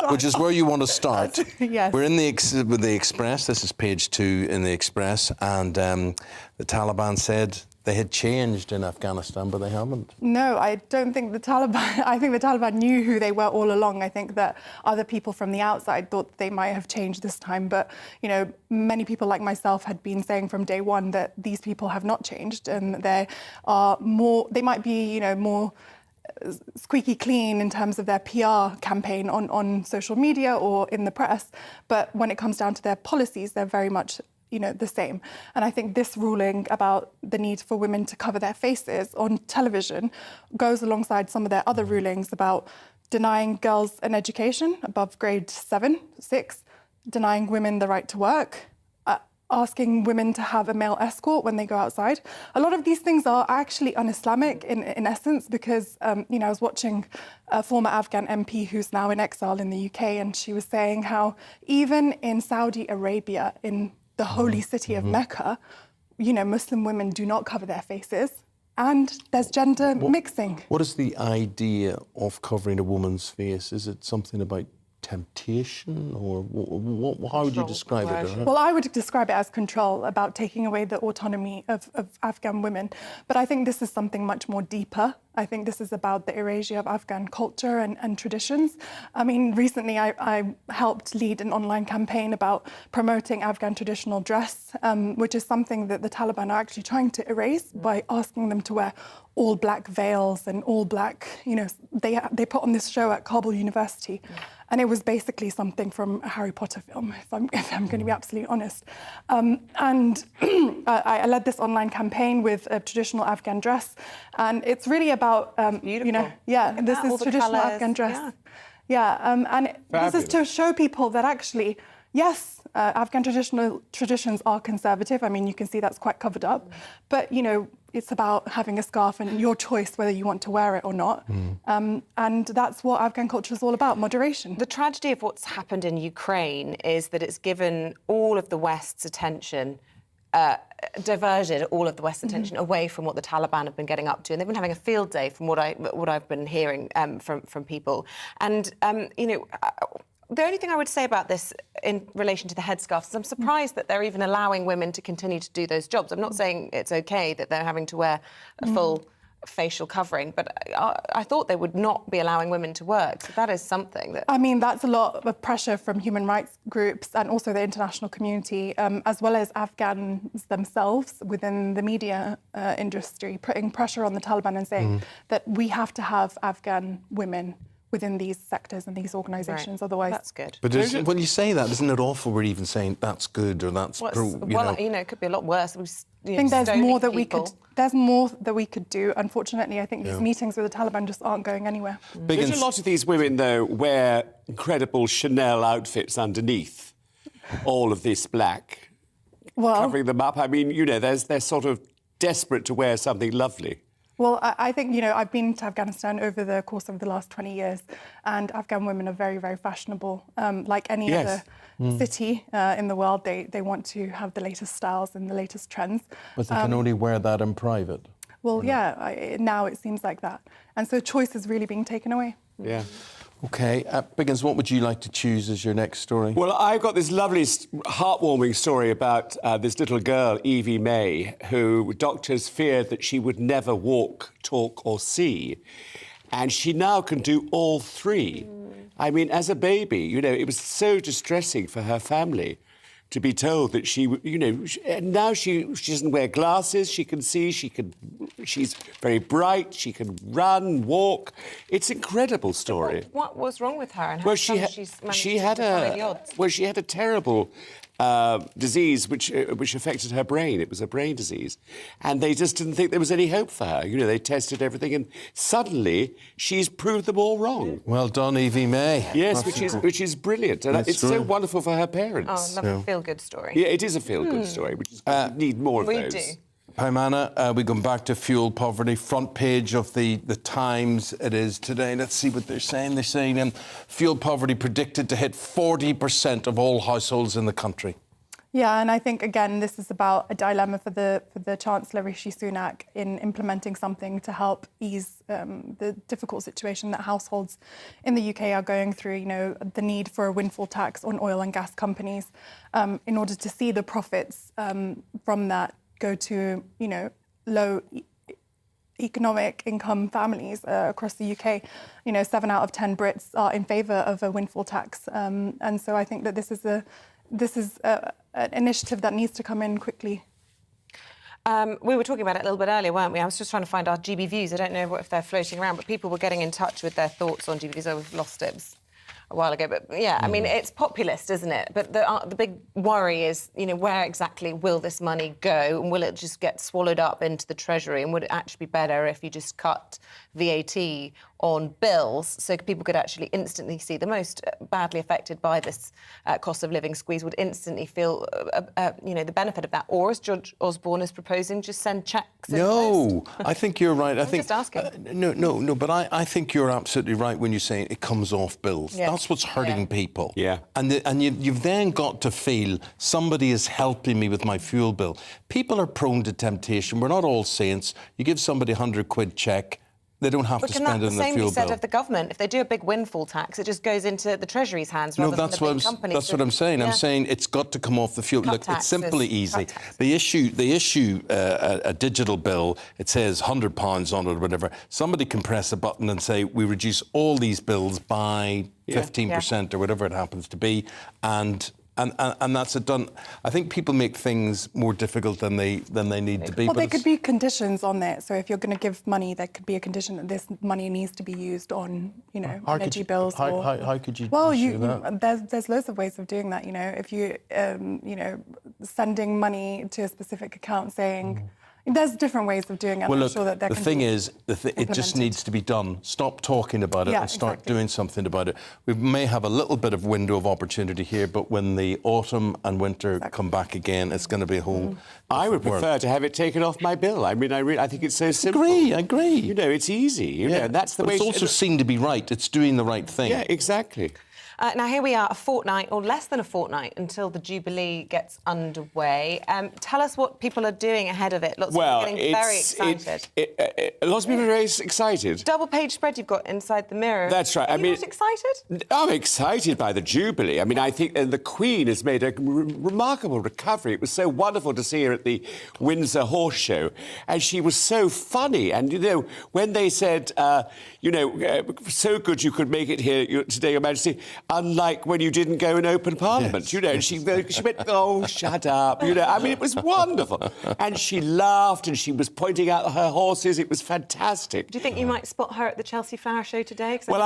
which is where you want to start. Yes. We're in with the Express. This is page 2 in the Express, and the Taliban said they had changed in Afghanistan, but they haven't. No, I don't think the Taliban... I think the Taliban knew who they were all along. I think that other people from the outside thought they might have changed this time. But, you know, many people like myself had been saying from day one that these people have not changed, and they are more... They might be, you know, more squeaky clean in terms of their PR campaign on social media or in the press. But when it comes down to their policies, they're very much... the same. And I think this ruling about the need for women to cover their faces on television goes alongside some of their other rulings about denying girls an education above grade 7, 6, denying women the right to work, asking women to have a male escort when they go outside. A lot of these things are actually un-Islamic in essence, because, I was watching a former Afghan MP who's now in exile in the UK, and she was saying how even in Saudi Arabia, in the holy city of Mecca, Muslim women do not cover their faces, and there's gender mixing. What is the idea of covering a woman's face? Is it something about temptation, or how would you describe it? Well, I would describe it as control, about taking away the autonomy of Afghan women. But I think this is something much more deeper. I think this is about the erasure of Afghan culture and traditions. I mean, recently I helped lead an online campaign about promoting Afghan traditional dress, which is something that the Taliban are actually trying to erase by asking them to wear all black veils and all black, they put on this show at Kabul University. And it was basically something from a Harry Potter film, if I'm going to be absolutely honest. And I led this online campaign with a traditional Afghan dress, and it's really about, this is traditional Afghan dress. This is to show people that actually, yes, Afghan traditions are conservative. I mean, you can see that's quite covered up, but it's about having a scarf and your choice whether you want to wear it or not. And that's what Afghan culture is all about, moderation. The tragedy of what's happened in Ukraine is that it's given all of the West's attention diverted all of the West's attention away from what the Taliban have been getting up to, and they've been having a field day from what I've been hearing from people. And the only thing I would say about this in relation to the headscarves is I'm surprised that they're even allowing women to continue to do those jobs. I'm not saying it's okay that they're having to wear a full facial covering, but I thought they would not be allowing women to work. So that is something that... I mean, that's a lot of pressure from human rights groups and also the international community, as well as Afghans themselves within the media industry, putting pressure on the Taliban and saying that we have to have Afghan women within these sectors and these organisations, otherwise... That's good. But when you say that, isn't it awful we're even saying that's good or that's... it could be a lot worse. I think there's more that we could... There's more that we could do. Unfortunately, I think these meetings with the Taliban just aren't going anywhere. Don't a lot of these women, though, wear incredible Chanel outfits underneath all of this black, covering them up? I mean, they're sort of desperate to wear something lovely. Well, I think, I've been to Afghanistan over the course of the last 20 years, and Afghan women are very, very fashionable. Like any other city in the world, they want to have the latest styles and the latest trends. But they can only wear that in private. Well, now it seems like that. And so choice is really being taken away. Yeah. OK. Biggins, what would you like to choose as your next story? Well, I've got this lovely, heartwarming story about this little girl, Evie May, who doctors feared that she would never walk, talk or see. And she now can do all three. I mean, as a baby, it was so distressing for her family to be told that now she doesn't wear glasses, she can see, she's very bright, she can run, walk. It's an incredible story. What was wrong with her? And how she had a terrible disease which affected her brain. It was a brain disease. And they just didn't think there was any hope for her. They tested everything and suddenly she's proved them all wrong. Well done, Evie May. Yes, which is brilliant. And it's so wonderful for her parents. Oh, love a feel-good story. Yeah, it is a feel-good story, which is, we need more of those. We do. Paimana, we're going back to fuel poverty. Front page of the Times it is today. Let's see what they're saying. They're saying fuel poverty predicted to hit 40% of all households in the country. Yeah, and I think, again, this is about a dilemma for the Chancellor, Rishi Sunak, in implementing something to help ease the difficult situation that households in the UK are going through, the need for a windfall tax on oil and gas companies in order to see the profits from that go to, low economic income families across the UK. 7 out of 10 Brits are in favour of a windfall tax. And so I think that this is an initiative that needs to come in quickly. We were talking about it a little bit earlier, weren't we? I was just trying to find our GB views. I don't know if they're floating around, but people were getting in touch with their thoughts on GB views. We've lost it a while ago, but I mean, it's populist, isn't it? But the big worry is, where exactly will this money go, and will it just get swallowed up into the Treasury? And would it actually be better if you just cut VAT on bills so people could actually instantly see the most badly affected by this cost of living squeeze would instantly feel, the benefit of that? Or, as Judge Osborne is proposing, just send cheques? No, I think you're right. I'm just asking. No, but I think you're absolutely right when you're saying it comes off bills. Yeah. That's what's hurting people. Yeah. And you've then got to feel somebody is helping me with my fuel bill. People are prone to temptation. We're not all saints. You give somebody £100 cheque, they don't have to spend it on the fuel bill. But can that the same be said of the government? If they do a big windfall tax, it just goes into the Treasury's hands rather than the big companies. That's what I'm saying. Yeah. I'm saying it's got to come off the fuel. Look, it's simply easy. They issue a digital bill. It says £100 on it or whatever. Somebody can press a button and say, we reduce all these bills by 15% or whatever it happens to be, and that's it done. I think people make things more difficult than they need to be. Well, there could be conditions on it. So if you're going to give money, there could be a condition that this money needs to be used on, energy bills. How could you? Well, that? there's loads of ways of doing that. If you, sending money to a specific account saying. There's different ways of doing it. Well, I'm sure that the thing is, it just needs to be done. Stop talking about it and start doing something about it. We may have a little bit of window of opportunity here, but when the autumn and winter come back again, it's going to be a whole. I would prefer to have it taken off my bill. I mean, I think it's so simple. I agree. It's easy. That's the way. It's also seen to be right. It's doing the right thing. Yeah, exactly. Now, here we are, a fortnight, or less than a fortnight, until the Jubilee gets underway. Tell us what people are doing ahead of it. Lots of people getting very excited. Lots of people are very excited. Double-page spread you've got inside the Mirror. That's right. Are you not excited? I'm excited by the Jubilee. I mean, I think the Queen has made a remarkable recovery. It was so wonderful to see her at the Windsor Horse Show, and she was so funny. And, you know, when they said, so good you could make it here today, Your Majesty, unlike when you didn't go and open Parliament, yes. you know, and she went, oh, shut up, you know. I mean, it was wonderful. And she laughed and she was pointing out her horses. It was fantastic. Do you think you might spot her at the Chelsea Flower Show today? Well,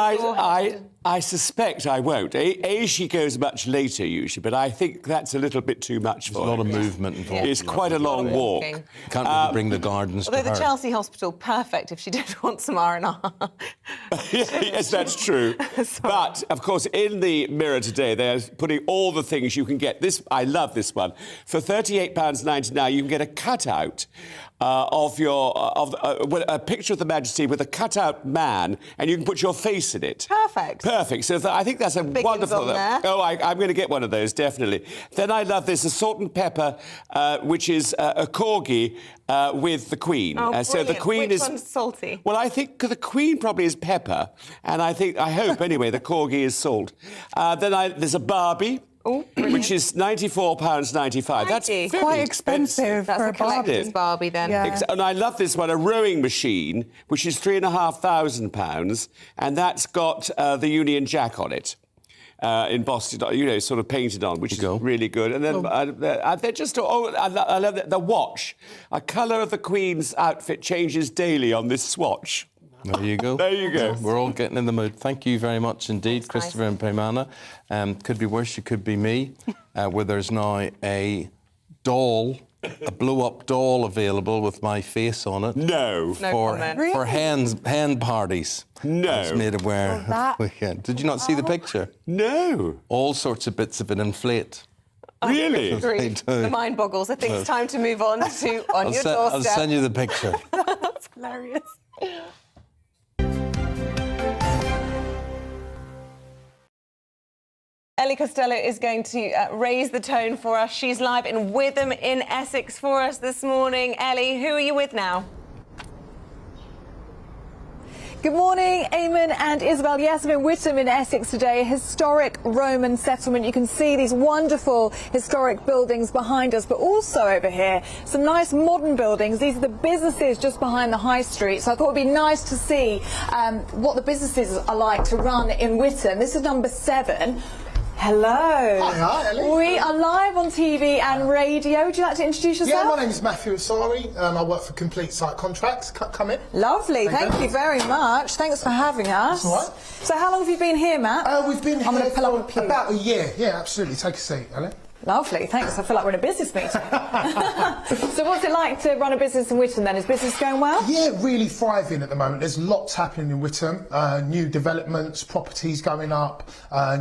I suspect I won't. She goes much later usually, but I think that's a little bit too much for her. There's a lot of movement involved. It's quite a long walk. Can't really bring the gardens Although to her. the Chelsea Hospital, perfect if she did want some R&R. Yes, that's true. But, of course, in the Mirror today, they're putting all the things you can get. I love this one. For £38.99, you can get a cutout of a picture of the Majesty with a cutout man, and you can put your face in it. Perfect. So I think that's a wonderful. Oh, I'm going to get one of those, definitely. Then I love this, a salt and pepper, which is a corgi with the Queen. So the Queen Which one's salty? Well, I think the Queen probably is pepper, and I hope anyway, the corgi is salt. Then there's a Barbie. Which is £94.95. That's quite expensive That's for a collector's Barbie then. Yeah. And I love this one, a rowing machine, which is £3,500, and that's got the Union Jack on it. Embossed, sort of painted on, which is really good. And then they're just... I love the watch. A colour of the Queen's outfit changes daily on this swatch. There you go. There you go. We're all getting in the mood. Thank you very much indeed, Christopher and Paimana. Could be worse, it could be me, where there's now a doll, a blow-up doll available with my face on it. No. For hen parties. No. It's made of wear weekend. Did you not see the picture? No. All sorts of bits of it inflate. Really? The mind boggles. I think it's time to move on to your doorstep. I'll send you the picture. That's hilarious. Ellie Costello is going to raise the tone for us. She's live in Witham in Essex for us this morning. Ellie, who are you with now? Good morning, Eamonn and Isabel. Yes, I'm in Witham in Essex today, a historic Roman settlement. You can see these wonderful historic buildings behind us, but also over here, some nice modern buildings. These are the businesses just behind the high street. So I thought it'd be nice to see what the businesses are like to run in Witham. This is number 7. Hello. Hi, Ellie. We are live on TV and radio. Would you like to introduce yourself? Yeah, my name is Matthew Asari. I work for Complete Site Contracts. Come in. Lovely. Thank you very much. Thanks for having us. That's all right. So how long have you been here, Matt? We've been I'm here going to pull up a pew. about a year. Yeah, absolutely. Take a seat, Ellie. Lovely, thanks. I feel like we're in a business meeting. So what's it like to run a business in Witham then? Is business going well? Yeah, really thriving at the moment. There's lots happening in Witham. New developments, properties going up,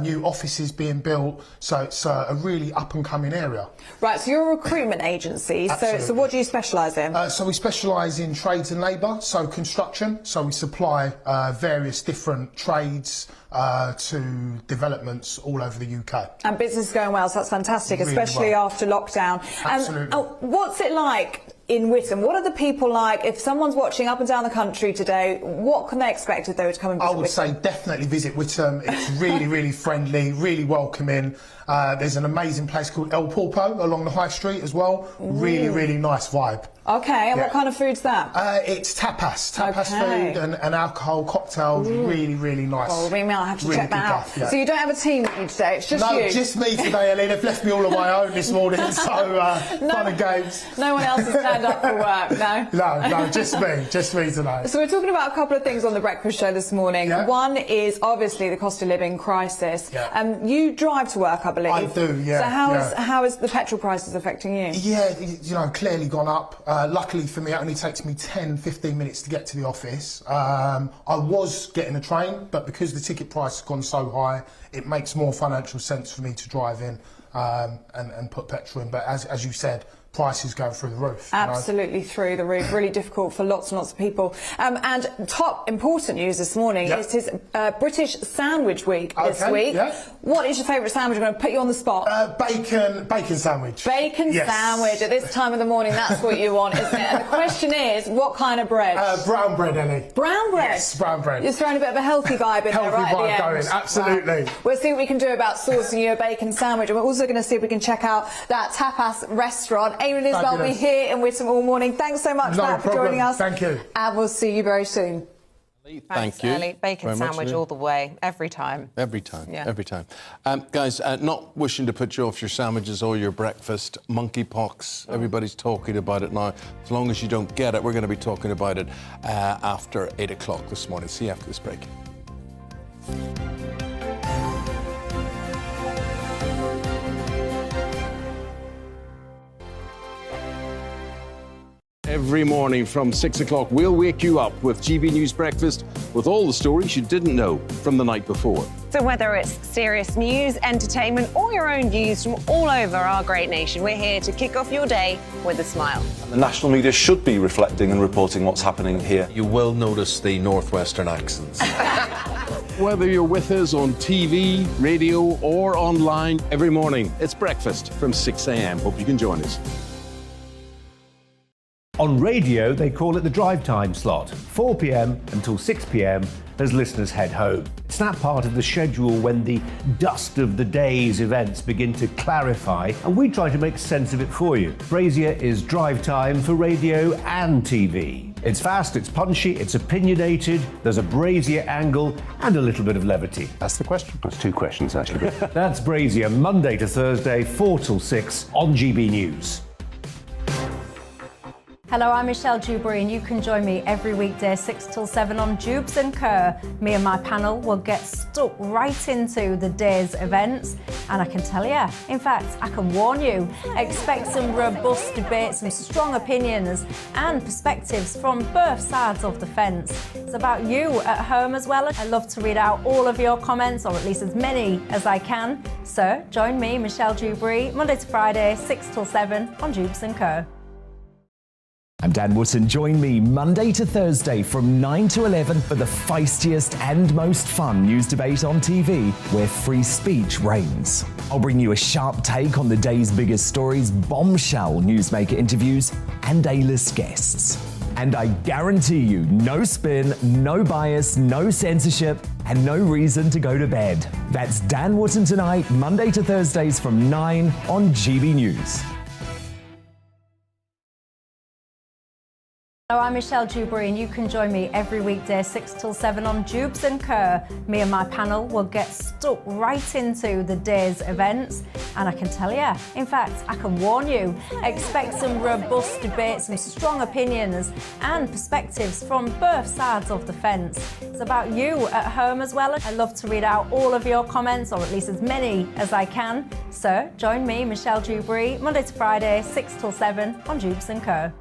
new offices being built. So it's a really up-and-coming area. Right, so you're a recruitment agency. So what do you specialise in? So we specialise in trades and labour, so construction. So we supply various different trades to developments all over the UK. And business is going well, so that's fantastic, Really especially well. after lockdown. Absolutely. What's it like in Witham? What are the people like? If someone's watching up and down the country today, what can they expect if they were to come and visit I would say definitely visit Witham. It's really, really friendly, really welcoming. There's an amazing place called El Pulpo along the high street as well. Really, really nice vibe. Okay, and what kind of food's that? It's tapas food and alcohol, cocktails, really, really nice. Oh, we might have to really check that out. Stuff, yeah. So you don't have a team with you today, it's just you? No, just me today, Ellie. They've left me all on my own this morning, so fun and games. No one else has turned up for work, no? No, just me today. So we're talking about a couple of things on the breakfast show this morning. Yeah. One is obviously the cost of living crisis. Yeah. You drive to work, I believe. I do, yeah. So how is the petrol prices affecting you? Yeah, clearly gone up. Luckily for me, it only takes me 10-15 minutes to get to the office. I was getting a train, but because the ticket price has gone so high, it makes more financial sense for me to drive in and put petrol in. But as you said, prices going through the roof. Absolutely through the roof. Really difficult for lots and lots of people. And top important news this morning is his British Sandwich Week this week. What is your favourite sandwich? I'm going to put you on the spot. Bacon sandwich. Bacon sandwich at this time of the morning. That's what you want, isn't it? And the question is, what kind of bread? Brown bread, Ellie. Brown bread? Yes, brown bread. You're throwing a bit of a healthy vibe in there right at the end. Going, absolutely. Wow. We'll see what we can do about sourcing you a bacon sandwich. And we're also going to see if we can check out that tapas restaurant. Eamonn and Isabel will be here in Witham all morning. Thanks so much, Matt, for joining us. Thank you. And we'll see you very soon. Thank you. Ellie. Bacon sandwich all the way, every time. Every time, every time. Guys, not wishing to put you off your sandwiches or your breakfast, monkeypox, everybody's talking about it now. As long as you don't get it, we're going to be talking about it after 8 o'clock this morning. See you after this break. Every morning from 6 o'clock, we'll wake you up with GB News Breakfast with all the stories you didn't know from the night before. So whether it's serious news, entertainment, or your own news from all over our great nation, we're here to kick off your day with a smile. The national media should be reflecting and reporting what's happening here. You will notice the northwestern accents. Whether you're with us on TV, radio, or online, every morning, it's breakfast from 6 a.m. Hope you can join us. On radio, they call it the drive time slot, 4 p.m. until 6 p.m. as listeners head home. It's that part of the schedule when the dust of the day's events begin to clarify, and we try to make sense of it for you. Brazier is drive time for radio and TV. It's fast, it's punchy, it's opinionated, there's a Brazier angle and a little bit of levity. That's the question. That's two questions, actually. That's Brazier, Monday to Thursday, 4 till 6 on GB News. Hello, I'm Michelle Jubilee, and you can join me every weekday 6 till 7 on Jubes and Kerr. Me and my panel will get stuck right into the day's events, and I can tell you, in fact, I can warn you, expect some robust debate, some strong opinions and perspectives from both sides of the fence. It's about you at home as well. I love to read out all of your comments, or at least as many as I can. So join me, Michelle Jubilee, Monday to Friday, 6 till 7 on Jubes and Kerr. I'm Dan Wootton. Join me Monday to Thursday from 9 to 11 for the feistiest and most fun news debate on TV, where free speech reigns. I'll bring you a sharp take on the day's biggest stories, bombshell newsmaker interviews, and A-list guests. And I guarantee you, no spin, no bias, no censorship, and no reason to go to bed. That's Dan Wootton tonight, Monday to Thursdays from 9 on GB News. Hello, I'm Michelle Jubilee, and you can join me every weekday 6 till 7 on Jubes and Kerr. Me and my panel will get stuck right into the day's events, and I can tell you, in fact, I can warn you, expect some robust debate, some strong opinions and perspectives from both sides of the fence. It's about you at home as well. I love to read out all of your comments, or at least as many as I can. So join me, Michelle Jubilee, Monday to Friday, 6 till 7 on Jubes and Kerr.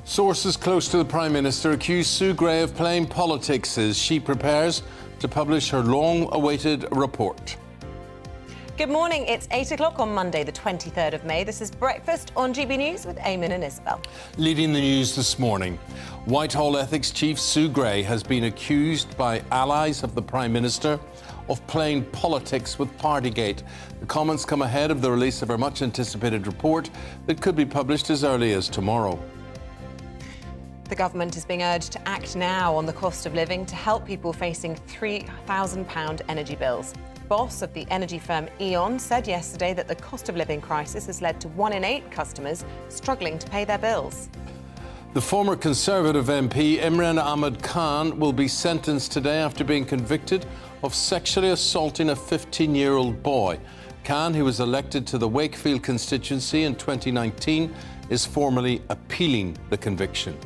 Sources close to the Prime Minister accuse Sue Gray of playing politics as she prepares to publish her long-awaited report. Good morning. It's 8 o'clock on Monday, the 23rd of May. This is Breakfast on GB News with Eamonn and Isabel. Leading the news this morning, Whitehall Ethics Chief Sue Gray has been accused by allies of the Prime Minister of playing politics with Partygate. The comments come ahead of the release of her much-anticipated report that could be published as early as tomorrow. The government is being urged to act now on the cost of living to help people facing £3,000 energy bills. Boss of the energy firm Eamonn said yesterday that the cost of living crisis has led to 1 in 8 customers struggling to pay their bills. The former Conservative MP Imran Ahmad Khan will be sentenced today after being convicted of sexually assaulting a 15-year-old boy. Khan, who was elected to the Wakefield constituency in 2019, is formally appealing the conviction.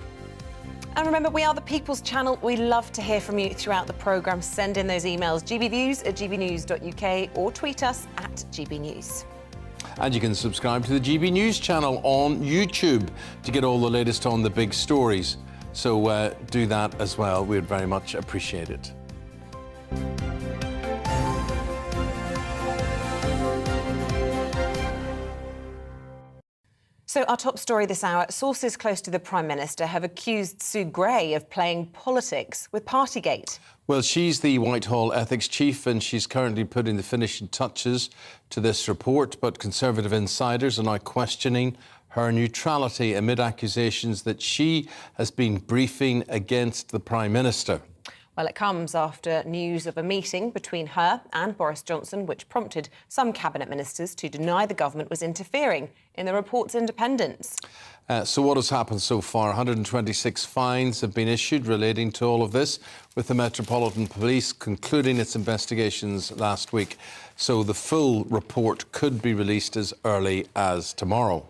And remember, we are the People's Channel. We love to hear from you throughout the programme. Send in those emails, gbviews@gbnews.uk, or tweet us at gbnews. And you can subscribe to the GB News channel on YouTube to get all the latest on the big stories. So do that as well. We'd very much appreciate it. So our top story this hour, sources close to the Prime Minister have accused Sue Gray of playing politics with Partygate. Well, she's the Whitehall ethics chief and she's currently putting the finishing touches to this report, but Conservative insiders are now questioning her neutrality amid accusations that she has been briefing against the Prime Minister. Well, it comes after news of a meeting between her and Boris Johnson, which prompted some cabinet ministers to deny the government was interfering in the report's independence. So what has happened so far? 126 fines have been issued relating to all of this, with the Metropolitan Police concluding its investigations last week. So the full report could be released as early as tomorrow.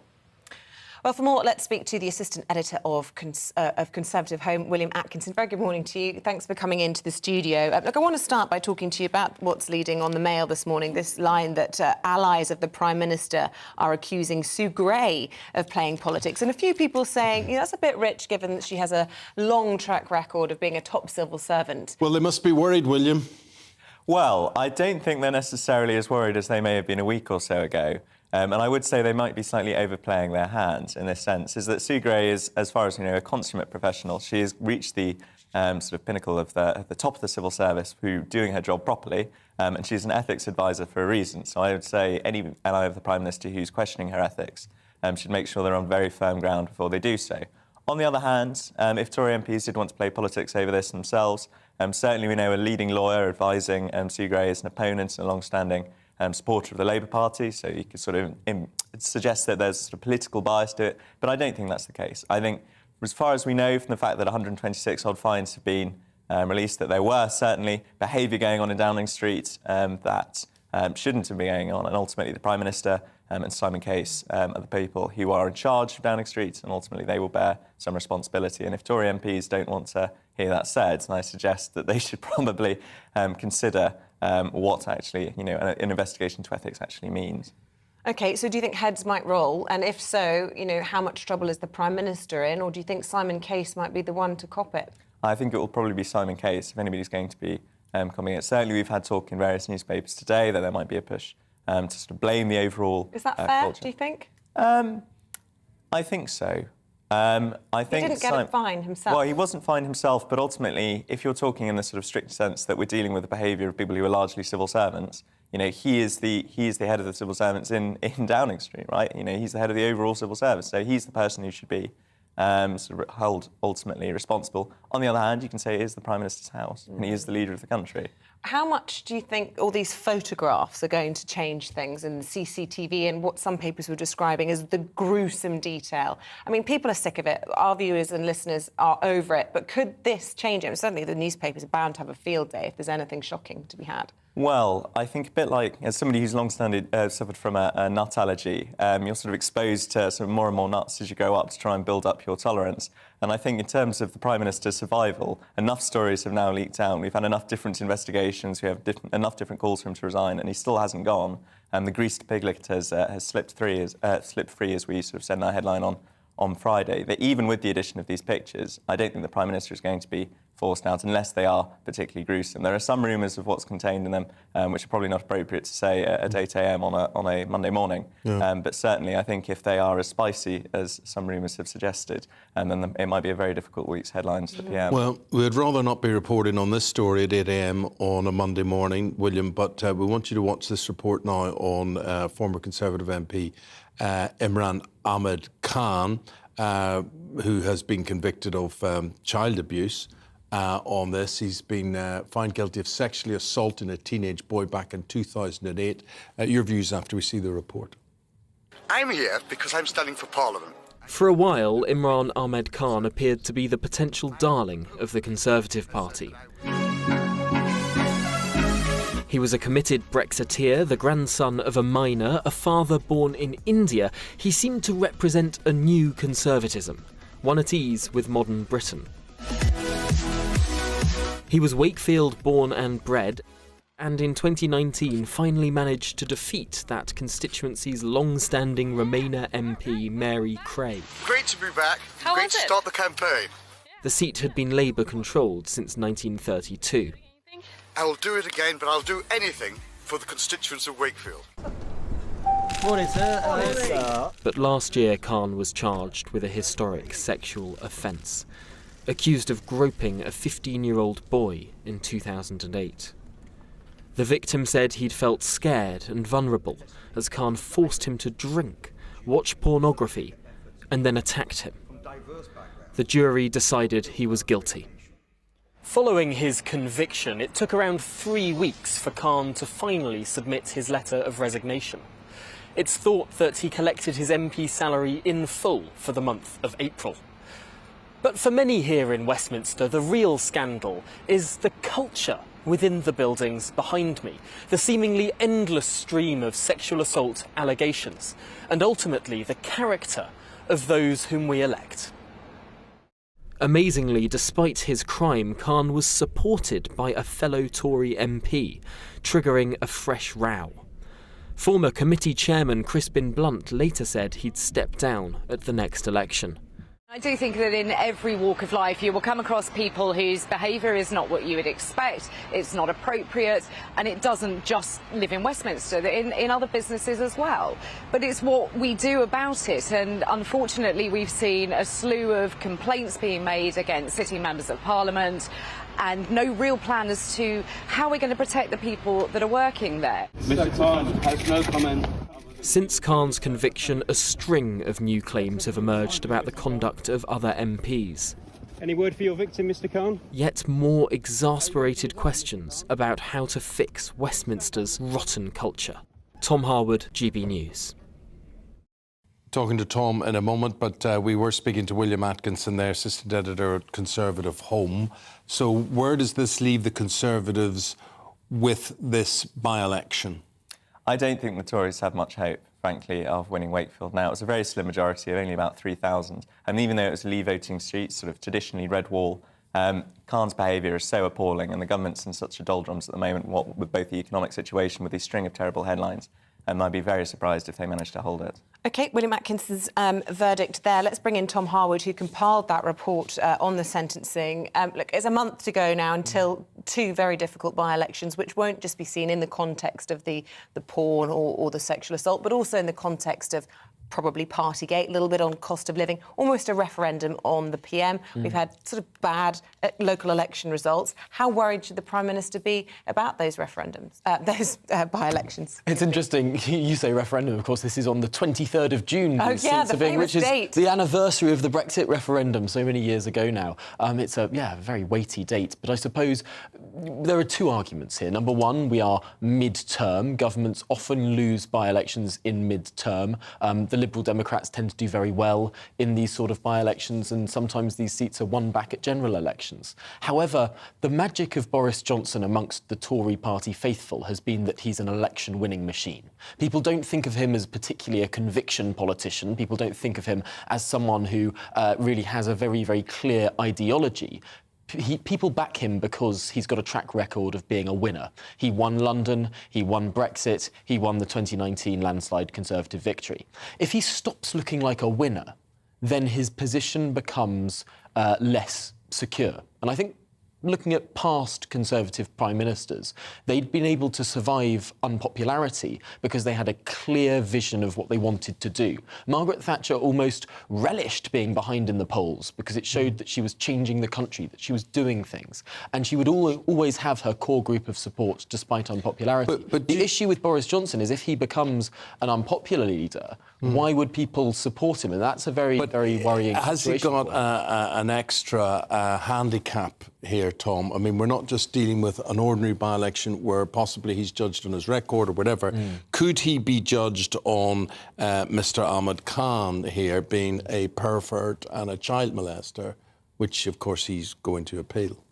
Well, for more, let's speak to the assistant editor of Conservative Home, William Atkinson. Very good morning to you. Thanks for coming into the studio. Look, I want to start by talking to you about what's leading on the Mail this morning, this line that allies of the Prime Minister are accusing Sue Gray of playing politics. And a few people saying, you know, that's a bit rich, given that she has a long track record of being a top civil servant. Well, they must be worried, William. Well, I don't think they're necessarily as worried as they may have been a week or so ago. And I would say they might be slightly overplaying their hand in this sense, is that Sue Gray is, as far as we know, a consummate professional. She has reached the sort of pinnacle of the top of the civil service who doing her job properly, and she's an ethics advisor for a reason. So I would say any ally of the Prime Minister who's questioning her ethics should make sure they're on very firm ground before they do so. On the other hand, if Tory MPs did want to play politics over this themselves, certainly we know a leading lawyer advising Sue Gray is an opponent and a long-standing supporter of the Labour Party, so you could sort of suggest that there's sort of political bias to it, but I don't think that's the case. I think, as far as we know from the fact that 126 odd fines have been released, that there were certainly behaviour going on in Downing Street that shouldn't have been going on, and ultimately the Prime Minister and Simon Case are the people who are in charge of Downing Street, and ultimately they will bear some responsibility. And if Tory MPs don't want to hear that said, then I suggest that they should probably consider what actually, you know, an investigation to ethics actually means. OK, so do you think heads might roll? And if so, you know, how much trouble is the Prime Minister in? Or do you think Simon Case might be the one to cop it? I think it will probably be Simon Case if anybody's going to be coming in. Certainly we've had talk in various newspapers today that there might be a push to sort of blame the overall Is that fair, culture. do you think? I think so. I think he didn't get a fine himself. Well, he wasn't fined himself, but ultimately, if you're talking in the sort of strict sense that we're dealing with the behaviour of people who are largely civil servants, you know, he is the head of the civil servants in Downing Street, right? You know, he's the head of the overall civil service, so he's the person who should be sort of held ultimately responsible. On the other hand, you can say it is the Prime Minister's house, and he is the leader of the country. How much do you think all these photographs are going to change things in the CCTV and what some papers were describing as the gruesome detail? I mean, people are sick of it. Our viewers and listeners are over it. But could this change it? Certainly the newspapers are bound to have a field day if there's anything shocking to be had. Well, I think a bit like, as somebody who's long-standing suffered from a nut allergy, you're sort of exposed to sort of more and more nuts as you go up to try and build up your tolerance. And I think in terms of the Prime Minister's survival, enough stories have now leaked out. We've had enough different investigations, we have enough different calls for him to resign, and he still hasn't gone. And the greased piglet has slipped free, as we sort of said in our headline on Friday, that even with the addition of these pictures, I don't think the Prime Minister is going to be forced out unless they are particularly gruesome. There are some rumours of what's contained in them, which are probably not appropriate to say at 8 a.m. on a Monday morning. Yeah. But certainly, I think if they are as spicy as some rumours have suggested, then it might be a very difficult week's headlines for PM. Well, we'd rather not be reporting on this story at 8 a.m. on a Monday morning, William, but we want you to watch this report now on former Conservative MP Imran Ahmad Khan, who has been convicted of child abuse. On this, he's been found guilty of sexually assaulting a teenage boy back in 2008. Your views after we see the report. I'm here because I'm standing for Parliament. For a while, Imran Ahmad Khan appeared to be the potential darling of the Conservative Party. He was a committed Brexiteer, the grandson of a miner, a father born in India. He seemed to represent a new conservatism, one at ease with modern Britain. He was Wakefield born and bred, and in 2019 finally managed to defeat that constituency's long-standing Remainer MP Mary Cray. Great to be back. Great to start the campaign. The seat had been Labour-controlled since 1932. I will do it again, but I'll do anything for the constituents of Wakefield. Morning, sir. But last year, Khan was charged with a historic sexual offence, accused of groping a 15-year-old boy in 2008. The victim said he'd felt scared and vulnerable as Khan forced him to drink, watch pornography, and then attacked him. The jury decided he was guilty. Following his conviction, it took around 3 weeks for Khan to finally submit his letter of resignation. It's thought that he collected his MP salary in full for the month of April. But for many here in Westminster, the real scandal is the culture within the buildings behind me, the seemingly endless stream of sexual assault allegations, and ultimately the character of those whom we elect. Amazingly, despite his crime, Khan was supported by a fellow Tory MP, triggering a fresh row. Former committee chairman Crispin Blunt later said he'd step down at the next election. I do think that in every walk of life you will come across people whose behaviour is not what you would expect, it's not appropriate, and it doesn't just live in Westminster, in other businesses as well. But it's what we do about it, and unfortunately we've seen a slew of complaints being made against sitting members of Parliament and no real plan as to how we're going to protect the people that are working there. Mr. Khan has no comment. Since Khan's conviction, a string of new claims have emerged about the conduct of other MPs. Any word for your victim, Mr. Khan? Yet more exasperated questions about how to fix Westminster's rotten culture. Tom Harwood, GB News. Talking to Tom in a moment, but we were speaking to William Atkinson there, assistant editor at Conservative Home. So where does this leave the Conservatives with this by-election? I don't think the Tories have much hope, frankly, of winning Wakefield now. It was a very slim majority of only about 3,000. And even though it was Leave voting streets, sort of traditionally red wall, Khan's behaviour is so appalling and the government's in such a doldrums at the moment, what with both the economic situation, with this string of terrible headlines, I'd be very surprised if they managed to hold it. OK, William Atkinson's verdict there. Let's bring in Tom Harwood, who compiled that report on the sentencing. Look, it's a month to go now until two very difficult by-elections, which won't just be seen in the context of the porn or the sexual assault, but also in the context of probably Partygate, a little bit on cost of living, almost a referendum on the PM. We've had sort of bad local election results. How worried should the Prime Minister be about those referendums, those by-elections? It's interesting, you say referendum, of course, this is on the 23rd of June. Oh, yeah, the famous which date. is the anniversary of the Brexit referendum so many years ago now. It's a very weighty date, but I suppose there are two arguments here. Number one, we are mid-term. Governments often lose by-elections in mid-term. The Liberal Democrats tend to do very well in these sort of by-elections, and sometimes these seats are won back at general elections. However, the magic of Boris Johnson amongst the Tory party faithful has been that he's an election-winning machine. People don't think of him as particularly a conviction politician. People don't think of him as someone who really has a very, very clear ideology. People back him because he's got a track record of being a winner. He won London, he won Brexit, he won the 2019 landslide Conservative victory. If he stops looking like a winner, then his position becomes less secure. And I think looking at past Conservative Prime Ministers, they'd been able to survive unpopularity because they had a clear vision of what they wanted to do. Margaret Thatcher almost relished being behind in the polls because it showed that she was changing the country, that she was doing things. And she would always have her core group of support despite unpopularity. But the issue with Boris Johnson is if he becomes an unpopular leader, why would people support him? And that's a very, very worrying situation. Has he got an extra handicap here, Tom? I mean, we're not just dealing with an ordinary by-election where possibly he's judged on his record or whatever. Could he be judged on Mr. Ahmad Khan here being a pervert and a child molester, which, of course, he's going to appeal?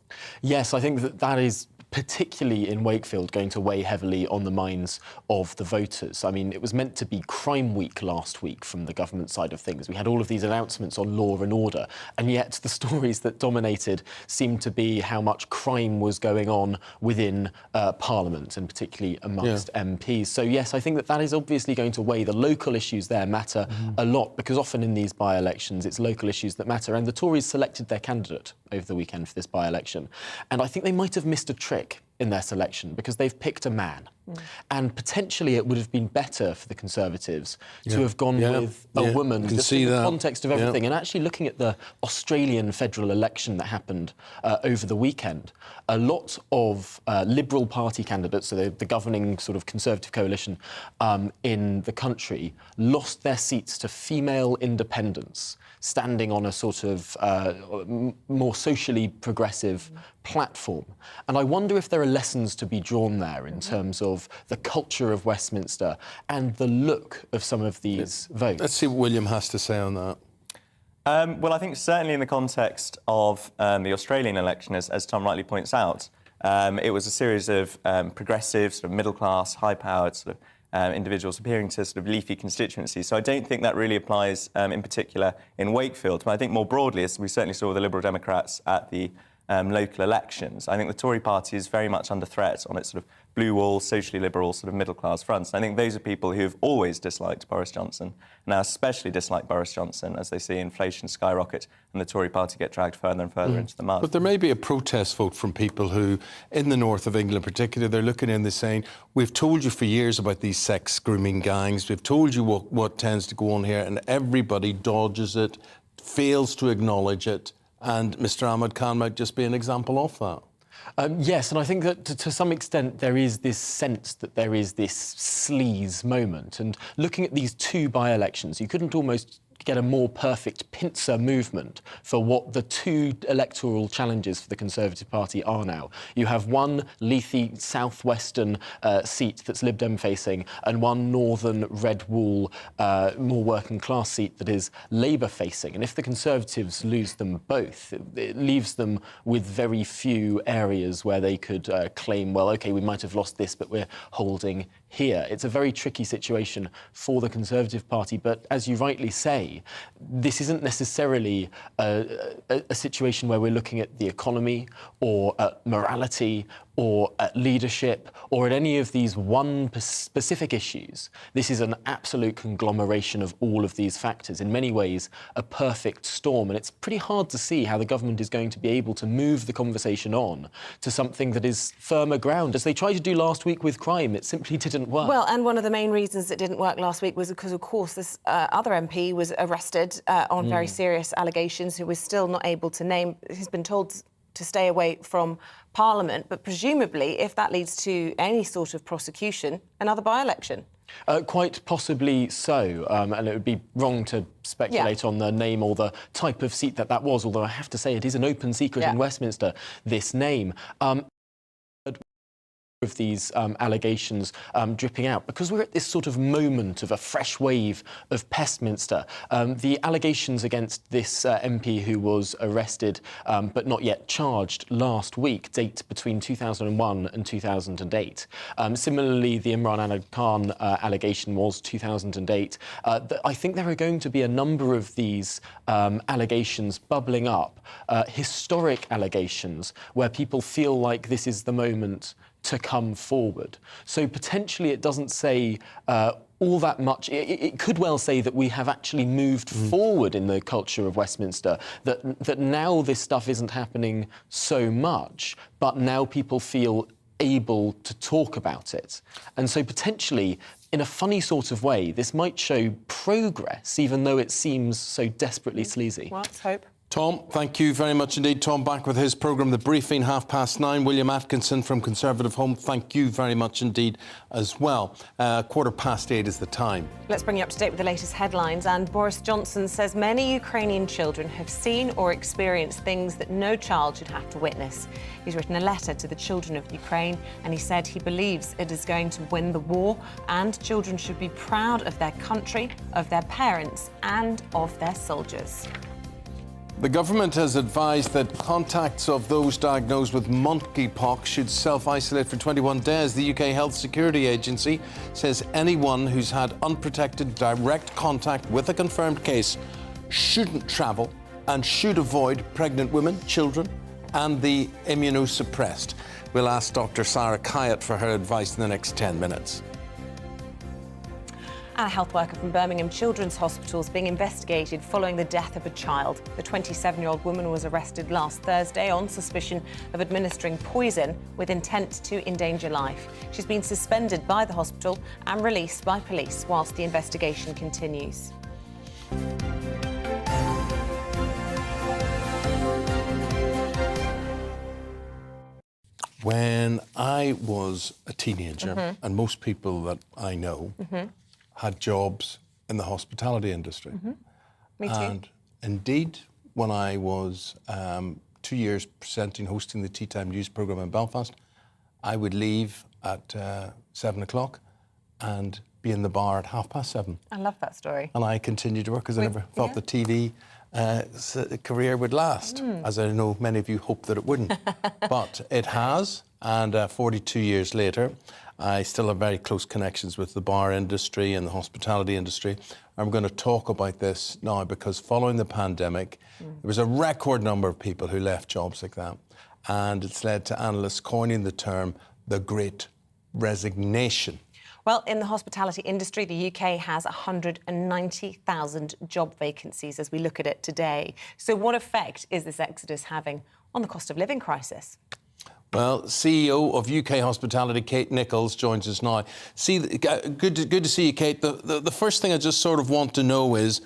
Yes, I think that is particularly in Wakefield, going to weigh heavily on the minds of the voters. I mean, it was meant to be Crime Week last week from the government side of things. We had all of these announcements on law and order, and yet the stories that dominated seemed to be how much crime was going on within Parliament, and particularly amongst MPs. So yes, I think that that is obviously going to weigh. The local issues there matter a lot, because often in these by-elections it's local issues that matter, and the Tories selected their candidate over the weekend for this by-election, and I think they might have missed a trick in their selection, because they've picked a man. And potentially it would have been better for the Conservatives to have gone with a woman, just in the context of everything. And actually looking at the Australian federal election that happened over the weekend, a lot of Liberal Party candidates, so the governing sort of Conservative coalition in the country, lost their seats to female independents, standing on a sort of more socially progressive platform. And I wonder if there are lessons to be drawn there in terms of the culture of Westminster and the look of some of these votes. Let's see what William has to say on that. Well, I think certainly in the context of the Australian election, as Tom rightly points out, it was a series of progressive, sort of middle-class, high-powered sort of individuals appearing to sort of leafy constituencies. So I don't think that really applies in particular in Wakefield. But I think more broadly, as we certainly saw with the Liberal Democrats at the local elections, I think the Tory party is very much under threat on its sort of blue wall, socially liberal, sort of middle-class fronts. And I think those are people who have always disliked Boris Johnson, now especially dislike Boris Johnson as they see inflation skyrocket and the Tory party get dragged further and further into the mud. But there may be a protest vote from people who, in the north of England in particular, they're looking in, they're saying, we've told you for years about these sex grooming gangs, we've told you what tends to go on here, and everybody dodges it, fails to acknowledge it, and Mr Ahmad Khan might just be an example of that. Yes, and I think that to some extent there is this sense that there is this sleaze moment. And looking at these two by-elections, you couldn't almost get a more perfect pincer movement for what the two electoral challenges for the Conservative Party are now. You have one leafy southwestern seat that's Lib Dem facing, and one northern red wall, more working class seat that is Labour facing. And if the Conservatives lose them both, it leaves them with very few areas where they could claim, well, OK, we might have lost this, but we're holding here. It's a very tricky situation for the Conservative Party, but as you rightly say, this isn't necessarily a situation where we're looking at the economy or at morality or at leadership or at any of these one specific issues. This is an absolute conglomeration of all of these factors, in many ways a perfect storm, and it's pretty hard to see how the government is going to be able to move the conversation on to something that is firmer ground, as they tried to do last week with crime. It simply didn't work. Well, and one of the main reasons it didn't work last week was because, of course, this other MP was arrested on very serious allegations, who was still not able to name, he's been told to stay away from Parliament, but presumably, if that leads to any sort of prosecution, another by-election. Quite possibly so, and it would be wrong to speculate on the name or the type of seat that was, although I have to say it is an open secret in Westminster, this name. Of these allegations dripping out, because we're at this sort of moment of a fresh wave of Pestminster. The allegations against this MP who was arrested but not yet charged last week date between 2001 and 2008. Similarly, the Imran Ahmad Khan allegation was 2008. I think there are going to be a number of these allegations bubbling up, historic allegations, where people feel like this is the moment to come forward. So potentially it doesn't say all that much. It could well say that we have actually moved forward in the culture of Westminster, that now this stuff isn't happening so much, but now people feel able to talk about it. And so potentially, in a funny sort of way, this might show progress, even though it seems so desperately sleazy. Well, let's hope. Tom, thank you very much indeed. Tom back with his programme, The Briefing, 9:30. William Atkinson from Conservative Home, thank you very much indeed as well. 8:15 is the time. Let's bring you up to date with the latest headlines. And Boris Johnson says many Ukrainian children have seen or experienced things that no child should have to witness. He's written a letter to the children of Ukraine, and he said he believes it is going to win the war, and children should be proud of their country, of their parents, and of their soldiers. The government has advised that contacts of those diagnosed with monkeypox should self-isolate for 21 days. The UK Health Security Agency says anyone who's had unprotected direct contact with a confirmed case shouldn't travel and should avoid pregnant women, children and the immunosuppressed. We'll ask Dr. Sarah Kyatt for her advice in the next 10 minutes. A health worker from Birmingham Children's Hospital is being investigated following the death of a child. The 27-year-old woman was arrested last Thursday on suspicion of administering poison with intent to endanger life. She's been suspended by the hospital and released by police whilst the investigation continues. When I was a teenager, and most people that I know had jobs in the hospitality industry. Me too. And indeed, when I was 2 years hosting the Tea Time News programme in Belfast, I would leave at 7 o'clock and be in the bar at 7:30. I love that story. And I continued to work because I never thought the TV career would last, as I know many of you hope that it wouldn't. But it has, and 42 years later, I still have very close connections with the bar industry and the hospitality industry. I'm going to talk about this now because following the pandemic, there was a record number of people who left jobs like that. And it's led to analysts coining the term the Great Resignation. Well, in the hospitality industry, the UK has 190,000 job vacancies as we look at it today. So what effect is this exodus having on the cost of living crisis? Well, CEO of UK Hospitality, Kate Nichols, joins us now. Good to see you, Kate. The first thing I just sort of want to know is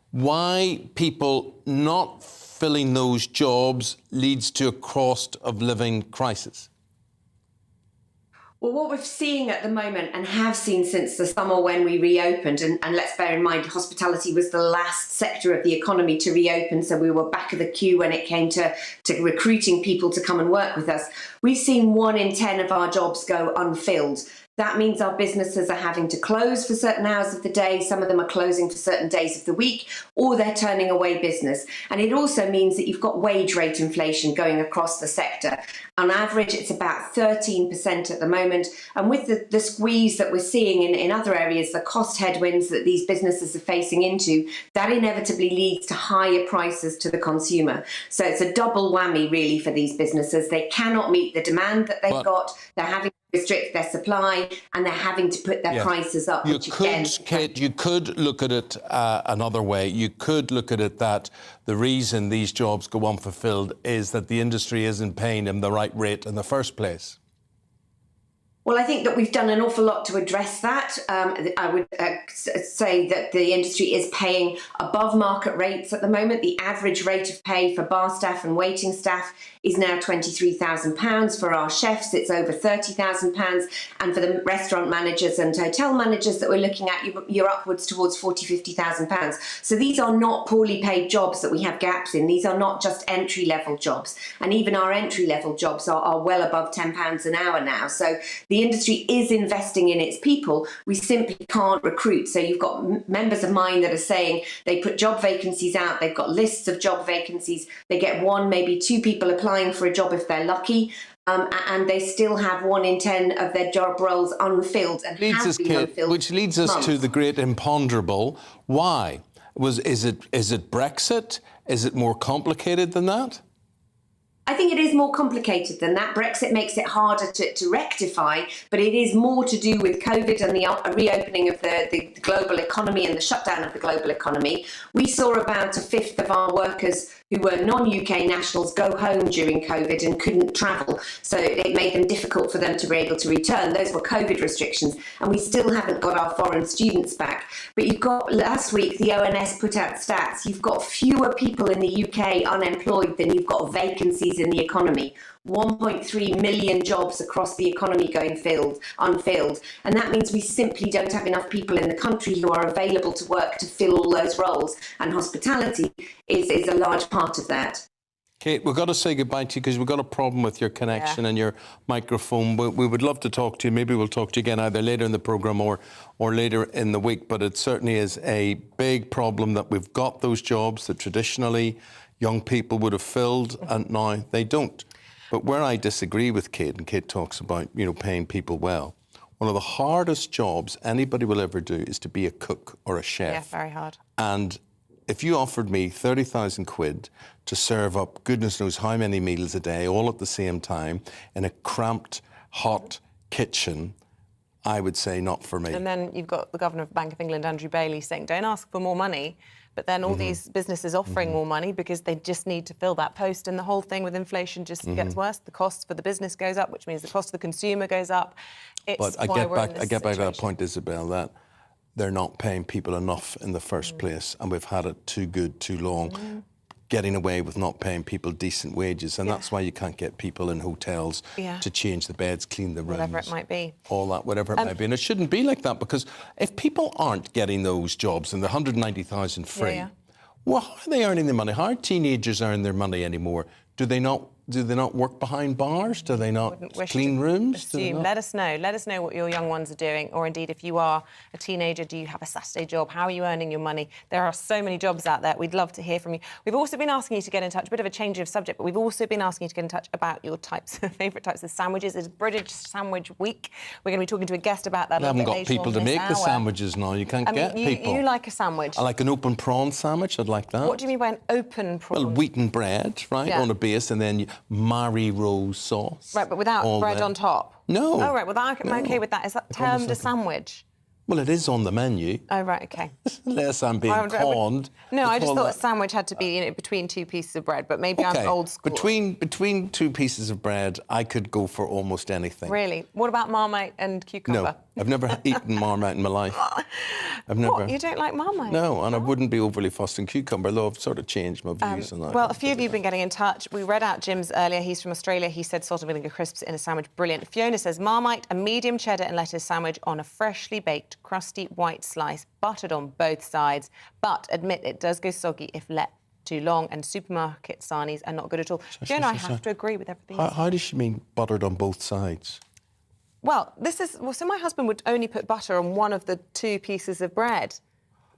why people not filling those jobs leads to a cost of living crisis. Well, what we're seeing at the moment and have seen since the summer when we reopened, and let's bear in mind hospitality was the last sector of the economy to reopen, so we were back of the queue when it came to recruiting people to come and work with us. We've seen 1 in 10 of our jobs go unfilled. That means our businesses are having to close for certain hours of the day. Some of them are closing for certain days of the week, or they're turning away business. And it also means that you've got wage rate inflation going across the sector. On average, it's about 13% at the moment. And with the squeeze that we're seeing in other areas, the cost headwinds that these businesses are facing into, that inevitably leads to higher prices to the consumer. So it's a double whammy, really, for these businesses. They cannot meet the demand that they've got. They're having to restrict their supply, and they're having to put their prices up. Kate, you could look at it another way. You could look at it that the reason these jobs go unfulfilled is that the industry isn't paying them the right rate in the first place. Well, I think that we've done an awful lot to address that. I would say that the industry is paying above market rates at the moment. The average rate of pay for bar staff and waiting staff is now £23,000. For our chefs, it's over £30,000. And for the restaurant managers and hotel managers that we're looking at, you're upwards towards £40,000, £50,000. So these are not poorly paid jobs that we have gaps in. These are not just entry-level jobs. And even our entry-level jobs are well above £10 an hour now. So the industry is investing in its people. We simply can't recruit. So you've got members of mine that are saying they put job vacancies out. They've got lists of job vacancies. They get 1, maybe 2 people applying for a job if they're lucky. And they still have 1 in 10 of their job roles unfilled and have been unfilled. Which leads us to the great imponderable. Why? Is it Brexit? Is it more complicated than that? I think it is more complicated than that. Brexit makes it harder to rectify, but it is more to do with COVID and the reopening of the global economy and the shutdown of the global economy. We saw about a fifth of our workers who were non-UK nationals go home during COVID and couldn't travel. So it made them difficult for them to be able to return. Those were COVID restrictions, and we still haven't got our foreign students back. But you've got, last week, the ONS put out stats. You've got fewer people in the UK unemployed than you've got vacancies in the economy. 1.3 million jobs across the economy going unfilled. And that means we simply don't have enough people in the country who are available to work to fill all those roles. And hospitality is a large part of that. Kate, we've got to say goodbye to you because we've got a problem with your connection and your microphone. We would love to talk to you. Maybe we'll talk to you again either later in the programme or later in the week. But it certainly is a big problem that we've got those jobs that traditionally young people would have filled, and now they don't. But where I disagree with Kate, and Kate talks about, you know, paying people well, one of the hardest jobs anybody will ever do is to be a cook or a chef. Yeah, very hard. And if you offered me 30,000 quid to serve up goodness knows how many meals a day, all at the same time, in a cramped, hot kitchen, I would say not for me. And then you've got the Governor of the Bank of England, Andrew Bailey, saying, don't ask for more money. But then all these businesses offering more money because they just need to fill that post. And the whole thing with inflation just gets worse. The cost for the business goes up, which means the cost of the consumer goes up. But I get back to that point, Isabel, that they're not paying people enough in the first place, and we've had it too good, too long, getting away with not paying people decent wages, and that's why you can't get people in hotels to change the beds, clean the rooms. Whatever it might be. All that, whatever it might be. And it shouldn't be like that, because if people aren't getting those jobs and the 190,000 free, well, how are they earning the money? How are teenagers earn their money anymore? Do they not work behind bars? Do they not clean rooms? Let us know. Let us know what your young ones are doing. Or indeed, if you are a teenager, do you have a Saturday job? How are you earning your money? There are so many jobs out there. We'd love to hear from you. We've also been asking you to get in touch, a bit of a change of subject, but we've also been asking you to get in touch about your favourite types of sandwiches. It's British Sandwich Week. We're going to be talking to a guest about that a little bit later. We haven't got people to make the sandwiches now. You can't get people. You like a sandwich? I like an open prawn sandwich. I'd like that. What do you mean by an open prawn? Well, wheaten bread, right, on a base, and then Mary Rose sauce. Right, but without bread on top? No. Oh, right, well, I'm OK with that. Is that termed a sandwich? Well, it is on the menu. Oh, right, OK. Unless I'm being conned. No, I just thought a sandwich had to be, between two pieces of bread, but maybe I'm old school. Between two pieces of bread, I could go for almost anything. Really? What about Marmite and cucumber? No, I've never eaten Marmite in my life. I've never. What? You don't like Marmite? No, and I wouldn't be overly fussed on cucumber, though I've sort of changed my views on that. Well, a few of you have been getting in touch. We read out Jim's earlier. He's from Australia. He said salt and vinegar crisps in a sandwich. Brilliant. Fiona says Marmite, a medium cheddar and lettuce sandwich on a freshly baked, crusty white slice, buttered on both sides. But admit it does go soggy if left too long, and supermarket sarnies are not good at all. Fiona, I have to agree with everything. How does she mean buttered on both sides? Well, so my husband would only put butter on one of the two pieces of bread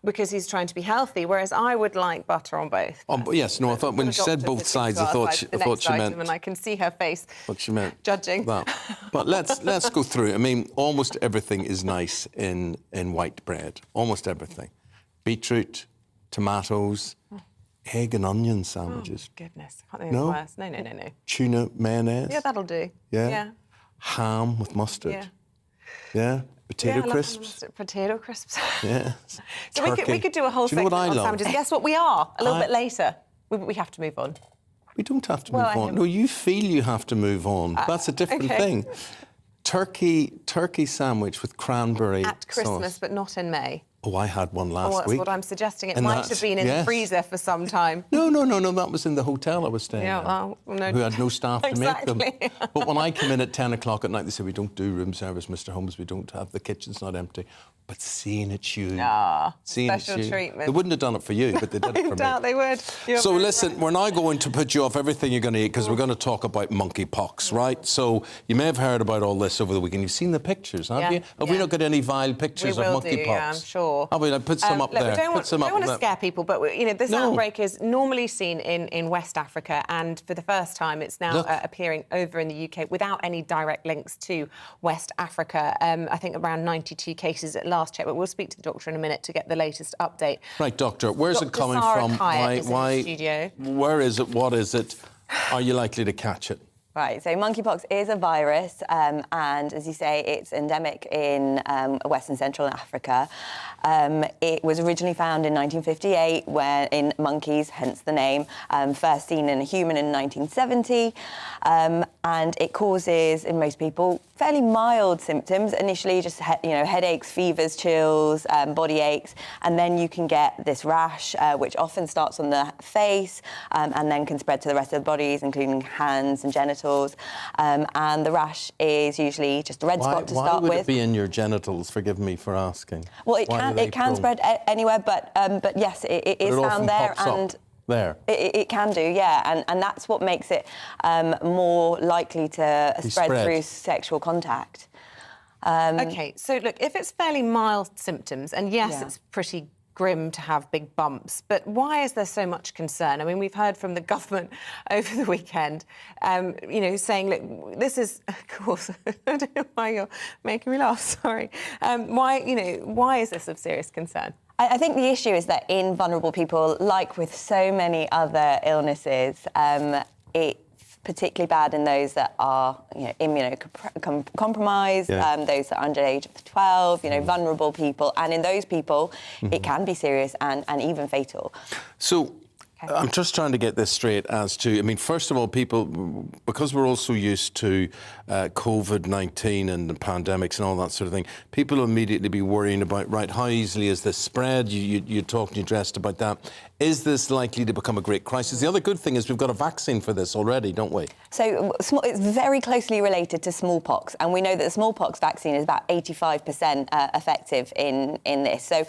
because he's trying to be healthy, whereas I would like butter on both. Yes, no, I thought when she said both sides, I thought she meant... And I can see her face what she meant. Judging. That. But let's go through. I mean, almost everything is nice in white bread. Almost everything. Beetroot, tomatoes, egg and onion sandwiches. Oh, goodness. I can't think of worse. No. Tuna mayonnaise. Yeah, that'll do. Yeah. Ham with mustard. Yeah. Potato crisps. Potato crisps. Yeah. So we could do a whole segment on sandwiches. Guess what we are? A little bit later. We have to move on. We don't have to move on. No, you feel you have to move on. That's a different thing. Turkey sandwich with cranberry at Christmas, sauce. But not in May. Oh, I had one last week. That's what I'm suggesting. It might have been in the freezer for some time. No. That was in the hotel I was staying at. Well, no. Who had no staff to make them. But when I came in at 10 o'clock at night, they said, we don't do room service, Mr. Holmes. We don't have, the kitchen's not empty. But seeing it's you. Special treatment. They wouldn't have done it for you, but they did it for me. I doubt they would. So listen, we're now going to put you off everything you're going to eat because we're going to talk about monkeypox, right? So you may have heard about all this over the weekend. You've seen the pictures, have you? Have we not got any vile pictures of monkeypox? Yeah, I'm sure. Have we? Put some up there. We don't want to scare people, but this outbreak is normally seen in West Africa, and for the first time, it's now appearing over in the UK without any direct links to West Africa. I think around 92 cases at last check, but we'll speak to the doctor in a minute to get the latest update. Right, doctor, where's it coming from? Why? Where is it? What is it? Are you likely to catch it? Right, so monkeypox is a virus, and as you say, it's endemic in West and Central Africa. It was originally found in 1958 in monkeys, hence the name, first seen in a human in 1970, and it causes, in most people, fairly mild symptoms. Initially, just headaches, fevers, chills, body aches, and then you can get this rash, which often starts on the face and then can spread to the rest of the bodies, including hands and genitals. And the rash is usually just a red spot to start with. Why would it be in your genitals? Forgive me for asking. Well, it can spread anywhere, but yes, it is found there, and there. It can do, yeah, and that's what makes it more likely to spread through sexual contact. OK, so look, if it's fairly mild symptoms, and yes, it's pretty grim to have big bumps, but why is there so much concern? I mean, we've heard from the government over the weekend, saying, look, this is, of course, I don't know why you're making me laugh, sorry. Why is this of serious concern? I think the issue is that in vulnerable people, like with so many other illnesses, it's particularly bad in those that are immunocompromised, those that are under the age of 12, vulnerable people. And in those people, it can be serious and even fatal. So I'm just trying to get this straight as to, I mean, first of all, people, because we're also used to COVID-19 and the pandemics and all that sort of thing, people will immediately be worrying about, right, how easily is this spread? You talked and you dressed about that. Is this likely to become a great crisis? The other good thing is we've got a vaccine for this already, don't we? So it's very closely related to smallpox, and we know that the smallpox vaccine is about 85% effective in this. So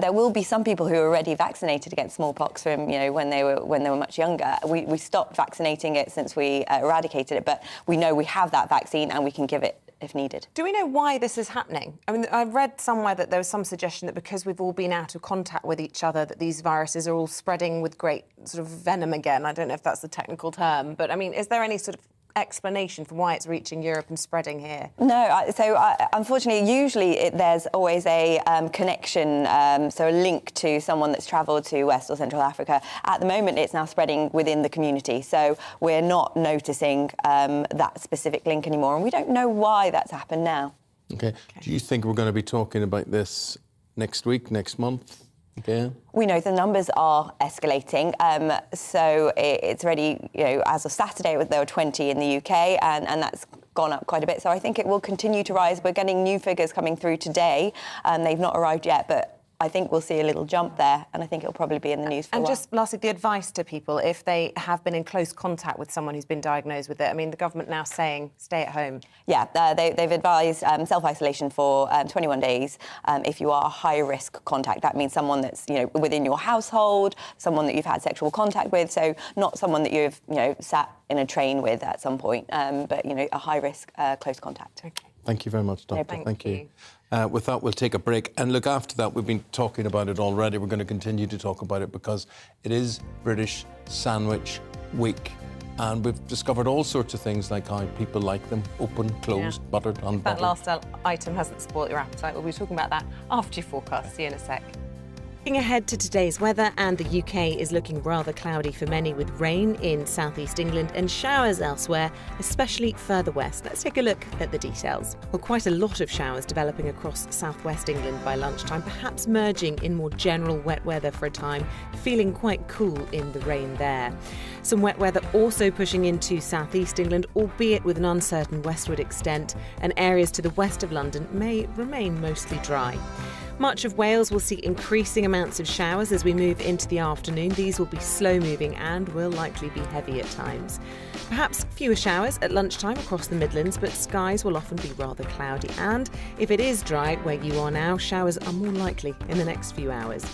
there will be some people who are already vaccinated against smallpox from when they were much younger. We stopped vaccinating it since we eradicated it, but we know we have that vaccine and we can give it if needed. Do we know why this is happening? I mean, I read somewhere that there was some suggestion that because we've all been out of contact with each other, that these viruses are all spreading with great sort of venom again. I don't know if that's the technical term, but I mean, is there any sort of explanation for why it's reaching Europe and spreading here? No, unfortunately, usually there's always a connection, so a link to someone that's travelled to West or Central Africa. At the moment, it's now spreading within the community, so we're not noticing that specific link anymore, and we don't know why that's happened now. Okay. Do you think we're going to be talking about this next week, next month? Okay. We know the numbers are escalating, so it's already, as of Saturday, there were 20 in the UK, and that's gone up quite a bit. So I think it will continue to rise. We're getting new figures coming through today, and they've not arrived yet, but I think we'll see a little jump there, and I think it'll probably be in the news for a while. And just lastly, the advice to people if they have been in close contact with someone who's been diagnosed with it. I mean, the government now saying stay at home. Yeah, they've advised self-isolation for 21 days if you are a high-risk contact. That means someone that's within your household, someone that you've had sexual contact with, so not someone that you've sat in a train with at some point, but a high-risk close contact. Okay. Thank you very much, Doctor. No, thank you. With that, we'll take a break. And look, after that, we've been talking about it already. We're going to continue to talk about it because it is British Sandwich Week. And we've discovered all sorts of things like how people like them, open, closed, buttered, unbuttered. That last item hasn't spoilt your appetite. We'll be talking about that after your forecast. See you in a sec. Looking ahead to today's weather, and the UK is looking rather cloudy for many, with rain in southeast England and showers elsewhere, especially further west. Let's take a look at the details. Well, quite a lot of showers developing across southwest England by lunchtime, perhaps merging in more general wet weather for a time, feeling quite cool in the rain there. Some wet weather also pushing into southeast England, albeit with an uncertain westward extent, and areas to the west of London may remain mostly dry. Much of Wales will see increasing amounts of showers as we move into the afternoon. These will be slow-moving and will likely be heavy at times. Perhaps fewer showers at lunchtime across the Midlands, but skies will often be rather cloudy. And if it is dry where you are now, showers are more likely in the next few hours.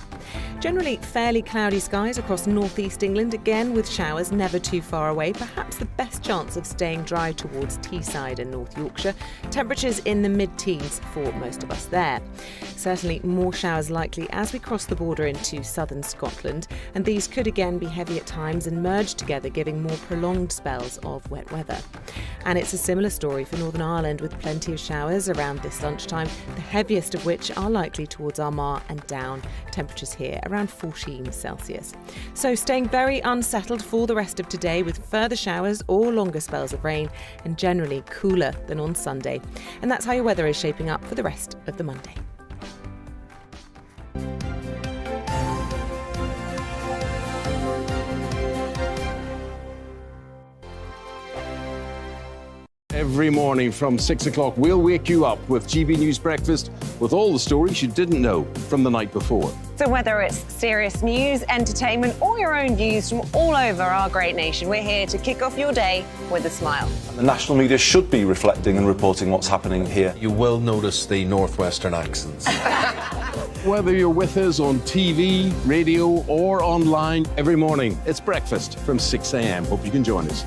Generally fairly cloudy skies across northeast England, again with showers never too far away. Perhaps the best chance of staying dry towards Teesside and North Yorkshire. Temperatures in the mid-teens for most of us there. Certainly more showers likely as we cross the border into southern Scotland, and these could again be heavy at times and merge together, giving more prolonged spells of wet weather. And it's a similar story for Northern Ireland, with plenty of showers around this lunchtime, the heaviest of which are likely towards Armagh and down. Temperatures here around 14 Celsius. So staying very unsettled for the rest of today, with further showers or longer spells of rain, and generally cooler than on Sunday. And that's how your weather is shaping up for the rest of the Monday. Every morning from 6 o'clock, we'll wake you up with GB News Breakfast with all the stories you didn't know from the night before. So whether it's serious news, entertainment, or your own views from all over our great nation, we're here to kick off your day with a smile. The national media should be reflecting and reporting what's happening here. You will notice the northwestern accents. Whether you're with us on TV, radio, or online, every morning, it's breakfast from 6 a.m. Hope you can join us.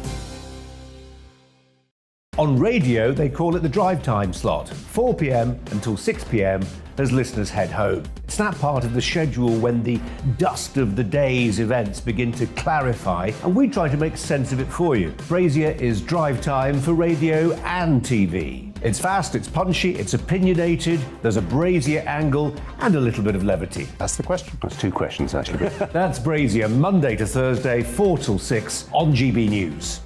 On radio, they call it the drive time slot, 4 p.m. until 6 p.m. as listeners head home. It's that part of the schedule when the dust of the day's events begin to clarify, and we try to make sense of it for you. Brazier is drive time for radio and TV. It's fast, it's punchy, it's opinionated, there's a Brazier angle and a little bit of levity. That's the question. That's two questions, actually. That's Brazier, Monday to Thursday, 4 till 6 on GB News.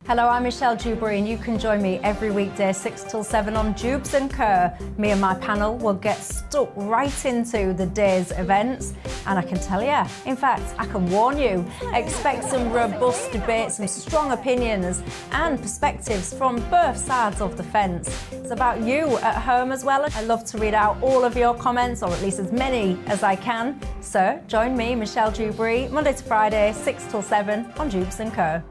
Hello, I'm Michelle Jubilee, and you can join me every weekday 6 till 7 on Jubes and Kerr. Me and my panel will get stuck right into the day's events, and I can tell you, in fact, I can warn you, expect some robust debate, some strong opinions and perspectives from both sides of the fence. It's about you at home as well. I love to read out all of your comments, or at least as many as I can. So join me, Michelle Jubilee, Monday to Friday, 6 till 7 on Jubes and Kerr.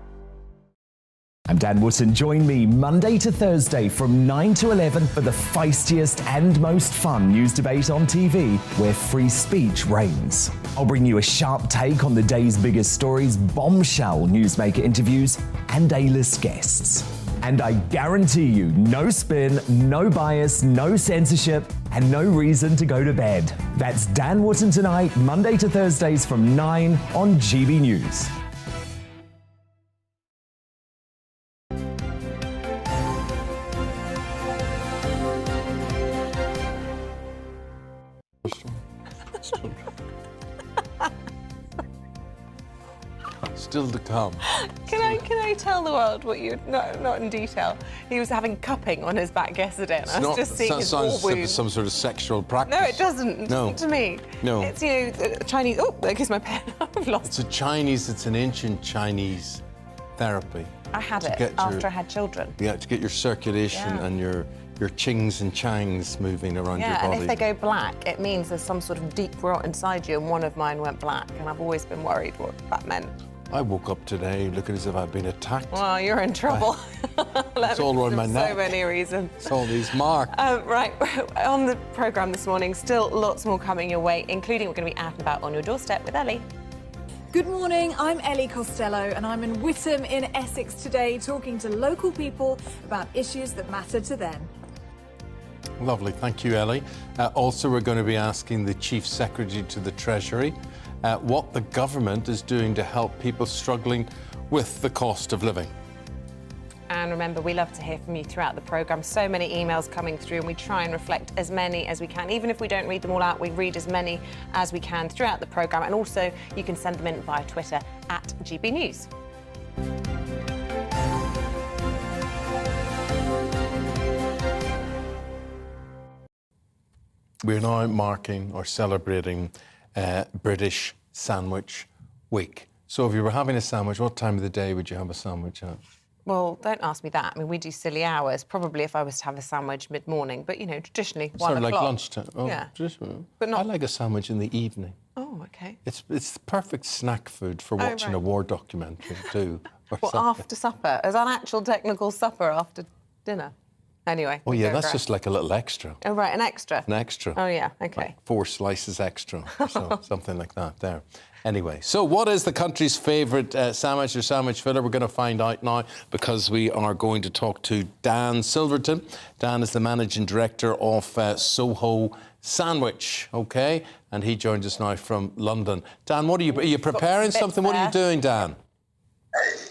I'm Dan Wootton. Join me Monday to Thursday from 9 to 11 for the feistiest and most fun news debate on TV, where free speech reigns. I'll bring you a sharp take on the day's biggest stories, bombshell newsmaker interviews, and A-list guests. And I guarantee you, no spin, no bias, no censorship, and no reason to go to bed. That's Dan Wootton tonight, Monday to Thursdays from 9 on GB News. Still to come. Can I tell the world what you not in detail? He was having cupping on his back yesterday, and I was just seeing his sounds wound. some sort of sexual practice. No, it doesn't. No. To me. No. It's Chinese. Oh, there goes my pen. I've lost. It's an ancient Chinese therapy. I had it after I had children. Yeah, to get your circulation and your chings and changs moving around your body. And if they go black, it means there's some sort of deep rot inside you, and one of mine went black, and I've always been worried what that meant. I woke up today looking as if I'd been attacked. Well, you're in trouble. It's all around my neck. So many reasons. It's all these marks. Right, on the programme this morning, still lots more coming your way, including we're going to be out and about on your doorstep with Ellie. Good morning, I'm Ellie Costello, and I'm in Witham in Essex today, talking to local people about issues that matter to them. Lovely, thank you, Ellie. Also, we're going to be asking the Chief Secretary to the Treasury what the government is doing to help people struggling with the cost of living. And remember, we love to hear from you throughout the programme. So many emails coming through, and we try and reflect as many as we can. Even if we don't read them all out, we read as many as we can throughout the programme. And also, you can send them in via Twitter at GB News. We're now marking or celebrating British Sandwich Week. So if you were having a sandwich, what time of the day would you have a sandwich at? Well, don't ask me that. I mean, we do silly hours. Probably if I was to have a sandwich mid-morning. But, you know, traditionally, 1 o'clock. Sort of like lunchtime. Oh, yeah. But not... I like a sandwich in the evening. Oh, OK. It's the perfect snack food for watching a war documentary, too. Well, after supper? As an actual technical supper after dinner? Anyway. Oh, yeah, that's just like a little extra. Oh, right, an extra? An extra. Oh, yeah, OK. Like 4 slices extra, so something like that there. Anyway, so what is the country's favourite sandwich or sandwich filler? We're going to find out now because we are going to talk to Dan Silverton. Dan is the Managing Director of Soho Sandwich, OK? And he joins us now from London. Dan, what are you preparing something? What are you doing, Dan?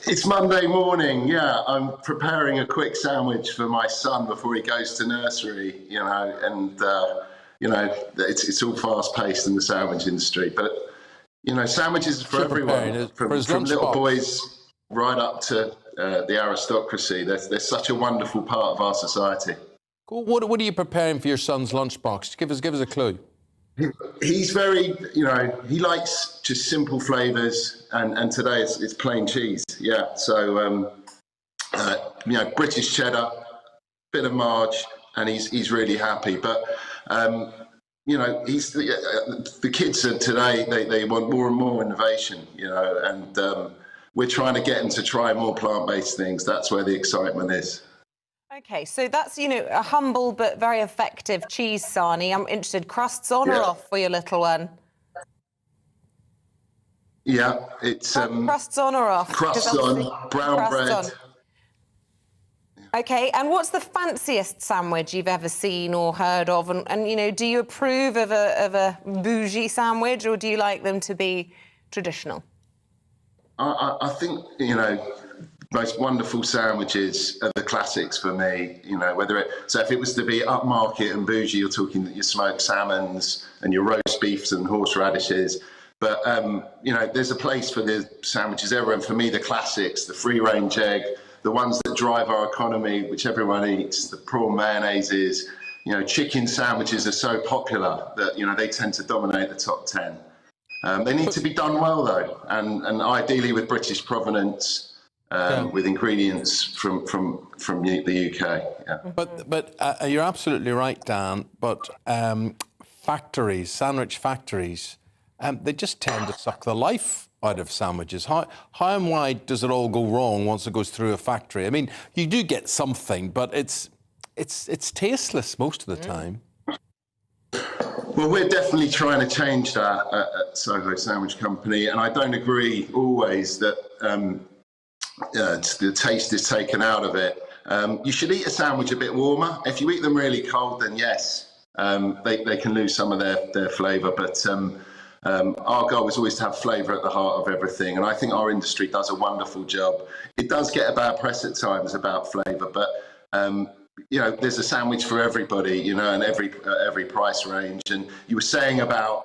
It's Monday morning, yeah. I'm preparing a quick sandwich for my son before he goes to nursery, you know, and, you know, it's all fast-paced in the sandwich industry. But, you know, sandwiches are for everyone, from little boys right up to the aristocracy. They're such a wonderful part of our society. Cool. What are you preparing for your son's lunchbox? Give us a clue. He's very, you know, he likes just simple flavours, and today it's plain cheese. Yeah, so you know, British cheddar, bit of marge, and he's really happy. But you know, the kids today they want more and more innovation, you know, and we're trying to get them to try more plant-based things. That's where the excitement is. OK, so that's, you know, a humble but very effective cheese sarnie. I'm interested, crusts on or off for your little one? Yeah, it's... crusts on or off? Crusts on, brown bread. OK, and what's the fanciest sandwich you've ever seen or heard of? And you know, do you approve of a bougie sandwich, or do you like them to be traditional? I think, you know, most wonderful sandwiches are the classics for me, you know, so if it was to be upmarket and bougie, you're talking your smoked salmons and your roast beefs and horseradishes. But, you know, there's a place for the sandwiches everywhere. And for me, the classics, the free-range egg, the ones that drive our economy, which everyone eats, the prawn mayonnaises, you know, chicken sandwiches are so popular that, you know, they tend to dominate the top 10. They need to be done well, though, and ideally with British provenance, with ingredients from the UK. Yeah. But you're absolutely right, Dan. But factories, sandwich factories, they just tend to suck the life out of sandwiches. How and why does it all go wrong once it goes through a factory? I mean, you do get something, but it's tasteless most of the time. Well, we're definitely trying to change that at Soho Sandwich Company, and I don't agree always that the taste is taken out of it. You should eat a sandwich a bit warmer. If you eat them really cold, then yes, they can lose some of their flavour. But our goal is always to have flavour at the heart of everything, and I think our industry does a wonderful job. It does get a bad press at times about flavour, but you know, there's a sandwich for everybody, you know, and every price range. And you were saying about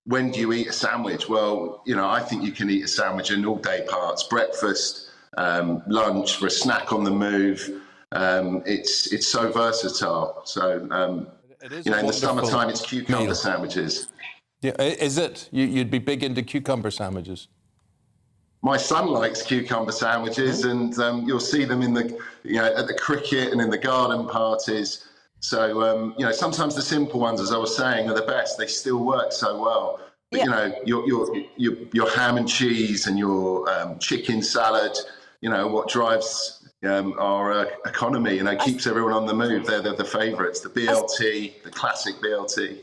when do you eat a sandwich? Well, you know, I think you can eat a sandwich in all day parts: breakfast, lunch, for a snack on the move. It's so versatile. So you know, in the summertime, it's cucumber sandwiches. Yeah, is it? You'd be big into cucumber sandwiches? My son likes cucumber sandwiches, and you'll see them in the, you know, at the cricket and in the garden parties. So you know, sometimes the simple ones, as I was saying, are the best. They still work so well. But you know, your ham and cheese and your chicken salad, you know, what drives our economy, you know, keeps everyone on the move. They're the favourites. The BLT, the classic BLT.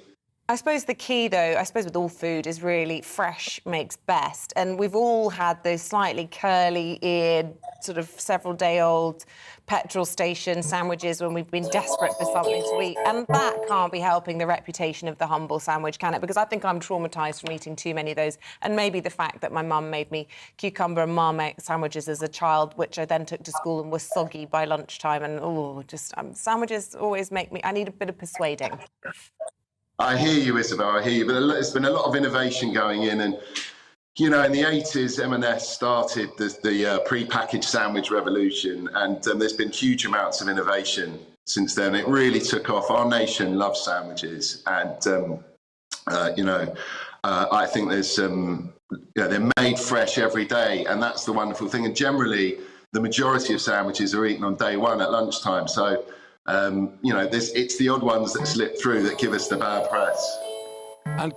I suppose the key, though, with all food is really fresh makes best. And we've all had those slightly curly-eared, sort of several-day-old petrol station sandwiches when we've been desperate for something to eat. And that can't be helping the reputation of the humble sandwich, can it? Because I think I'm traumatised from eating too many of those. And maybe the fact that my mum made me cucumber and marmite sandwiches as a child, which I then took to school and was soggy by lunchtime. And, sandwiches always make me... I need a bit of persuading. I hear you, Isabel, I hear you. But there's been a lot of innovation going in. And, you know, in the 80s, M&S started the pre-packaged sandwich revolution. And there's been huge amounts of innovation since then. It really took off. Our nation loves sandwiches. And, you know, I think there's, you know, they're made fresh every day. And that's the wonderful thing. And generally, the majority of sandwiches are eaten on day one at lunchtime. So, you know, it's the odd ones that slip through that give us the bad press. And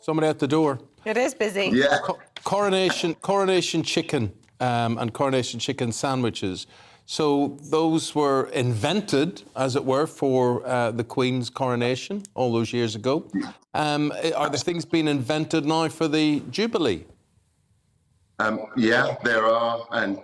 somebody at the door. It is busy. Yeah. Coronation chicken and coronation chicken sandwiches. So those were invented, as it were, for the Queen's coronation all those years ago. Are the things being invented now for the Jubilee? Yeah, there are, and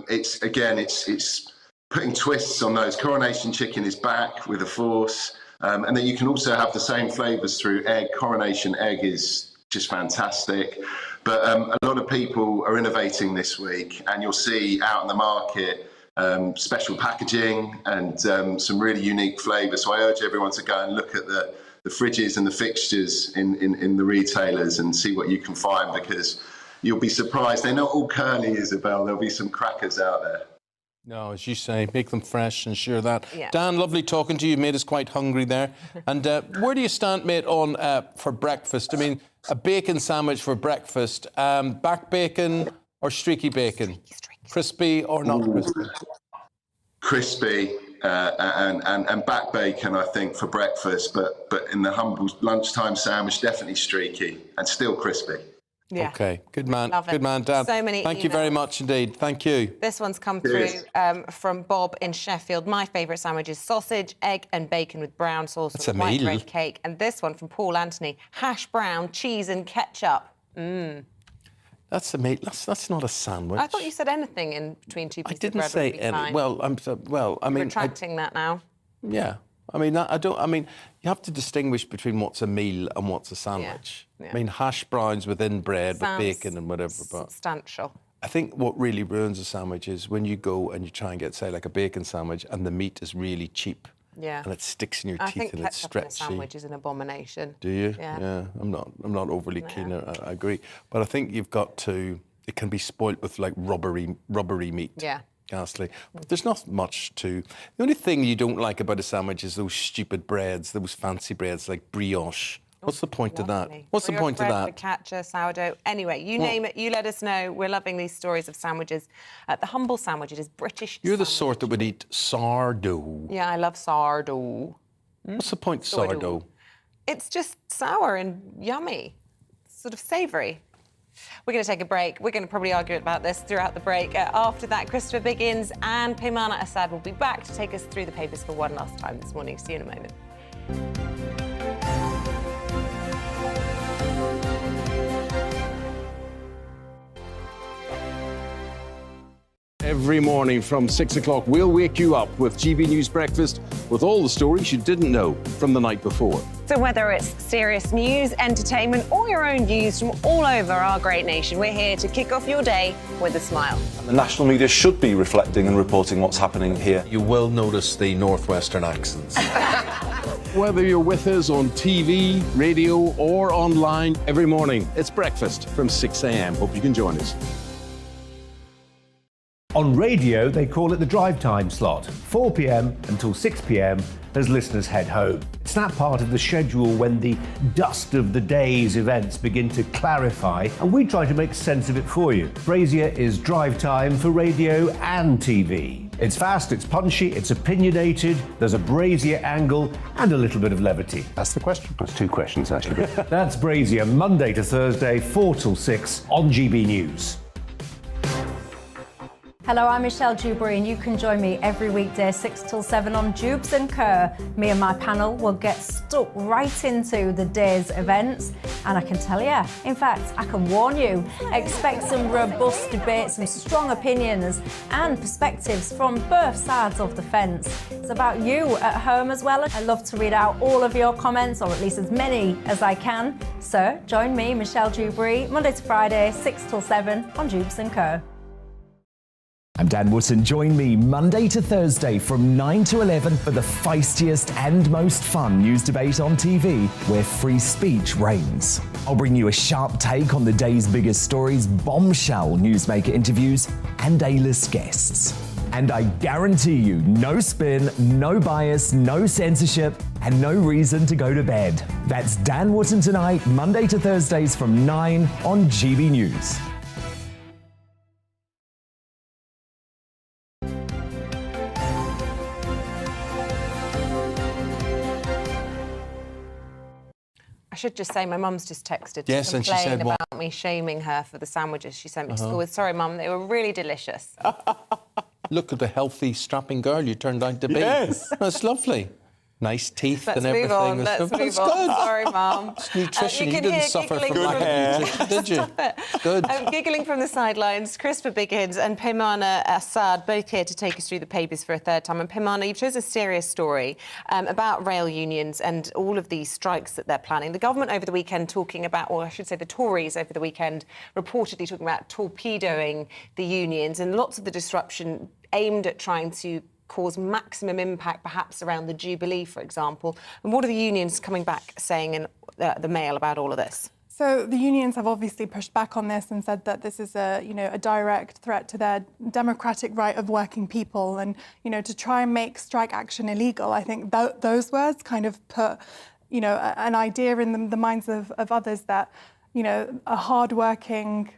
it's putting twists on those. Coronation chicken is back with a force, and then you can also have the same flavours through egg. Coronation egg is just fantastic. But a lot of people are innovating this week, and you'll see out in the market special packaging and some really unique flavours. So I urge everyone to go and look at the fridges and the fixtures in the retailers and see what you can find, because you'll be surprised. They're not all curly, Isabel. There'll be some crackers out there. No, as you say, make them fresh and share that. Yeah. Dan, lovely talking to you. You made us quite hungry there. And where do you stand, mate, on for breakfast? I mean, a bacon sandwich for breakfast. Back bacon or streaky bacon? Crispy or not crispy? Crispy and back bacon, I think, for breakfast. But in the humble lunchtime sandwich, definitely streaky and still crispy. Yeah. OK, good man. Love it. Good man, Dan. So many Thank you very much indeed. Thank you. This one's come through from Bob in Sheffield. My favourite sandwich is sausage, egg and bacon with brown sauce That's with a white meal. bread cake. And this one from Paul Anthony, hash brown, cheese and ketchup. Mmm. That's a meat. That's not a sandwich. I thought you said anything in between two pieces I didn't of bread say would be any. fine. Well, I mean, retracting that now. Yeah. I mean, I don't. I mean, you have to distinguish between what's a meal and what's a sandwich. Yeah. I mean, hash browns within bread Sounds with bacon and whatever. But substantial. I think what really ruins a sandwich is when you go and you try and get, say, like a bacon sandwich, and the meat is really cheap. Yeah. And it sticks in your I teeth think and it's ketchup in a stretchy. sandwich is an abomination. Do you? Yeah. I'm not overly keen. I agree. But I think you've got to. It can be spoilt with like rubbery meat. Yeah. Ghastly. But there's not much to. The only thing you don't like about a sandwich is those stupid breads, those fancy breads like brioche. What's the point of that? What's the point of that? Focaccia, sourdough. Anyway, you name it, you let us know. We're loving these stories of sandwiches. The humble sandwich, it is British. You're the sort that would eat sourdough. Yeah, I love sourdough. What's the point of sourdough? It's just sour and yummy, sort of savoury. We're going to take a break. We're going to probably argue about this throughout the break. After that, Christopher Biggins and Peymana Assad will be back to take us through the papers for one last time this morning. See you in a moment. Every morning from 6 o'clock, we'll wake you up with GB News Breakfast with all the stories you didn't know from the night before. So whether it's serious news, entertainment, or your own views from all over our great nation, we're here to kick off your day with a smile. And the national media should be reflecting and reporting what's happening here. You will notice the northwestern accents. Whether you're with us on TV, radio, or online, every morning, it's breakfast from 6 a.m. Hope you can join us. On radio, they call it the drive time slot, 4 p.m. until 6 p.m. as listeners head home. It's that part of the schedule when the dust of the day's events begin to clarify, and we try to make sense of it for you. Brazier is drive time for radio and TV. It's fast, it's punchy, it's opinionated, there's a Brazier angle and a little bit of levity. That's the question. That's two questions, actually. That's Brazier, Monday to Thursday, 4 till 6 on GB News. Hello, I'm Michelle Jubilee, and you can join me every weekday 6 till 7 on Jubes and Kerr. Me and my panel will get stuck right into the day's events, and I can tell you, in fact, I can warn you, expect some robust debates, some strong opinions and perspectives from both sides of the fence. It's about you at home as well. I love to read out all of your comments, or at least as many as I can. So join me, Michelle Jubilee, Monday to Friday, 6 till 7 on Jubes and Kerr. I'm Dan Wootton. Join me Monday to Thursday from 9 to 11 for the feistiest and most fun news debate on TV, where free speech reigns. I'll bring you a sharp take on the day's biggest stories, bombshell newsmaker interviews, and A-list guests. And I guarantee you, no spin, no bias, no censorship, and no reason to go to bed. That's Dan Wootton tonight, Monday to Thursdays from 9 on GB News. I should just say my mum's just texted Yes, to and she complain said what? about me shaming her for the sandwiches she sent me to school with. Sorry, Mum, they were really delicious. Look at the healthy, strapping girl you turned out to be. Yes. That's lovely. Nice teeth Let's and move everything. on. Let's move That's on. good. Sorry, Mum. It's nutrition. You You can didn't hear suffer from giggling lack of nutrition, did you? Stop it. Good. Giggling from the sidelines, Christopher Biggins and Peymana Assad both here to take us through the papers for a third time. And Peymana, you've chosen a serious story about rail unions and all of these strikes that they're planning. The government over the weekend talking about, or I should say the Tories over the weekend, reportedly talking about torpedoing the unions, and lots of the disruption aimed at trying to cause maximum impact, perhaps around the Jubilee, for example. And what are the unions coming back saying in the Mail about all of this? So the unions have obviously pushed back on this and said that this is a direct threat to their democratic right of working people, and to try and make strike action illegal. I think those words kind of put an idea in the minds of others that a hard-working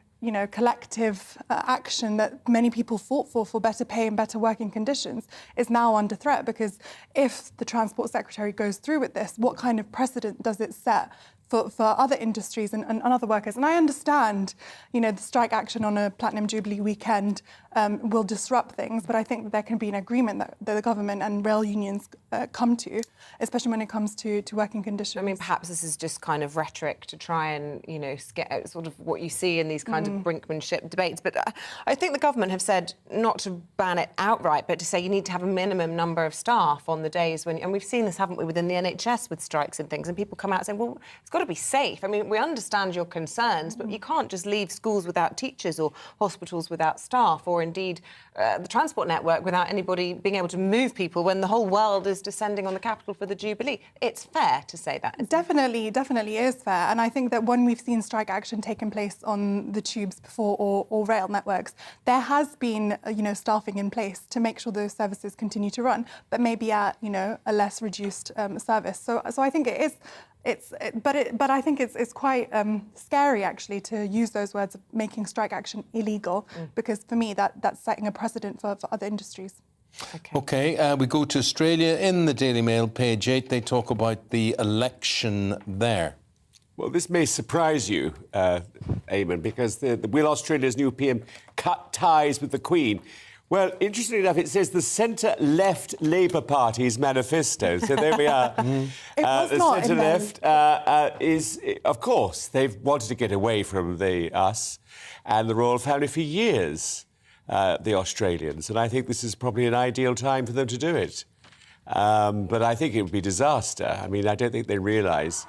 collective action that many people fought for better pay and better working conditions is now under threat, because if the Transport Secretary goes through with this, what kind of precedent does it set for other industries and other workers. And I understand, the strike action on a Platinum Jubilee weekend will disrupt things, but I think that there can be an agreement that the government and rail unions come to, especially when it comes to working conditions. I mean, perhaps this is just kind of rhetoric to try and, get out sort of what you see in these kind of brinkmanship debates. But I think the government have said not to ban it outright, but to say you need to have a minimum number of staff on the days when... And we've seen this, haven't we, within the NHS with strikes and things, and people come out saying, well, it's got to be safe. I mean, we understand your concerns, but you can't just leave schools without teachers or hospitals without staff, or indeed the transport network without anybody being able to move people when the whole world is descending on the capital for the Jubilee. It's fair to say that. Definitely is fair. And I think that when we've seen strike action taking place on the tubes before or rail networks, there has been, staffing in place to make sure those services continue to run, but maybe at, a less reduced service. So I think it is. But I think it's quite scary, actually, to use those words of making strike action illegal, because for me that's setting a precedent for other industries. OK, we go to Australia. In the Daily Mail, page 8, they talk about the election there. Well, this may surprise you, Eamonn, because will Australia's new PM cut ties with the Queen? Well, interestingly enough, it says the centre-left Labour Party's manifesto. So there we are. The centre-left is, of course, they've wanted to get away from us and the royal family for years, the Australians. And I think this is probably an ideal time for them to do it. But I think it would be disaster. I mean, I don't think they realise.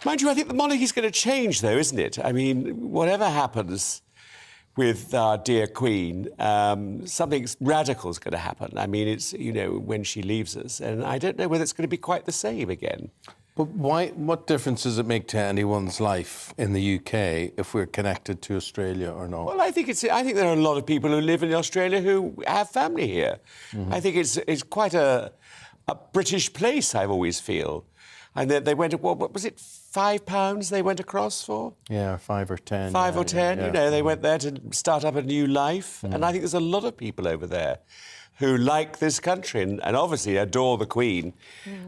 Mind you, I think the monarchy's going to change, though, isn't it? I mean, whatever happens with our dear Queen, something radical is going to happen. I mean, it's, when she leaves us. And I don't know whether it's going to be quite the same again. But why? What difference does it make to anyone's life in the UK if we're connected to Australia or not? Well, I think there are a lot of people who live in Australia who have family here. I think it's quite a British place, I always feel. And they went, what was it, £5 they went across for? Yeah, 5 or 10. 5 or 10, they went there to start up a new life. And I think there's a lot of people over there who like this country and obviously adore the Queen.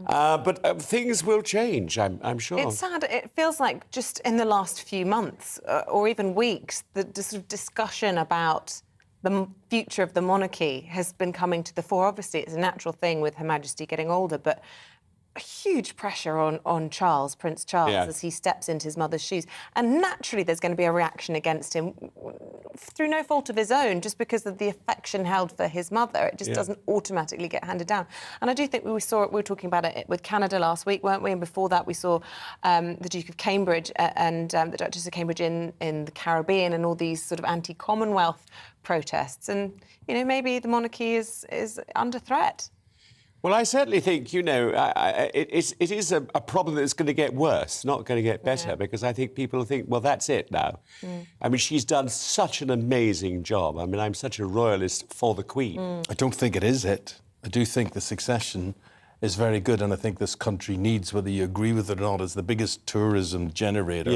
But things will change, I'm sure. It's sad. It feels like just in the last few months or even weeks, the sort of discussion about the future of the monarchy has been coming to the fore. Obviously, it's a natural thing with Her Majesty getting older, but a huge pressure on Charles, Prince Charles, as he steps into his mother's shoes. And naturally, there's going to be a reaction against him through no fault of his own, just because of the affection held for his mother. It just doesn't automatically get handed down. And I do think we were talking about it with Canada last week, weren't we? And before that, we saw the Duke of Cambridge and the Duchess of Cambridge in the Caribbean and all these sort of anti-Commonwealth protests. And, maybe the monarchy is under threat. Well, I certainly think, it is a problem that's going to get worse, not going to get better, because I think people think, well, that's it now. I mean, she's done such an amazing job. I mean, I'm such a royalist for the Queen. I don't think it is it. I do think the succession is very good, and I think this country needs, whether you agree with it or not, is the biggest tourism generator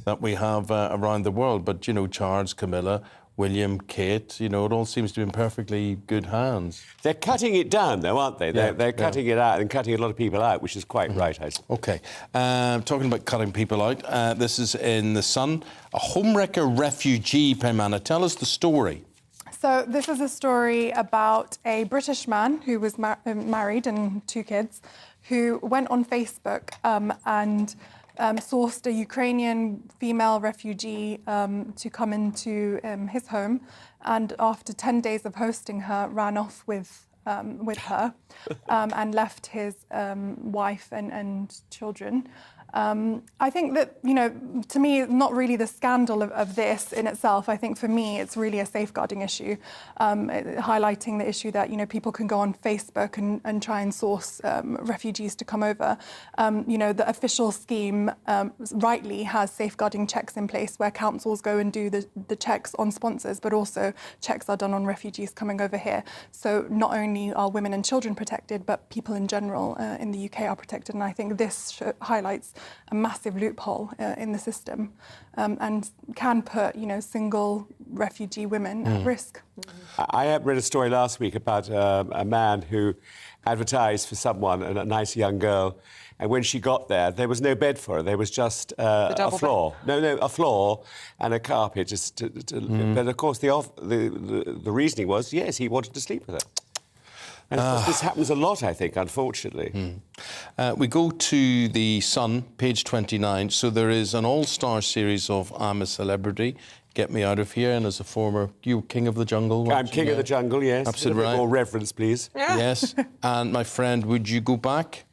that we have around the world. But, Charles, Camilla, William, Kate, it all seems to be in perfectly good hands. They're cutting it down, though, aren't they? They're cutting it out and cutting a lot of people out, which is quite right, I suppose. OK. Talking about cutting people out, this is in The Sun. A homewrecker refugee, Paimana. Tell us the story. So this is a story about a British man who was married and 2 kids, who went on Facebook and sourced a Ukrainian female refugee to come into his home, and after 10 days of hosting her, ran off with her and left his wife and children. I think that, to me, not really the scandal of this in itself. I think for me, it's really a safeguarding issue, highlighting the issue that, people can go on Facebook and try and source refugees to come over. The official scheme rightly has safeguarding checks in place where councils go and do the checks on sponsors, but also checks are done on refugees coming over here. So not only are women and children protected, but people in general in the UK are protected. And I think this highlights a massive loophole in the system and can put, single refugee women at risk. I read a story last week about a man who advertised for someone, a nice young girl, and when she got there was no bed for her. There was just a floor. A floor and a carpet. But of course, the reasoning was, yes, he wanted to sleep with her. And of course, this happens a lot, I think, unfortunately. We go to the Sun, page 29. So there is an all-star series of I'm a Celebrity, Get Me Out of Here, and as a former, you King of the Jungle. I'm King of the Jungle, yes. Absolutely right. More reverence, please. Yes. And my friend, would you go back?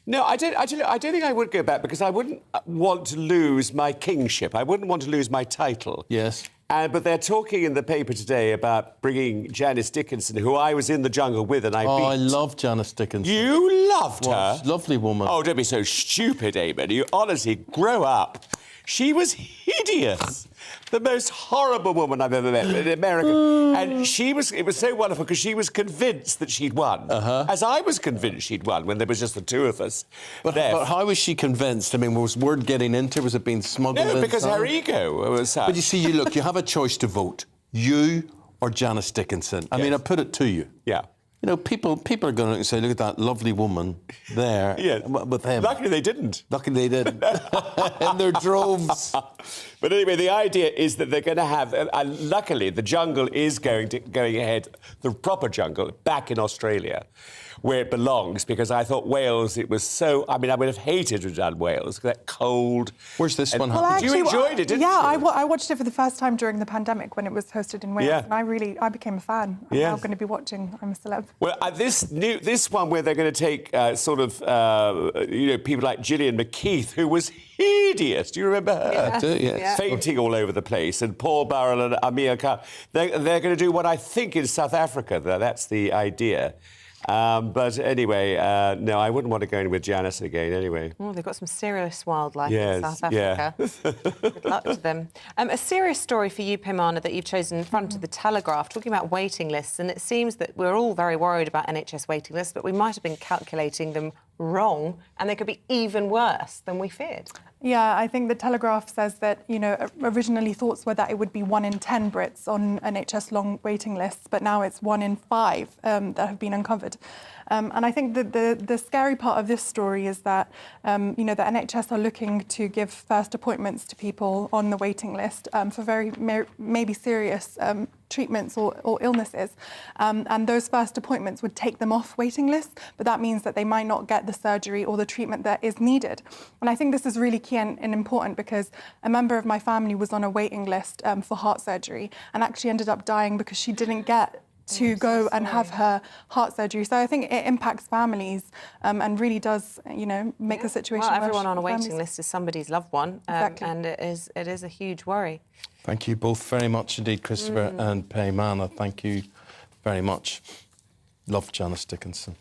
No, I don't think I would go back because I wouldn't want to lose my kingship. I wouldn't want to lose my title. Yes. But they're talking in the paper today about bringing Janice Dickinson, who I was in the jungle with and I beat. Oh, I love Janice Dickinson. You loved her? Lovely woman. Oh, don't be so stupid, Eamonn. You honestly grow up. She was hideous. The most horrible woman I've ever met in America. And it was so wonderful because she was convinced that she'd won. As I was convinced she'd won when there was just the two of us. But how was she convinced? I mean, was word getting into her? Was it being smuggled in? No, because her ego was such. But you see, you have a choice to vote. You or Janice Dickinson. I mean, I put it to you. Yeah. People are going to say, look at that lovely woman there with him. Luckily they didn't. Luckily they didn't. In their droves. But anyway, the idea is that they're going to have... luckily, the jungle is going ahead, the proper jungle, back in Australia, where it belongs, because I thought Wales, it was so... I mean, I would have hated to have done Wales, that cold... Where's this one? Well, you enjoyed it, didn't you? Yeah, I watched it for the first time during the pandemic when it was hosted in Wales, and I became a fan. I'm now going to be watching I'm a Celeb. Well, this one where they're going to take people like Gillian McKeith, who was hideous. Do you remember her? Yeah. I do, yes. Yeah. Fainting all over the place. And Paul Burrell and Amir Khan. They're going to do what I think in South Africa. That's the idea. But anyway, no, I wouldn't want to go in with Janice again anyway. Oh, they've got some serious wildlife in South Africa. Yeah. Good luck to them. A serious story for you, Pimana, that you've chosen in front of the Telegraph, talking about waiting lists. And it seems that we're all very worried about NHS waiting lists, but we might have been calculating them wrong, and they could be even worse than we feared. Yeah, I think the Telegraph says that, originally thoughts were that it would be 1 in 10 Brits on NHS long waiting lists, but now it's 1 in 5 that have been uncovered. And I think that the scary part of this story is that, the NHS are looking to give first appointments to people on the waiting list for very maybe serious treatments or illnesses. And those first appointments would take them off waiting lists, but that means that they might not get the surgery or the treatment that is needed. And I think this is really key and important because a member of my family was on a waiting list for heart surgery and actually ended up dying because she didn't get to go and have her heart surgery. So I think it impacts families and really does, make the situation worse. Well, everyone on a waiting list is somebody's loved one, and it is a huge worry. Thank you both very much indeed, Christopher and Paymana. Thank you very much. Love Janice Dickinson.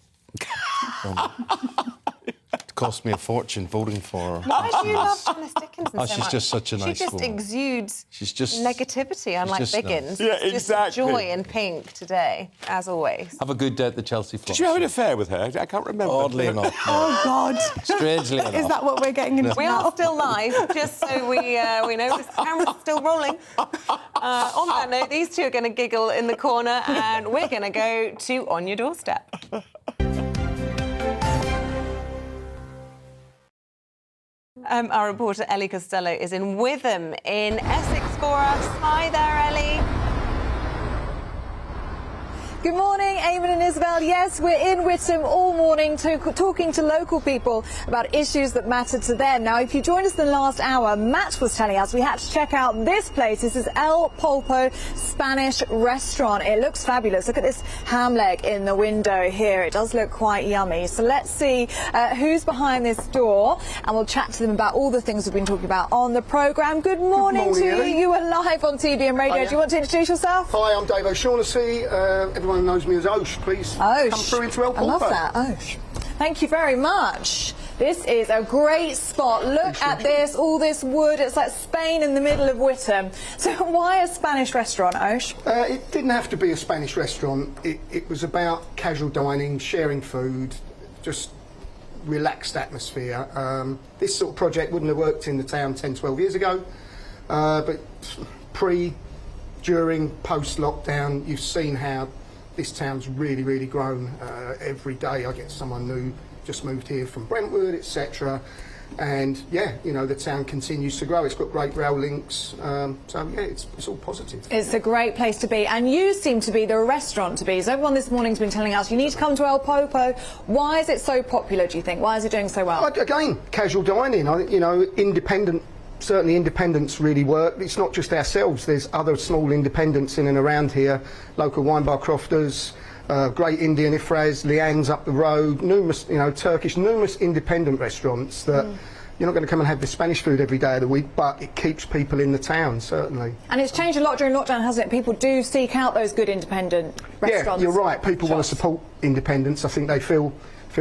It cost me a fortune voting for her. Why do you love Janice Dickinson so much? She's just such a nice woman. She just exudes negativity, unlike Biggins. Nice. Yeah, it's exactly. Just joy in pink today, as always. Have a good day at the Chelsea Floss. Did you have an affair with her? I can't remember. Oddly enough. Oh, God. Strangely enough. Is that what we're getting into We now? are still live, just so we know this camera's still rolling. On that note, these two are going to giggle in the corner, and we're going to go to On Your Doorstep. Our reporter Ellie Costello is in Witham in Essex for us. Hi there, Ellie. Good morning, Eamonn and Isabel. Yes, we're in Witham all morning talking to local people about issues that matter to them. Now, if you joined us in the last hour, Matt was telling us we had to check out this place. This is El Polpo Spanish restaurant. It looks fabulous. Look at this ham leg in the window here. It does look quite yummy. So let's see who's behind this door, and we'll chat to them about all the things we've been talking about on the programme. Good morning to you. Ellie. You are live on TV and radio. Do you want to introduce yourself? Hi, I'm Dave O'Shaughnessy. Everyone knows me as Osh. Please come through into El Polpo. I love that, Osh. Thank you very much. This is a great spot. Look at this, all this wood. It's like Spain in the middle of Witham. So why a Spanish restaurant, Osh? It didn't have to be a Spanish restaurant. It was about casual dining, sharing food, just relaxed atmosphere. This sort of project wouldn't have worked in the town 10, 12 years ago, but pre, during, post-lockdown, you've seen how this town's really, really grown. Every day I get someone new, just moved here from Brentwood, etc. And yeah, you know, the town continues to grow. It's got great rail links, so yeah, it's all positive. It's a great place to be, and you seem to be the restaurant to be. So everyone this morning's been telling us you need to come to El Popo. Why is it so popular, do you think? Why is it doing so well? Again, casual dining. I think, you know, independent. Certainly independents really work. It's not just ourselves, there's other small independents in and around here, local wine bar crofters, great Indian Ifraz, Leanne's up the road, numerous, you know, Turkish, numerous independent restaurants that you're not going to come and have the Spanish food every day of the week, but it keeps people in the town, certainly. And it's changed a lot during lockdown, hasn't it? People do seek out those good independent restaurants. Yeah, you're right, people want to support independence. I think they feel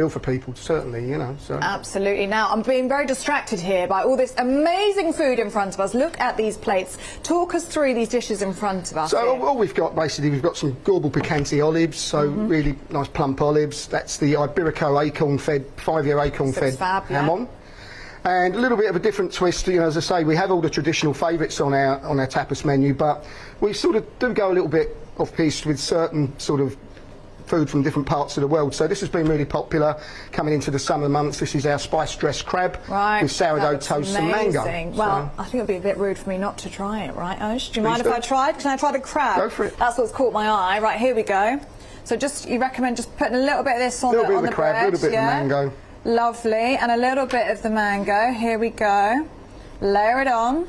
for people, certainly, you know. So. Absolutely. Now, I'm being very distracted here by all this amazing food in front of us. Look at these plates. Talk us through these dishes in front of us. So all we've got, basically, we've got some Gorble Picante olives, so really nice plump olives. That's the Iberico acorn-fed, 5-year acorn-fed ham on. And a little bit of a different twist, you know, as I say, we have all the traditional favourites on our tapas menu, but we sort of do go a little bit off-piste with certain sort of food from different parts of the world. So this has been really popular coming into the summer months. This is our spice dressed crab with sourdough toast and mango. Well, I think it would be a bit rude for me not to try it, right, Osh? Do you mind if I tried? Can I try the crab? Go for it. That's what's caught my eye. Right, here we go. So just, you recommend just putting a little bit of this on the crab, bread, a little bit of the mango. Lovely, and a little bit of the mango. Here we go. Layer it on.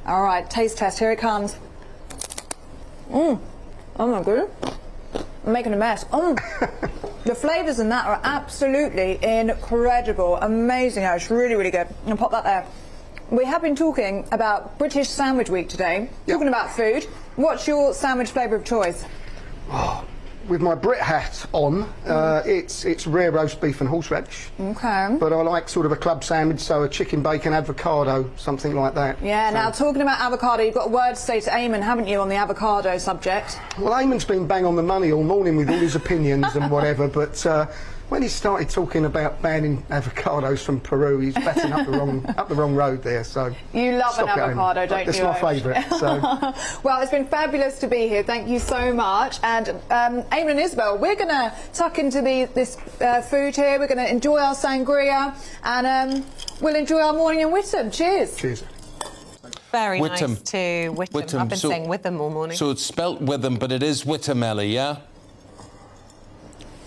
All right, taste test, here it comes. Oh my goodness. I'm making a mess. The flavours in that are absolutely incredible. Amazing. It's really, really good. I'm going to pop that there. We have been talking about British Sandwich Week today, talking about food. What's your sandwich flavour of choice? With my Brit hat on, it's rare roast beef and horseradish. Okay. But I like sort of a club sandwich, so a chicken, bacon, avocado, something like that. Yeah, now talking about avocado, you've got a word to say to Eamonn, haven't you, on the avocado subject? Well, Eamonn's been bang on the money all morning with all his opinions and whatever, but when he started talking about banning avocados from Peru, he's batting up the wrong road there. So you love an avocado, don't you? That's my favourite. So. Well, it's been fabulous to be here. Thank you so much. And Eamonn and Isabel, we're going to tuck into this food here. We're going to enjoy our sangria, and we'll enjoy our morning in Witham. Cheers. Cheers. Very Witham. nice to Witham. I've been saying Witham all morning. So it's spelt Witham, but it is Witham, Ellie, yeah?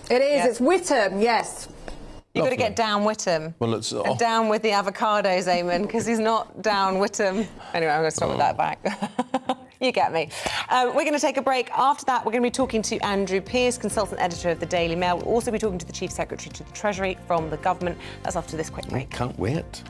It is. It's Witham, yes. You've got to get down Witham. Well, it's and down with the avocados, Eamonn, because he's not down Witham. Anyway, I'm going to stop with that back. You get me. We're going to take a break. After that, we're going to be talking to Andrew Pearce, consultant editor of the Daily Mail. We'll also be talking to the Chief Secretary to the Treasury from the government. That's after this quick break. I can't wait.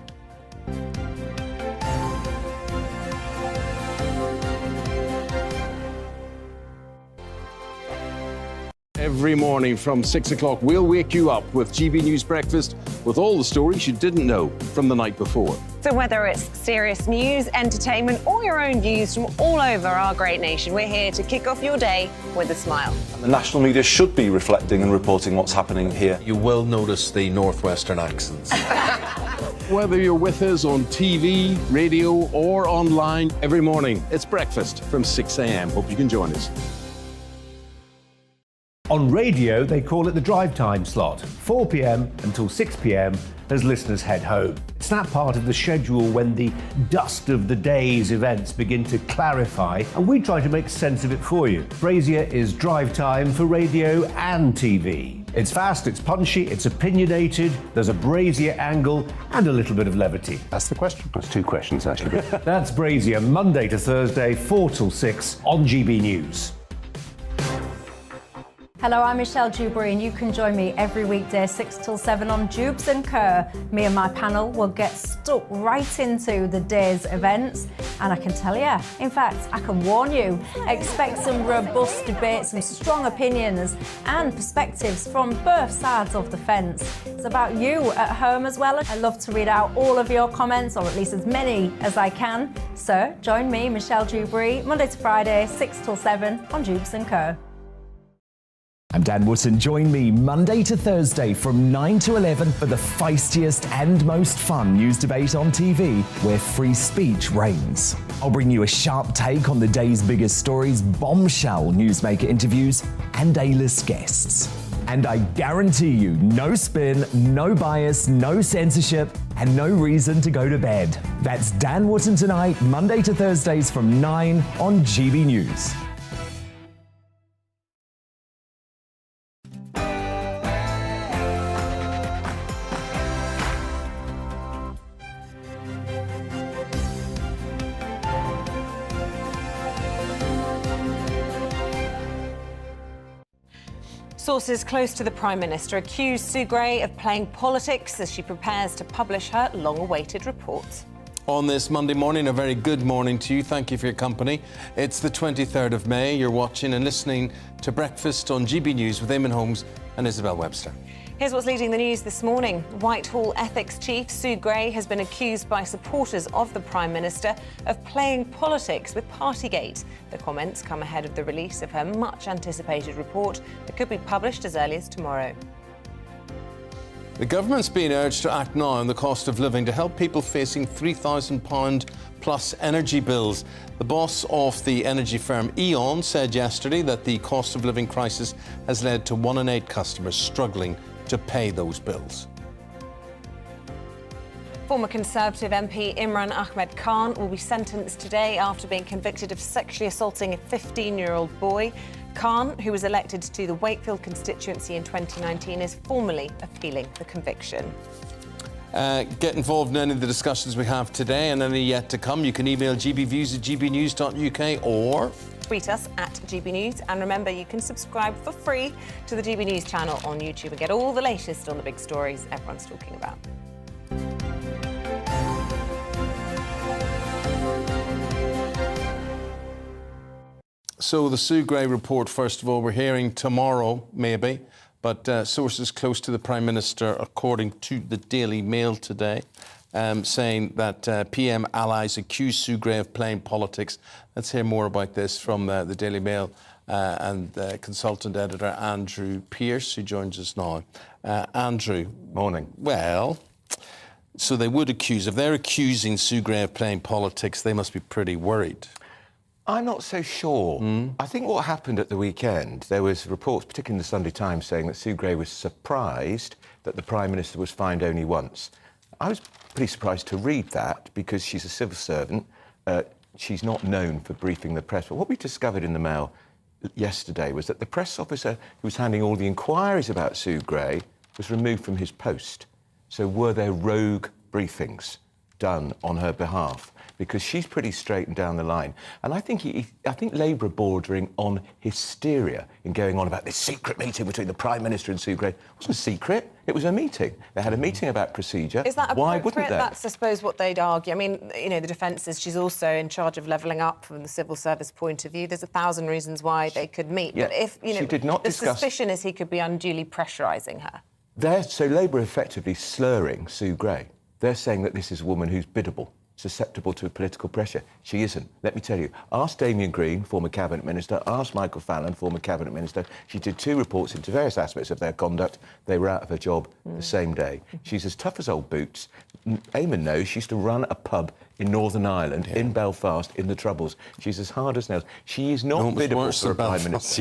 Every morning from 6 o'clock, we'll wake you up with GB News Breakfast with all the stories you didn't know from the night before. So whether it's serious news, entertainment, or your own views from all over our great nation, we're here to kick off your day with a smile. The national media should be reflecting and reporting what's happening here. You will notice the northwestern accents. Whether you're with us on TV, radio, or online, every morning, it's breakfast from 6 a.m. Hope you can join us. On radio, they call it the drive time slot, 4 p.m. until 6 p.m. as listeners head home. It's that part of the schedule when the dust of the day's events begin to clarify, and we try to make sense of it for you. Brazier is drive time for radio and TV. It's fast, it's punchy, it's opinionated, there's a Brazier angle and a little bit of levity. That's the question. That's two questions, actually. That's Brazier, Monday to Thursday, 4 till 6 on GB News. Hello, I'm Michelle Jubilee, and you can join me every weekday 6 till 7 on Jubes and Kerr. Me and my panel will get stuck right into the day's events, and I can tell you, in fact, I can warn you, expect some robust debate, some strong opinions and perspectives from both sides of the fence. It's about you at home as well. I love to read out all of your comments, or at least as many as I can. So join me, Michelle Jubilee, Monday to Friday, 6 till 7 on Jubes and Kerr. I'm Dan Wootton. Join me Monday to Thursday from 9 to 11 for the feistiest and most fun news debate on TV, where free speech reigns. I'll bring you a sharp take on the day's biggest stories, bombshell newsmaker interviews, and A-list guests. And I guarantee you, no spin, no bias, no censorship, and no reason to go to bed. That's Dan Wootton Tonight, Monday to Thursdays from 9 on GB News. Sources close to the Prime Minister accuse Sue Gray of playing politics as she prepares to publish her long-awaited report. On this Monday morning, a very good morning to you. Thank you for your company. It's the 23rd of May. You're watching and listening to Breakfast on GB News with Eamonn, Holmes and Isabel Webster. Here's what's leading the news this morning. Whitehall ethics chief Sue Gray has been accused by supporters of the Prime Minister of playing politics with Partygate. The comments come ahead of the release of her much-anticipated report that could be published as early as tomorrow. The government's being urged to act now on the cost of living to help people facing £3,000 plus energy bills. The boss of the energy firm Eamonn said yesterday that the cost of living crisis has led to 1 in 8 customers struggling to pay those bills. Former Conservative MP Imran Ahmad Khan will be sentenced today after being convicted of sexually assaulting a 15-year-old boy. Khan, who was elected to the Wakefield constituency in 2019, is formally appealing the conviction. Get involved in any of the discussions we have today and any yet to come. You can email gbviews@gbnews.uk or tweet us at GB News. And remember, you can subscribe for free to the GB News channel on YouTube and get all the latest on the big stories everyone's talking about. So the Sue Gray report, first of all, we're hearing tomorrow, maybe, but sources close to the Prime Minister, according to the Daily Mail today, saying that PM allies accuse Sue Gray of playing politics. Let's hear more about this from the Daily Mail and consultant editor Andrew Pearce, who joins us now. Andrew. Morning. Well, so they would accuse, if they're accusing Sue Gray of playing politics, they must be pretty worried. I'm not so sure. I think what happened at the weekend, there was reports, particularly in the Sunday Times, saying that Sue Gray was surprised that the Prime Minister was fined only once. I was pretty surprised to read that because she's a civil servant. She's not known for briefing the press. But what we discovered in the Mail yesterday was that the press officer who was handling all the inquiries about Sue Gray was removed from his post. So were there rogue briefings done on her behalf? Because she's pretty straight and down the line. And I think Labour are bordering on hysteria in going on about this secret meeting between the Prime Minister and Sue Gray. It wasn't secret. It was a meeting. They had a meeting about procedure. Is that Why appropriate? wouldn't they? That's, I suppose, what they'd argue. I mean, you know, the defence is she's also in charge of levelling up from the civil service point of view. There's 1,000 reasons why they could meet. Yeah, but if, you know, she did not the discuss... suspicion is he could be unduly pressurising her. So Labour are effectively slurring Sue Gray. They're saying that this is a woman who's biddable, susceptible to political pressure. She isn't. Let me tell you. Ask Damien Green, former Cabinet Minister. Ask Michael Fallon, former Cabinet Minister. She did 2 reports into various aspects of their conduct. They were out of her job the same day. She's as tough as old boots. Eamonn knows she used to run a pub in Northern Ireland, in Belfast, in the Troubles. She's as hard as nails. She is not biddable for a Prime Minister.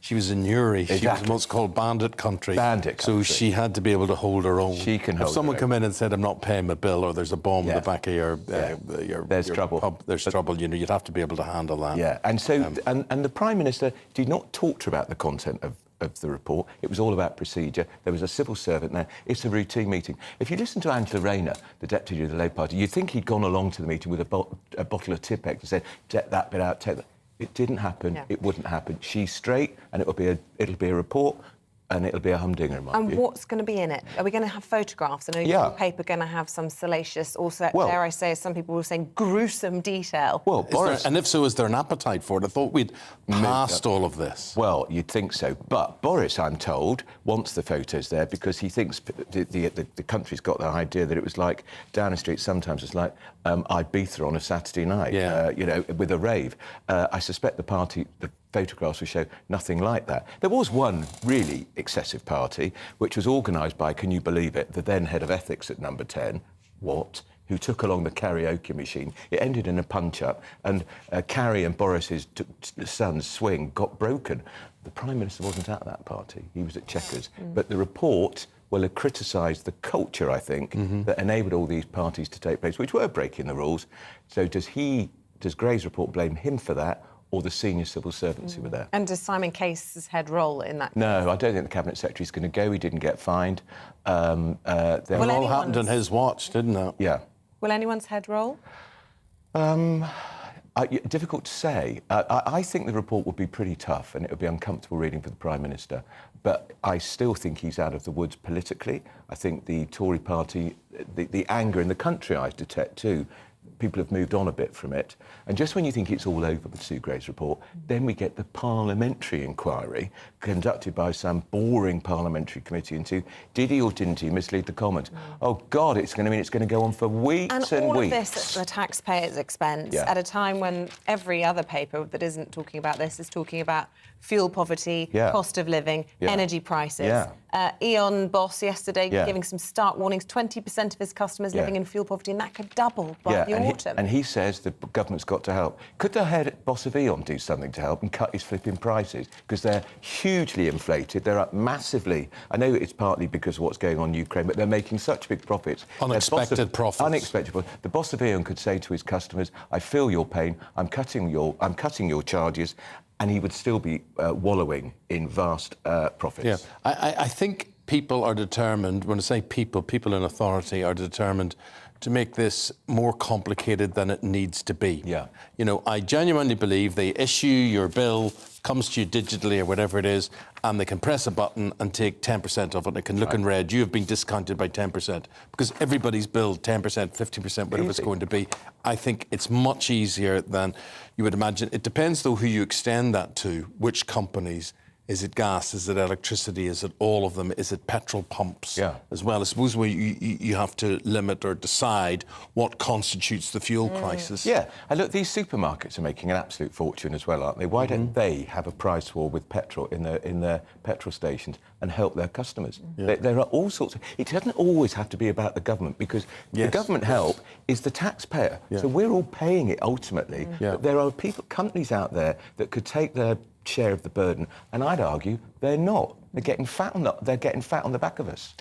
She was in Newry. Exactly. She was what's called bandit country. Bandit country. So she had to be able to hold her own. She can hold If someone her own. come in and said, I'm not paying my bill, or there's a bomb in the back of your there's trouble. pub, there's trouble, you know, you'd have to be able to handle that. Yeah, and so and the Prime Minister did not talk to her about the content of the report. It was all about procedure. There was a civil servant there. It's a routine meeting. If you listen to Angela Rayner, the deputy of the Labour Party, you'd think he'd gone along to the meeting with a bottle of Tipex and said, take that bit out, take that. It didn't happen. No. It wouldn't happen. She's straight, and it'll be a report, and it'll be a humdinger, in my And view. what's going to be in it? Are we going to have photographs? I know your paper going to have some salacious, also, dare I say, as some people were saying, gruesome detail. Well, Boris... and if so, is there an appetite for it? I thought we'd passed all of this. Well, you'd think so. But Boris, I'm told, wants the photos there because he thinks the country's got the idea that it was like Downing Street sometimes it's like Ibiza on a Saturday night, you know, with a rave. I suspect the party... photographs will show nothing like that. There was one really excessive party, which was organised by, can you believe it, the then head of ethics at Number 10, who took along the karaoke machine. It ended in a punch-up, and Carrie and Boris's son's swing got broken. The Prime Minister wasn't at that party. He was at Chequers. But the report will have criticised the culture, I think, that enabled all these parties to take place, which were breaking the rules. So does Gray's report blame him for that, or the senior civil servants who were there? And does Simon Case's head role in that? No, I don't think the Cabinet Secretary's going to go. He didn't get fined. It all happened on his watch, didn't it? Yeah. Will anyone's head roll? Difficult to say. I think the report would be pretty tough and it would be uncomfortable reading for the Prime Minister. But I still think he's out of the woods politically. I think the Tory party, the anger in the country I detect too, people have moved on a bit from it. And just when you think it's all over with Sue Gray's report, then we get the parliamentary inquiry conducted by some boring parliamentary committee into did he or didn't he mislead the Commons? Oh, God, it's going to go on for weeks and weeks. And all of this at the taxpayers' expense at a time when every other paper that isn't talking about this is talking about fuel poverty, cost of living, energy prices. Eamonn boss yesterday giving some stark warnings, 20% of his customers living in fuel poverty, and that could double by the autumn. And he says the government's got to help. Could the head boss of Eamonn do something to help and cut his flipping prices? Because they're hugely inflated. They're up massively. I know it's partly because of what's going on in Ukraine, but they're making such big profits. Unexpected profits. Unexpected profits. The boss of Eamonn could say to his customers, I feel your pain, I'm cutting your charges, and he would still be wallowing in vast profits. Yeah, I think people are determined, when I say people in authority are determined to make this more complicated than it needs to be. Yeah. You know, I genuinely believe they issue your bill, comes to you digitally or whatever it is, and they can press a button and take 10% of it. It can look in red. You have been discounted by 10% because everybody's billed 10%, 15%, whatever it's going to be. I think it's much easier than you would imagine. It depends, though, who you extend that to, which companies. Is it gas? Is it electricity? Is it all of them? Is it petrol pumps as well? I suppose where you have to limit or decide what constitutes the fuel crisis. Yeah, and look, these supermarkets are making an absolute fortune as well, aren't they? Why don't they have a price war with petrol in their petrol stations and help their customers? There are all sorts of... It doesn't always have to be about the government because the government help is the taxpayer. So we're all paying it ultimately. But there are companies out there that could take their share of the burden, and I'd argue they're not. They're getting fat on the back of us.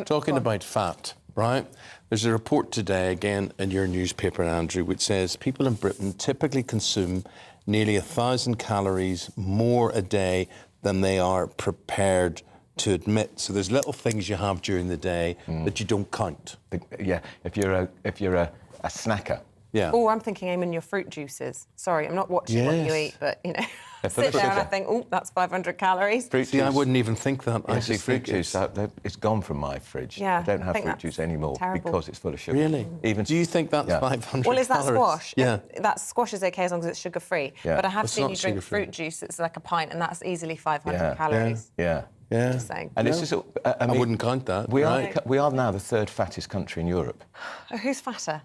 Talking about fat, right? There's a report today, again, in your newspaper, Andrew, which says people in Britain typically consume nearly 1,000 calories more a day than they are prepared to admit. So there's little things you have during the day that you don't count. If you're a snacker. Yeah. Oh, I'm thinking, Eamonn, your fruit juices. Sorry, I'm not watching what you eat, but, you know, I sit there and I think, oh, that's 500 calories. Fruit juice. I wouldn't even think that. I see fruit juice. It's gone from my fridge. Yeah, I don't have I think fruit juice anymore because it's full of sugar. Really? Do you think that's 500 calories? Well, is that squash? Yeah. That squash is OK as long as it's sugar-free. Yeah. But I have It's seen not you drink sugar-free. fruit juice that's like a pint, and that's easily 500 calories. Yeah. Just saying. And it's just, I wouldn't count that. We are now the third fattest country in Europe. Oh, who's fatter?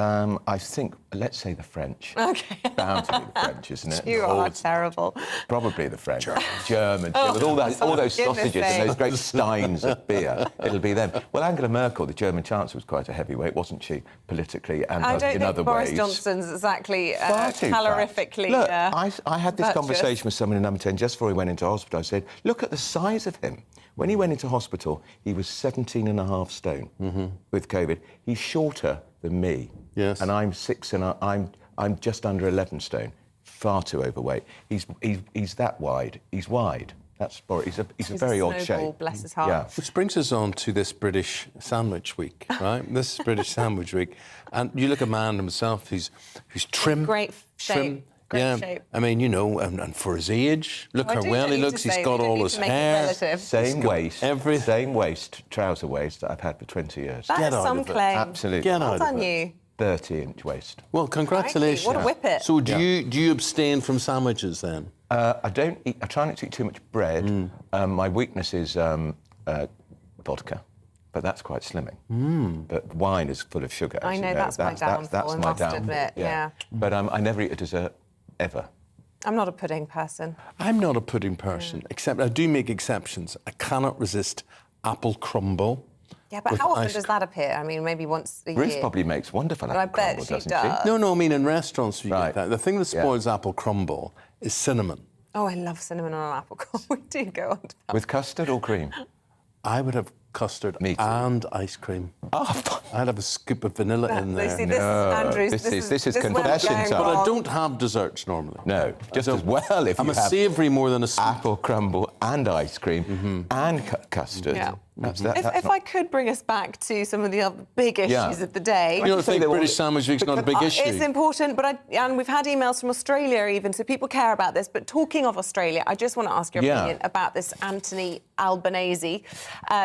I think, let's say the French. OK. Bound to be the French, isn't it? You are terrible. Probably the French. German. With all those sausages and those great steins of beer, it'll be them. Well, Angela Merkel, the German Chancellor, was quite a heavyweight, wasn't she, politically and in other ways? Boris Johnson's exactly Far too calorifically. Look, I had this virtuous. conversation with someone in Number 10 just before he went into hospital. I said, look at the size of him. When he went into hospital, he was 17.5 stone with COVID. He's shorter than me. Yes. And I'm 6 and I'm just under 11 stone. Far too overweight. He's that wide. He's wide. That's Boris. He's a very odd shape. Bless his heart. Yeah. Which brings us on to this British Sandwich Week, right? This is British Sandwich Week, and you look at a man himself who's trim, Great shape. trim. Great shape. I mean, you know, and for his age, look how well he looks. He's got all his hair, same waist, same waist, trouser waist that I've had for 20 years. That is some claim. Absolutely. Get Well out done, of it. you. 30-inch waist. Well, congratulations. What a whippet. So do you abstain from sandwiches then? I don't eat. I try not to eat too much bread. My weakness is vodka, but that's quite slimming. But wine is full of sugar. I know, that's my downfall, I must admit, yeah. But I never eat a dessert ever. I'm not a pudding person. I'm not a pudding person, except I do make exceptions. I cannot resist apple crumble. Yeah, but how often does that appear? I mean, maybe once a year. Ruth probably makes wonderful But I apple bet crumble, she doesn't does. No, I mean in restaurants you Right. get that. The thing that spoils apple crumble is cinnamon. Oh, I love cinnamon on an apple crumble. We do go on to that. With custard or cream? I would have custard Me too. and ice cream. Oh, I'd have a scoop of vanilla in there. See, this is Andrew's. this is where I'm confession going time. But I wrong. don't have desserts normally. No, just as well if I'm you a have savoury more than a sweet. apple crumble and ice cream and custard. Yeah. That's If I could bring us back to some of the other big issues of the day. You don't think British Sandwich Week's not a big issue? It's important, but and we've had emails from Australia even, so people care about this. But talking of Australia, I just want to ask your opinion about this Anthony Albanese,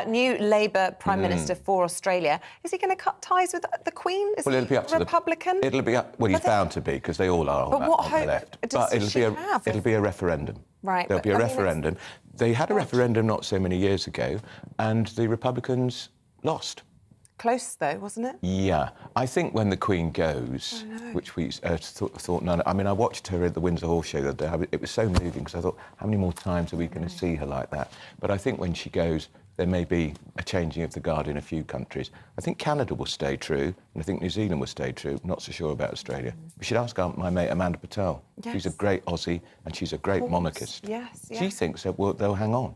new Labour Prime Minister for Australia. Is he going to cut ties with the Queen? Is Well, he it'll be up to Republican? It'll be up. Well, he's bound to be because they all are But on what the hope left. does she have? It'll be a referendum. Right, There'll but, be a I mean, referendum. They had a referendum not so many years ago, and the Republicans lost. Close, though, wasn't it? Yeah, I think when the Queen goes, which we thought none. I mean, I watched her at the Windsor Horse Show the other day. It was so moving because I thought, how many more times are we going to see her like that? But I think when she goes, there may be a changing of the guard in a few countries. I think Canada will stay true, and I think New Zealand will stay true. Not so sure about Australia. We should ask my mate Amanda Patel. Yes. She's a great Aussie, and she's a great monarchist. Yes, She thinks that they'll hang on.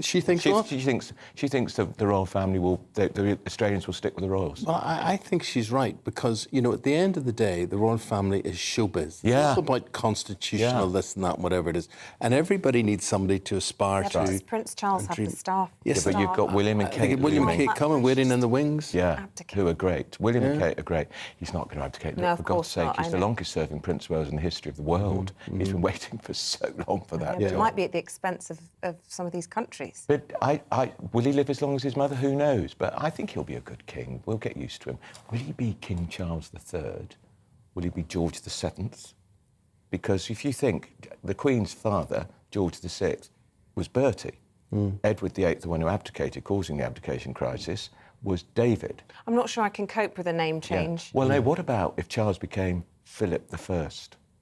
She thinks what? She thinks that the royal family the Australians will stick with the royals. Well, I think she's right because, you know, at the end of the day, the royal family is showbiz. Yeah. It's all about constitutional this and that, whatever it is. And everybody needs somebody to aspire to. Does Prince Charles have the staff? Yes, but you've got William and Kate. William and Kate coming, waiting in the wings. Yeah, who are great. William and Kate are great. He's not going to abdicate. No, for of God's course sake, not, he's I the know. longest-serving Prince of Wales in the history of the world. He's been waiting for so long for that. But it might be at the expense of some of these countries. But will he live as long as his mother? Who knows? But I think he'll be a good king. We'll get used to him. Will he be King Charles III? Will he be George VII? Because if you think the Queen's father, George VI, was Bertie. Edward VIII, the one who abdicated, causing the abdication crisis, was David. I'm not sure I can cope with a name change. Yeah. Well, no, what about if Charles became Philip I?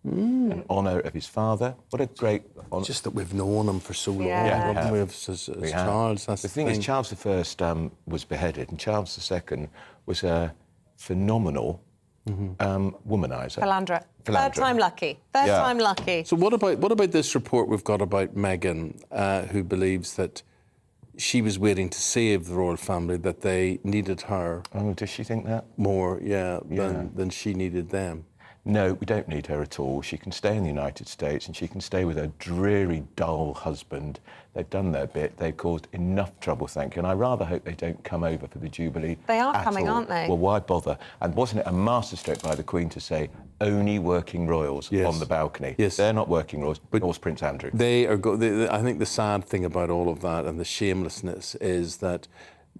In honour of his father. What a great honour. Just that we've known him for so long. Yeah. haven't we, as Charles. That's the thing is, Charles I was beheaded, and Charles II was a phenomenal womaniser. Philanderer. Third time lucky. Third time lucky. So what about this report we've got about Meghan, who believes that she was waiting to save the royal family, that they needed her. Oh, does she think that? More, than she needed them. No, we don't need her at all. She can stay in the United States and she can stay with her dreary, dull husband. They've done their bit. They've caused enough trouble, thank you. And I rather hope they don't come over for the Jubilee. They are at coming, all. aren't they? Well, why bother? And wasn't it a masterstroke by the Queen to say only working royals on the balcony? Yes. They're not working royals, but nor's Prince Andrew. They are. I think the sad thing about all of that and the shamelessness is that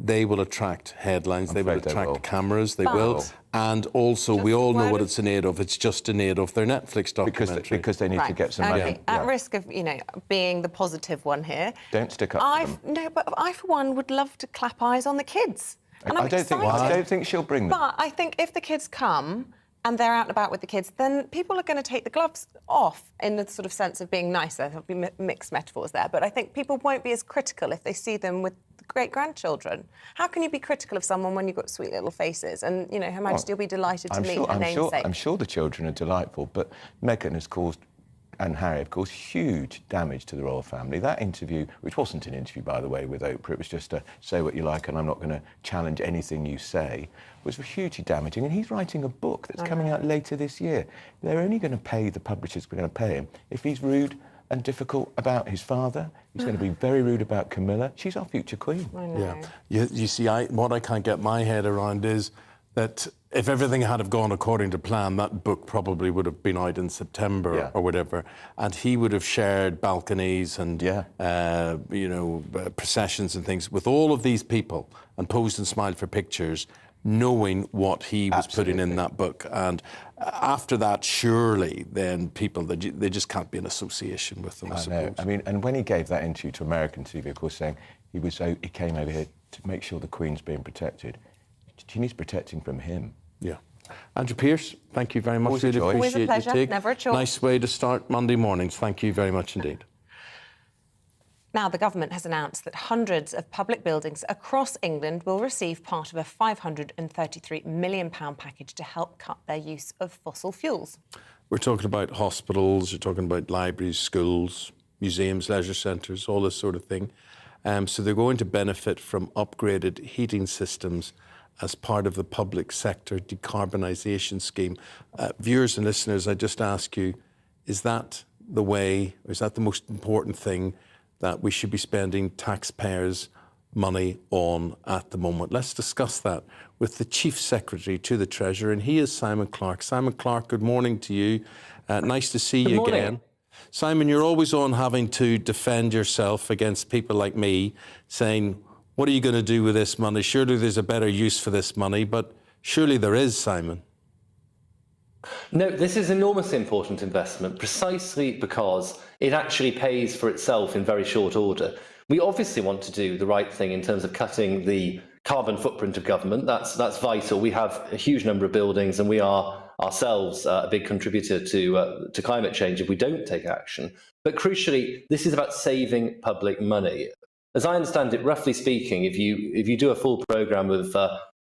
they will attract headlines, they will attract cameras, they will. And also, we all know what it's in aid of. It's just in aid of their Netflix documentary. Because they need to get some money. At risk of, being the positive one here. Don't stick up for them. No, but I, for one, would love to clap eyes on the kids. And I don't think she'll bring them. But I think if the kids come and they're out and about with the kids, then people are going to take the gloves off in the sort of sense of being nicer. There'll be mixed metaphors there. But I think people won't be as critical if they see them with great-grandchildren. How can you be critical of someone when you've got sweet little faces? And, Her Majesty will be delighted to meet her namesake. I'm sure the children are delightful, but Meghan has caused, and Harry have caused, huge damage to the royal family. That interview, which wasn't an interview, by the way, with Oprah, it was just a say what you like and I'm not going to challenge anything you say, was hugely damaging. And he's writing a book that's coming out later this year. They're only going to pay, the publishers are going to pay him, if he's rude and difficult about his father. He's going to be very rude about Camilla. She's our future queen. I know. Yeah. You see, what I can't get my head around is that if everything had have gone according to plan, that book probably would have been out in September or whatever, and he would have shared balconies and processions and things with all of these people and posed and smiled for pictures, knowing what he was putting in that book. And after that, surely, then people, they just can't be in association with them, I suppose. Know. I mean, and when he gave that interview to American TV, of course, saying he came over here to make sure the Queen's being protected, she needs protecting from him. Yeah. Andrew Pearce, thank you very much. Always a Really joy. Always a appreciate pleasure, your take. never a chore. Nice way to start Monday mornings. Thank you very much indeed. Now, the government has announced that hundreds of public buildings across England will receive part of a £533 million package to help cut their use of fossil fuels. We're talking about hospitals, you're talking about libraries, schools, museums, leisure centres, all this sort of thing. So they're going to benefit from upgraded heating systems as part of the public sector decarbonisation scheme. Viewers and listeners, I just ask you, is that the way, or is that the most important thing that we should be spending taxpayers' money on at the moment? Let's discuss that with the Chief Secretary to the Treasurer, and he is Simon Clarke. Simon Clarke, good morning to you. Nice to see you again. Simon, you're always on having to defend yourself against people like me, saying, what are you going to do with this money? Surely there's a better use for this money, but surely there is, Simon. No, this is enormously important investment precisely because it actually pays for itself in very short order. We obviously want to do the right thing in terms of cutting the carbon footprint of government. That's vital. We have a huge number of buildings and we are ourselves a big contributor to climate change if we don't take action. But crucially, this is about saving public money. As I understand it, roughly speaking, if you do a full programme of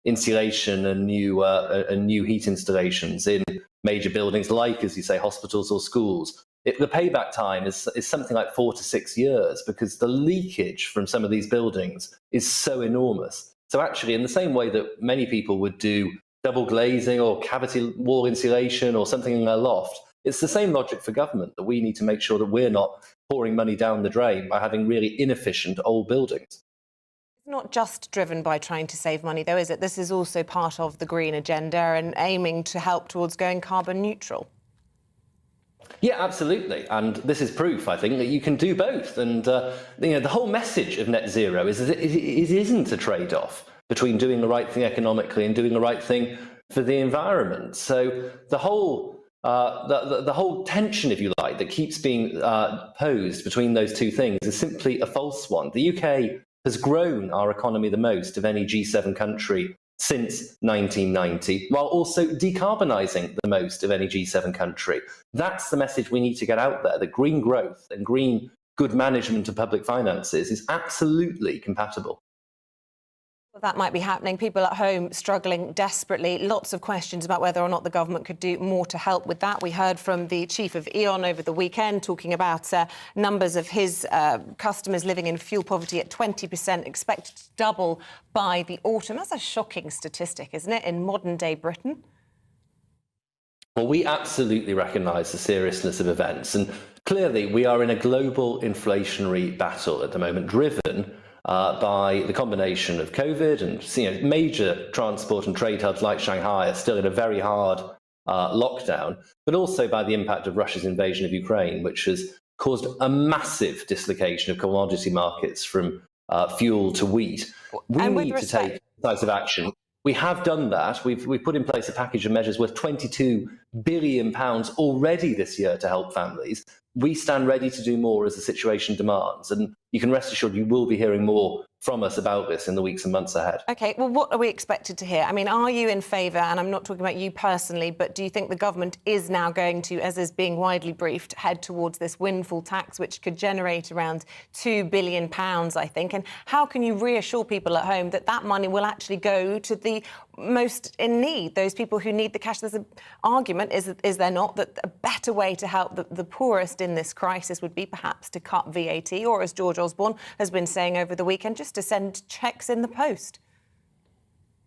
insulation and new heat installations in major buildings like, as you say, hospitals or schools, the payback time is something like 4 to 6 years because the leakage from some of these buildings is so enormous. So actually, in the same way that many people would do double glazing or cavity wall insulation or something in their loft, it's the same logic for government, that we need to make sure that we're not pouring money down the drain by having really inefficient old buildings. It's not just driven by trying to save money, though, is it? This is also part of the green agenda and aiming to help towards going carbon neutral. Yeah, absolutely. And this is proof, I think, that you can do both. And the whole message of net zero is that it isn't a trade-off between doing the right thing economically and doing the right thing for the environment. So the whole tension, if you like, that keeps being posed between those two things is simply a false one. The UK has grown our economy the most of any G7 country since 1990, while also decarbonising the most of any G7 country. That's the message we need to get out there, that green growth and green good management of public finances is absolutely compatible. Well, that might be happening. People at home struggling desperately. Lots of questions about whether or not the government could do more to help with that. We heard from the chief of Eamonn over the weekend talking about numbers of his customers living in fuel poverty at 20%, expected to double by the autumn. That's a shocking statistic, isn't it, in modern-day Britain? Well, we absolutely recognise the seriousness of events. And clearly, we are in a global inflationary battle at the moment, driven by the combination of COVID and major transport and trade hubs like Shanghai are still in a very hard lockdown, but also by the impact of Russia's invasion of Ukraine, which has caused a massive dislocation of commodity markets from fuel to wheat. We need to take decisive action. We have done that. We've put in place a package of measures worth £22 billion already this year to help families. We stand ready to do more as the situation demands. And you can rest assured you will be hearing more from us about this in the weeks and months ahead. OK, well, what are we expected to hear? I mean, are you in favour, and I'm not talking about you personally, but do you think the government is now going to, as is being widely briefed, head towards this windfall tax, which could generate around £2 billion, I think? And how can you reassure people at home that that money will actually go to the most in need, those people who need the cash? There's an argument, is there not, that a better way to help the poorest in this crisis would be perhaps to cut VAT, or, as George Osborne has been saying over the weekend, just to send cheques in the post?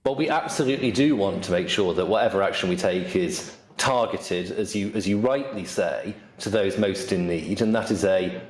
Well, we absolutely do want to make sure that whatever action we take is targeted, as you rightly say, to those most in need, and that is a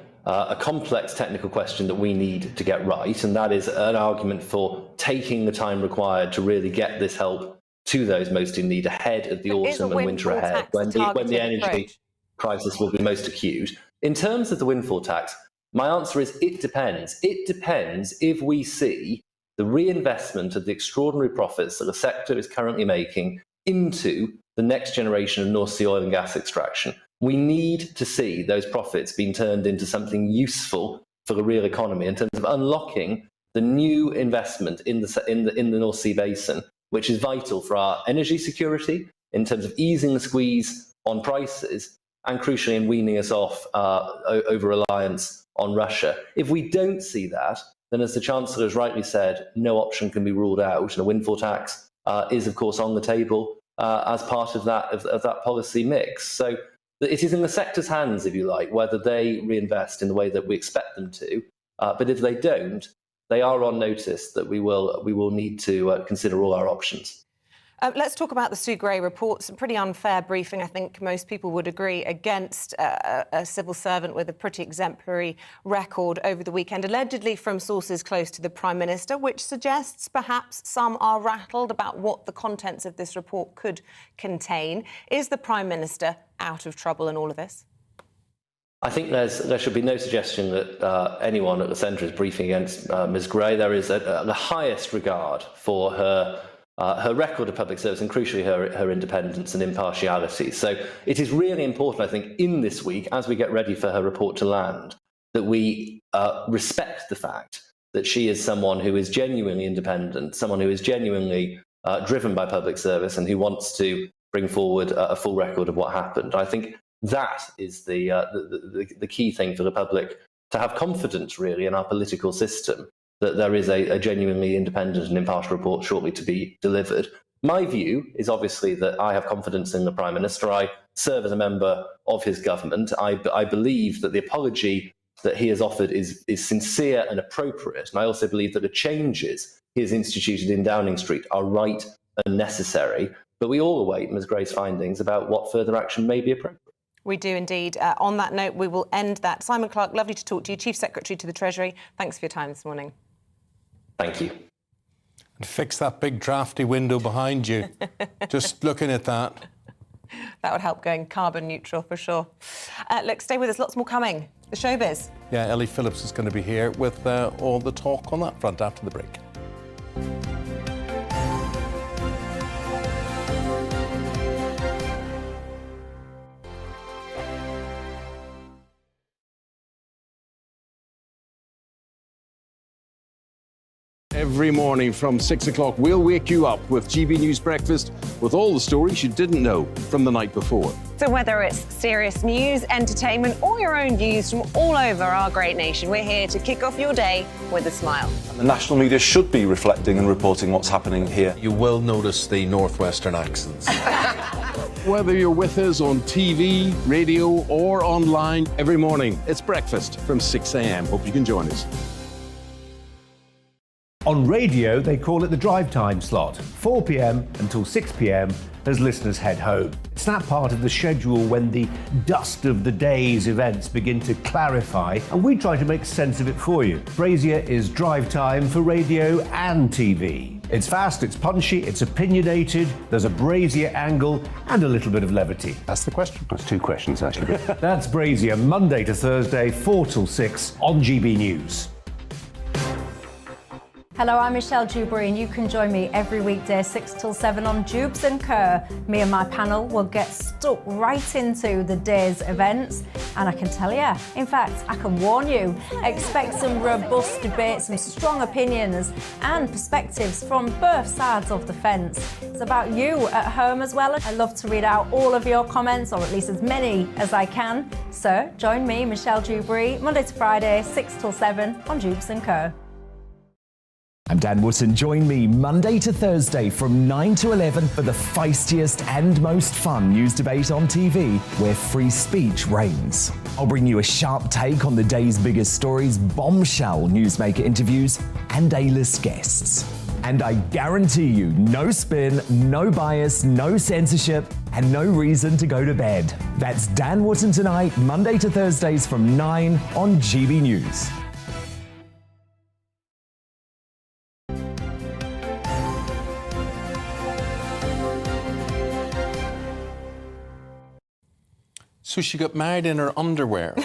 complex technical question that we need to get right, and that is an argument for taking the time required to really get this help to those most in need ahead of the autumn and winter ahead, when the energy crisis will be most acute. In terms of the windfall tax, my answer is it depends. It depends if we see the reinvestment of the extraordinary profits that the sector is currently making into the next generation of North Sea oil and gas extraction. We need to see those profits being turned into something useful for the real economy in terms of unlocking the new investment in the North Sea basin, which is vital for our energy security, in terms of easing the squeeze on prices and, crucially, in weaning us off over-reliance on Russia. If we don't see that, then, as the Chancellor has rightly said, no option can be ruled out, and a windfall tax is, of course, on the table as part of that policy mix. So it is in the sector's hands, if you like, whether they reinvest in the way that we expect them to. But if they don't, they are on notice that we will need to consider all our options. Let's talk about the Sue Gray report. Some pretty unfair briefing, I think most people would agree, against a civil servant with a pretty exemplary record over the weekend, allegedly from sources close to the Prime Minister, which suggests perhaps some are rattled about what the contents of this report could contain. Is the Prime Minister out of trouble in all of this? I think there should be no suggestion that anyone at the centre is briefing against Ms Gray. There is the highest regard for her record of public service and, crucially, her independence and impartiality. So it is really important, I think, in this week, as we get ready for her report to land, that we respect the fact that she is someone who is genuinely independent, someone who is genuinely driven by public service and who wants to bring forward a full record of what happened. I think that is the key thing for the public to have confidence, really, in our political system, that there is a genuinely independent and impartial report shortly to be delivered. My view is obviously that I have confidence in the Prime Minister. I serve as a member of his government. I believe that the apology that he has offered is sincere and appropriate. And I also believe that the changes he has instituted in Downing Street are right and necessary. But we all await Ms Gray's findings about what further action may be appropriate. We do indeed. On that note, we will end that. Simon Clarke, lovely to talk to you, Chief Secretary to the Treasury. Thanks for your time this morning. Thank you. And fix that big drafty window behind you. Just looking at that. That would help going carbon neutral for sure. Look, stay with us. Lots more coming. The Showbiz. Yeah, Ellie Phillips is going to be here with all the talk on that front after the break. Every morning from 6 o'clock, we'll wake you up with GB News Breakfast with all the stories you didn't know from the night before. So whether it's serious news, entertainment, or your own views from all over our great nation, we're here to kick off your day with a smile. The national media should be reflecting and reporting what's happening here. You will notice the northwestern accents. Whether you're with us on TV, radio, or online, every morning, it's breakfast from 6 a.m. Hope you can join us. On radio, they call it the drive time slot, 4 p.m. until 6 p.m. as listeners head home. It's that part of the schedule when the dust of the day's events begin to clarify, and we try to make sense of it for you. Brazier is drive time for radio and TV. It's fast, it's punchy, it's opinionated, there's a Brazier angle and a little bit of levity. That's the question. That's two questions, actually. That's Brazier, Monday to Thursday, 4 till 6 on GB News. Hello, I'm Michelle Jubilee, and you can join me every weekday 6 till 7 on Jubes and Kerr. Me and my panel will get stuck right into the day's events, and I can tell you, in fact, I can warn you, expect some robust debate, some strong opinions and perspectives from both sides of the fence. It's about you at home as well. I love to read out all of your comments, or at least as many as I can. So join me, Michelle Jubilee, Monday to Friday, 6 till 7 on Jubes and Kerr. I'm Dan Wootton. Join me Monday to Thursday from 9 to 11 for the feistiest and most fun news debate on TV, where free speech reigns. I'll bring you a sharp take on the day's biggest stories, bombshell newsmaker interviews, and A-list guests. And I guarantee you, no spin, no bias, no censorship, and no reason to go to bed. That's Dan Wootton tonight, Monday to Thursdays from 9 on GB News. So she got married in her underwear.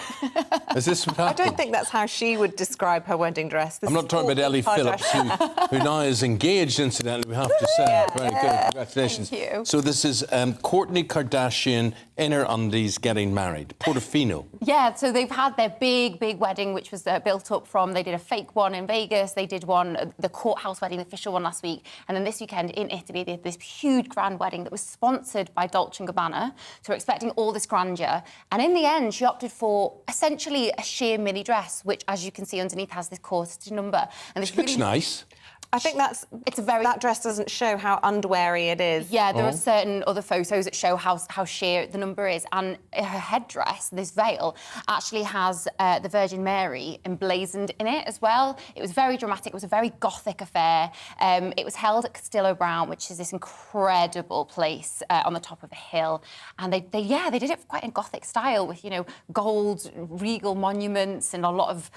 Is this what happened? I don't think that's how she would describe her wedding dress. I'm not talking about Ellie Phillips, who now is engaged, incidentally, we have to say. Very good, congratulations. Thank you. So this is Kourtney Kardashian in her undies getting married. Portofino. Yeah, so they've had their big wedding, which was built up from, they did a fake one in Vegas, they did one, the courthouse wedding, the official one last week, and then this weekend in Italy, they had this huge grand wedding that was sponsored by Dolce & Gabbana, so we're expecting all this grandeur. And in the end, she opted for essentially a sheer mini dress, which, as you can see underneath, has this corset number. And this looks nice. I think that dress doesn't show how underweary it is. Yeah, there are certain other photos that show how sheer the number is, and her headdress, this veil, actually has the Virgin Mary emblazoned in it as well. It was very dramatic. It was a very gothic affair. It was held at Castillo Brown, which is this incredible place on the top of a hill, and they did it quite in gothic style with gold regal monuments and a lot of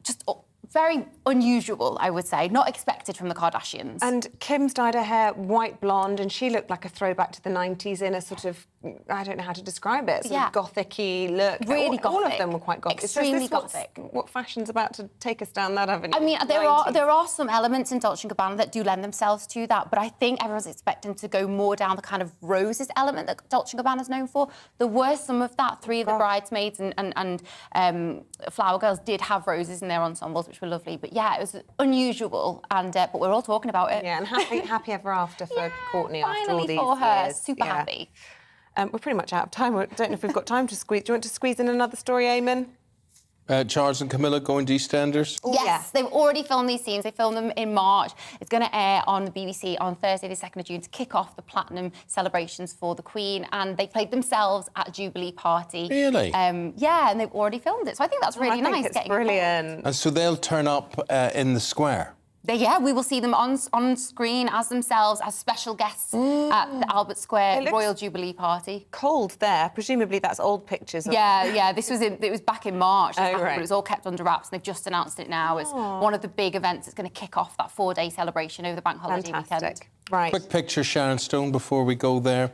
just very unusual, I would say, not expected from the Kardashians. And Kim's dyed her hair white blonde, and she looked like a throwback to the 90s in a sort of, I don't know how to describe it, sort of gothic-y look. Really all gothic. of them were quite gothic. Extremely gothic. What fashion's about to take us down that avenue? I mean, there are some elements in Dolce & Gabbana that do lend themselves to that, but I think everyone's expecting to go more down the kind of roses element that Dolce & Gabbana's known for. There were some of that. Three of the bridesmaids and flower girls did have roses in their ensembles, which were lovely. But yeah, it was unusual, and but we're all talking about it. Yeah, and happy ever after for Kourtney after all these for her. years. Super happy. We're pretty much out of time. I don't know if we've got time to squeeze. Do you want to squeeze in another story, Eamonn? Charles and Camilla going to EastEnders? Yes, they've already filmed these scenes. They filmed them in March. It's going to air on the BBC on Thursday, the 2nd of June, to kick off the Platinum celebrations for the Queen. And they played themselves at a Jubilee party. Really? Yeah, and they've already filmed it. So I think that's really nice. It's brilliant. And so they'll turn up in the square? We will see them on screen as themselves, as special guests at the Albert Square Royal Jubilee party. Cold there. Presumably that's old pictures. Yeah. It was back in March. Right. But it was all kept under wraps, and they've just announced it now. It's one of the big events that's going to kick off that 4-day celebration over the bank holiday weekend. Right. Quick picture, Sharon Stone, before we go there.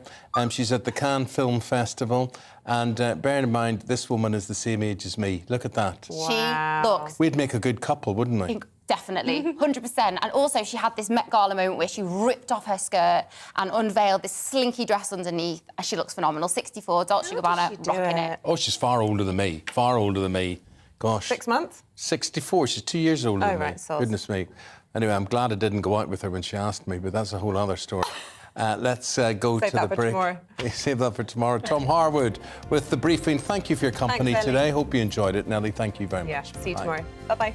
She's at the Cannes Film Festival, and bear in mind, this woman is the same age as me. Look at that. Wow. She looks... We'd make a good couple, wouldn't we? Definitely, 100%. And also, she had this Met Gala moment where she ripped off her skirt and unveiled this slinky dress underneath, and she looks phenomenal. 64, Dolce & Gabbana, rocking it. Oh, she's far older than me. Far older than me. Gosh. 6 months? 64. She's 2 years older than me. Right, so Goodness me. Anyway, I'm glad I didn't go out with her when she asked me, but that's a whole other story. Let's go to the break. Save that for tomorrow. Tom Harwood with the briefing. Thank you for your company today. Hope you enjoyed it. Nellie, thank you very much. Yeah, see you tomorrow. Bye-bye.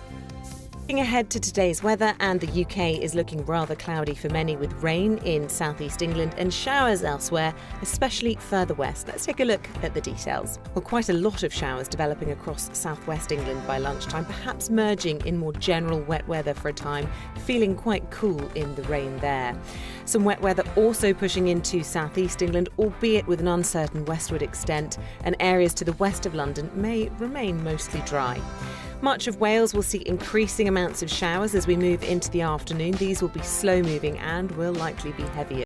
Looking ahead to today's weather, and the UK is looking rather cloudy for many, with rain in southeast England and showers elsewhere, especially further west. Let's take a look at the details. Well, quite a lot of showers developing across southwest England by lunchtime, perhaps merging in more general wet weather for a time, feeling quite cool in the rain there. Some wet weather also pushing into southeast England, albeit with an uncertain westward extent, and areas to the west of London may remain mostly dry. Much of Wales will see increasing amounts of showers as we move into the afternoon. These will be slow moving and will likely be heavier.